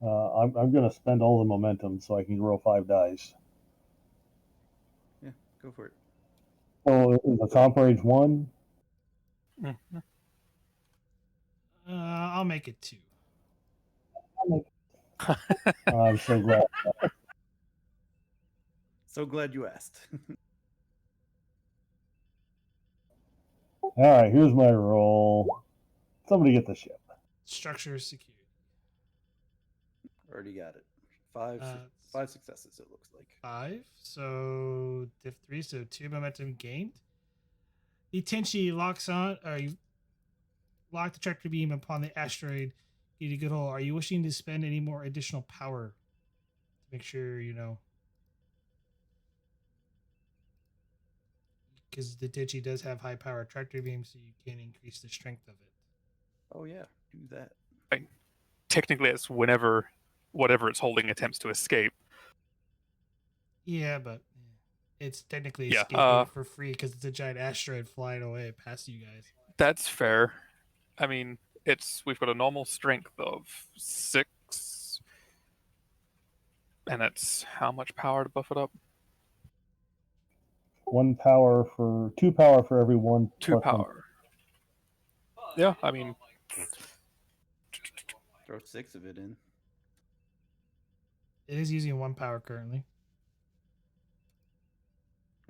I'm going to spend all the momentum so I can roll 5 dice. Yeah, go for it. So is the comp range 1? I'll make it 2. I'm so glad. So glad you asked. All right, here's my roll. Somebody get the ship. Structure security. Already got it. Five successes, it looks like. 5. So diff 3, so 2 momentum gained. The Tenshi locks on, or you lock the tractor beam upon the asteroid. Get a good hole. Are you wishing to spend any more additional power to make sure you know? Because the Tenshi does have high power tractor beam, so you can increase the strength of it. Oh yeah, do that. Technically, it's whatever it's holding attempts to escape. Yeah, but it's technically Yeah, escaping for free because it's a giant asteroid flying away past you guys. That's fair. I mean, we've got a normal strength of 6, and it's how much power to buff it up? 2 power for every 1 2 plus 1. power. Yeah, I mean, Throw 6 of it in. It is using 1 power currently.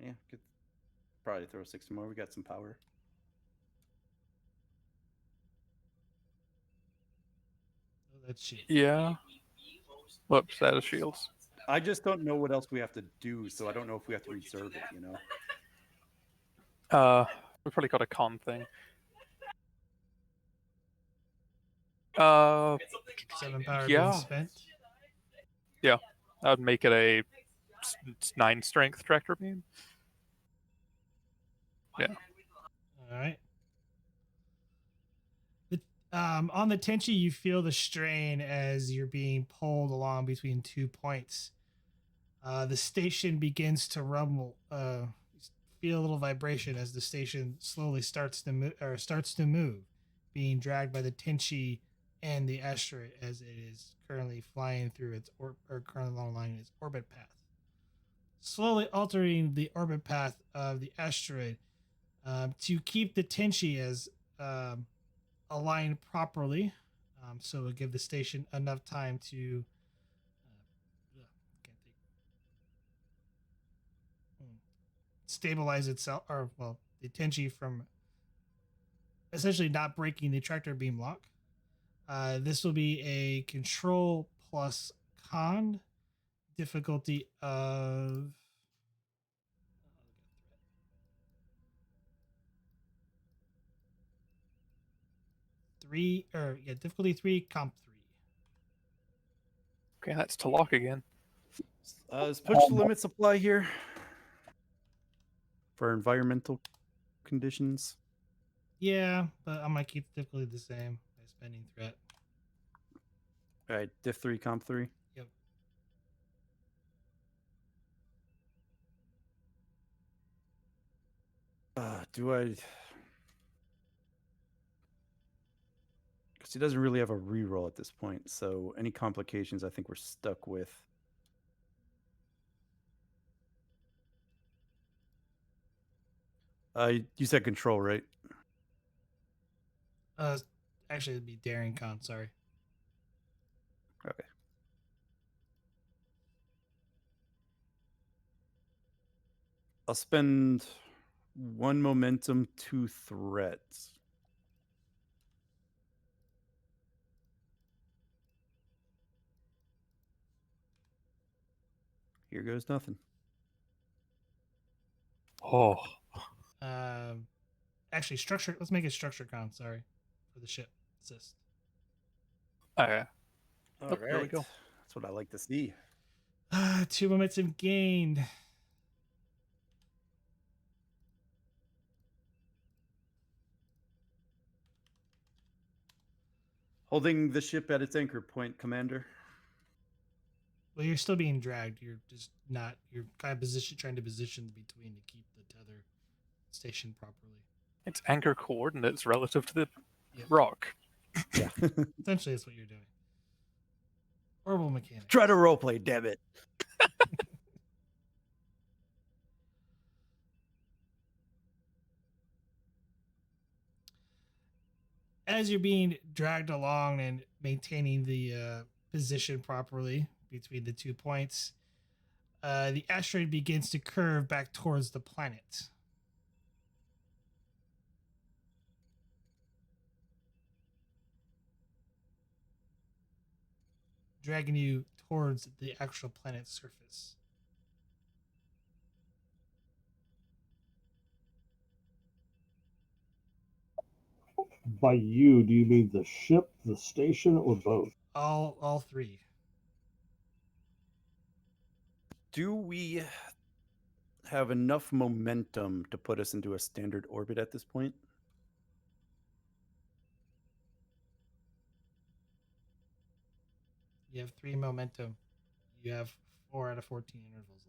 Yeah, could probably throw 6 more. We got some power. Oh, that's shit. yeah. Whoops, that is shields. I just don't know what else we have to do, so I don't know if we have to reserve it, you know? We've probably got a con thing. 7 power yeah. being spent. Yeah, I would make it a 9 strength tractor beam. Yeah. All right. On the Tenchi, you feel the strain as you're being pulled along between 2 points. The station begins to rumble. Feel a little vibration as the station slowly starts to move, being dragged by the Tenchi and the asteroid as it is currently flying through its currently along its orbit path, slowly altering the orbit path of the asteroid to keep the Tenchi as aligned properly. So it'll give the station enough time to stabilize itself, or well, the Tenchi from essentially not breaking the tractor beam lock. This will be a control plus con difficulty of difficulty 3, comp 3. Okay, that's to lock again. Is push the limit supply here for environmental conditions? Yeah, but I might keep the difficulty the same by spending threat. All right, diff 3, comp 3. Yep. Do I? Because he doesn't really have a reroll at this point, so any complications I think we're stuck with. You said control, right? Actually, it'd be daring con. Sorry. Okay. I'll spend 1 momentum, 2 threats. Here goes nothing. Oh, Actually, structure. Let's make it structure con. Sorry, for the ship assist. okay. All right. There we go. That's what I like to see. 2 momentum gained. Holding the ship at its anchor point, Commander. Well, you're still being dragged. You're just not. You're kind of trying to position between to keep the tether stationed properly. It's anchor coordinates relative to the Yep. rock. Yeah. Essentially, that's what you're doing. Orbital mechanics. Try to roleplay, damn it. As you're being dragged along and maintaining the positioned properly between the 2 points, the asteroid begins to curve back towards the planet. Dragging you towards the actual planet's surface. By you, do you mean the ship, the station, or both? All three. Do we have enough momentum to put us into a standard orbit at this point? You have 3 momentum. You have 4 out of 14 intervals left.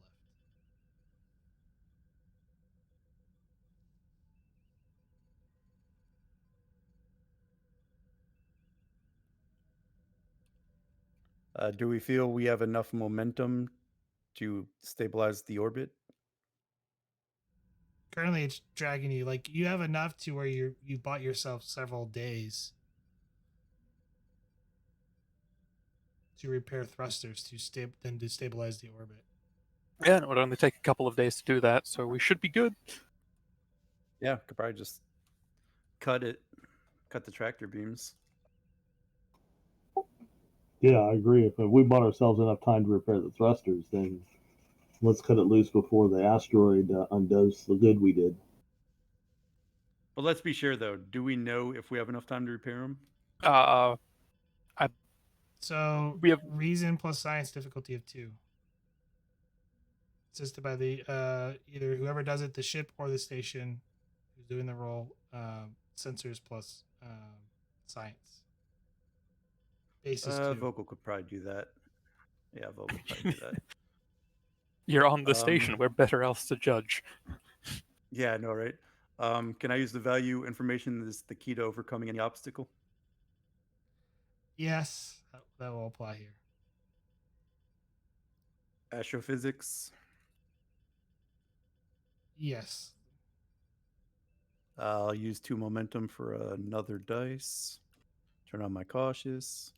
Do we feel we have enough momentum to stabilize the orbit? Currently, it's dragging you. Like, you have enough to where you bought yourself several days to repair thrusters to stabilize the orbit. Yeah, and it would only take a couple of days to do that, so we should be good. Yeah, could probably just cut the tractor beams. Yeah, I agree. If we bought ourselves enough time to repair the thrusters, then let's cut it loose before the asteroid undoes the good we did. But let's be sure, though. Do we know if we have enough time to repair them? So We have reason plus science difficulty of 2. Assisted by the either whoever does it, the ship or the station who's doing the roll. Sensors plus science. Basis 2. Vocal could probably do that. Yeah, Vocal could probably do that. You're on the station. We're better else to judge. Yeah, I know, right? Can I use the value information as the key to overcoming any obstacle? Yes, that will apply here. Astrophysics. Yes. I'll use 2 momentum for another dice. Turn on my cautious.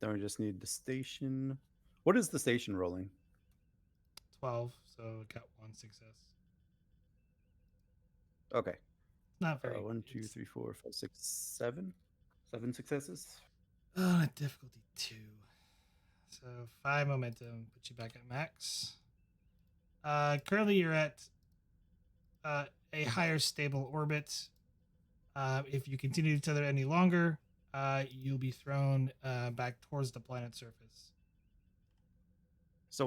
Then we just need the station. What is the station rolling? 12, so it got 1 success. Okay. Not very. 1, 2, 3, 4, 5, 6, 7. 7 successes. Difficulty 2. So 5 momentum, put you back at max. Currently you're at a higher stable orbit. If you continue to tether any longer, you'll be thrown back towards the planet's surface. So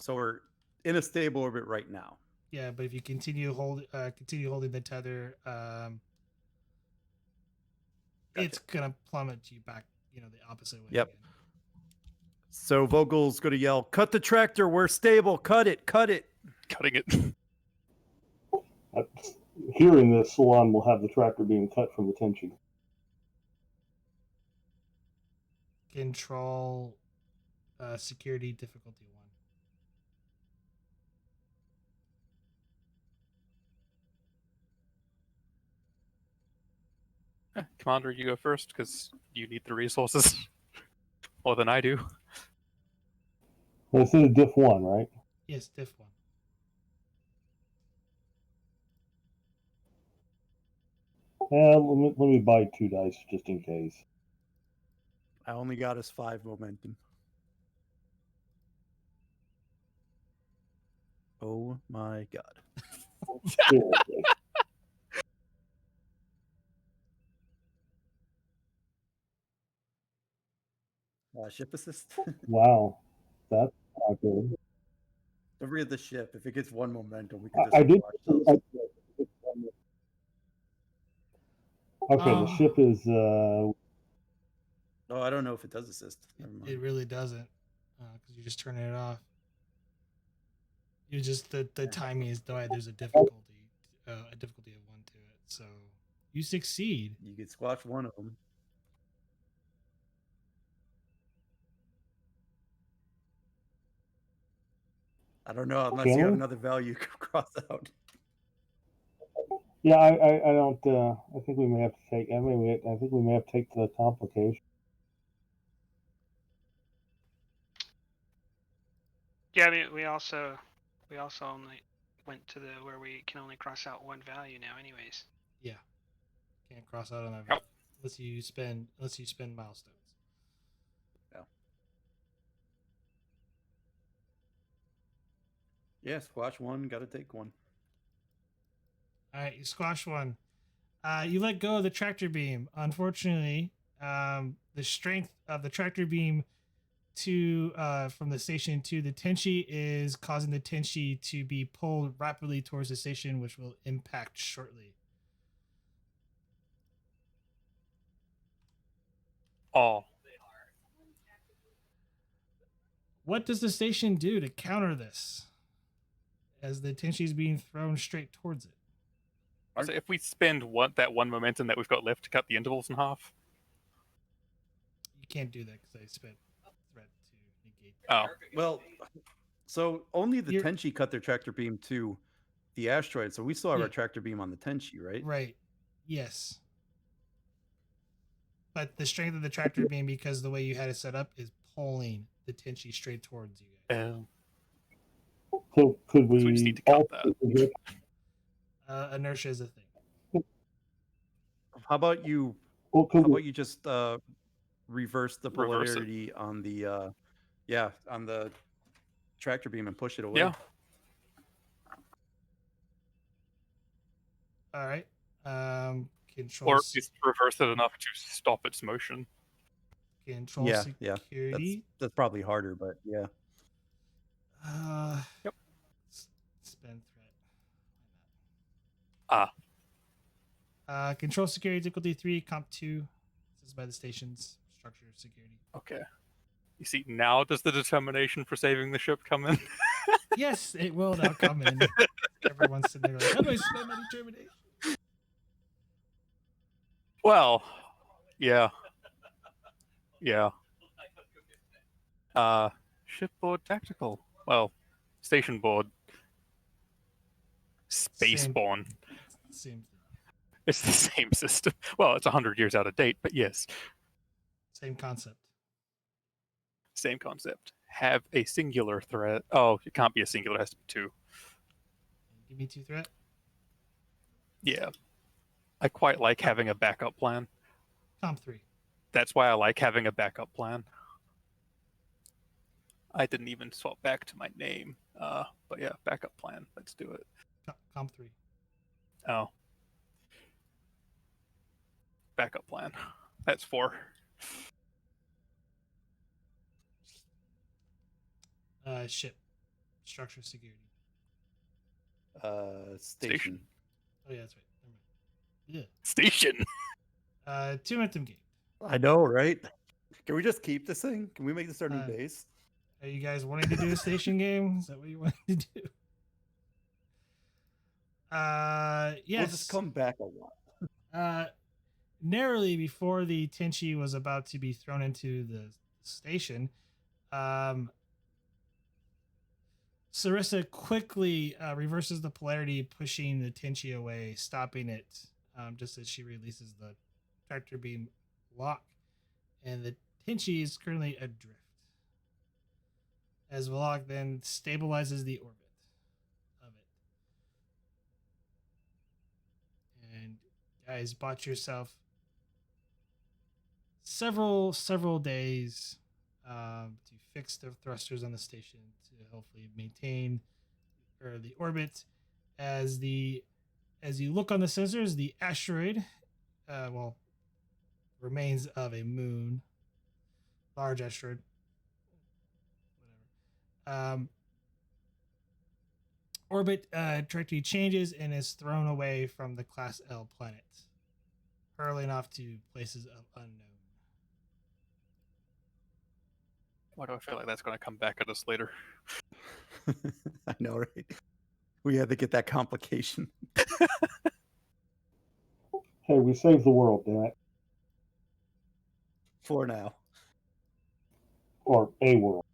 we're in a stable orbit right now. Yeah, but if you continue holding the tether, it's gonna plummet you back, the opposite way. Yep. Again. So Vogel's gonna yell, "Cut the tractor! We're stable! Cut it! Cut it!" Cutting it. Hearing this, Salon will have the tractor being cut from the Tenshi. Control, security difficulty 1. Commander, you go first because you need the resources more than I do. This is diff 1, right? Yes, diff 1. Let me buy 2 dice just in case. I only got us 5 momentum. Oh my god. Seriously. Ship assist. Wow. That's not good. Don't forget the ship. If it gets 1 momentum, we can just I did. ourselves. Okay, the ship is. Oh, I don't know if it does assist. Never mind. It really doesn't, because you're just turning it off. You just the timing is there's a difficulty of 1 to it, so you succeed. You could squash one of them. I don't know unless you have another value you can cross out. Yeah, I don't. I think we may have to take. I think we may have to take the complication. Yeah, I mean, we also only went to the where we can only cross out one value now, anyways. Yeah, can't cross out on that Yep. value unless you spend milestones. Yeah, squash one, gotta take one. All right, you squash one. You let go of the tractor beam. Unfortunately, the strength of the tractor beam to from the station to the Tenshi is causing the Tenshi to be pulled rapidly towards the station, which will impact shortly. Oh, What does the station do to counter this? As the Tenshi is being thrown straight towards it. so if we spend that one momentum that we've got left to cut the intervals in half. You can't do that because I spent threat to negate. Oh, Well, so only the You're- Tenshi cut their tractor beam to the asteroid, so we still have Yeah. our tractor beam on the Tenshi, right? Right. Yes. But the strength of the tractor beam, because the way you had it set up, is pulling the Tenshi straight towards you guys. So could So we just we need to cut alter Inertia is a thing. How about you? Well, How could we, about you just reverse the Reverse it. polarity on the on the tractor beam and push it away? Yeah. All right. Control. Or at least reverse it enough to stop its motion. Control Yeah. security. That's probably harder, but yeah. Yep. Spend threat. Control security difficulty 3, comp 2. This is by the station's structure security. Okay. You see, now does the determination for saving the ship come in? Yes, it will now come in. Everyone's sitting there like, how do I spend my determination? Well, yeah. Yeah. Shipboard tactical. Well, station board. Spaceborne. Same thing. It's the same system. Well, it's 100 years out of date, but yes. Same concept. Same concept. Have a singular threat. Oh, it can't be a singular, it has to be two. Give me 2 threat. Yeah. I quite like having a backup plan. Comp 3. That's why I like having a backup plan. I didn't even swap back to my name. But yeah, backup plan. Let's do it. Comp 3. Oh. Backup plan. That's 4. Ship. Structure security. Station. Oh yeah, that's right. Never mind. Station. 2 momentum gain. I know, right? Can we just keep this thing? Can we make this our new base? Are you guys wanting to do a station game? Is that what you want to do? Yes. We'll just come back a lot. Narrowly before the Tenshi was about to be thrown into the station, Sarissa quickly reverses the polarity, pushing the Tenshi away, stopping it just as she releases the tractor beam lock. And the Tenshi is currently adrift. As Valak then stabilizes the orbit of it. And guys, bought yourself several days to fix the thrusters on the station to hopefully maintain the orbit. As you look on the sensors, the asteroid, remains of a moon, large asteroid, whatever. Orbit trajectory changes and is thrown away from the Class L planet, hurling off to places of unknown. Why do I feel like that's going to come back at us later? I know, right? We had to get that complication. hey, we saved the world, damn it. For now. Or a world.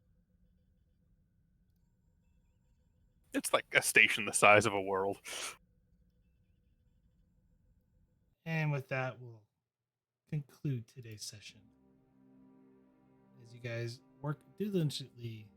It's like a station the size of a world. And with that, we'll conclude today's session. As you guys work diligently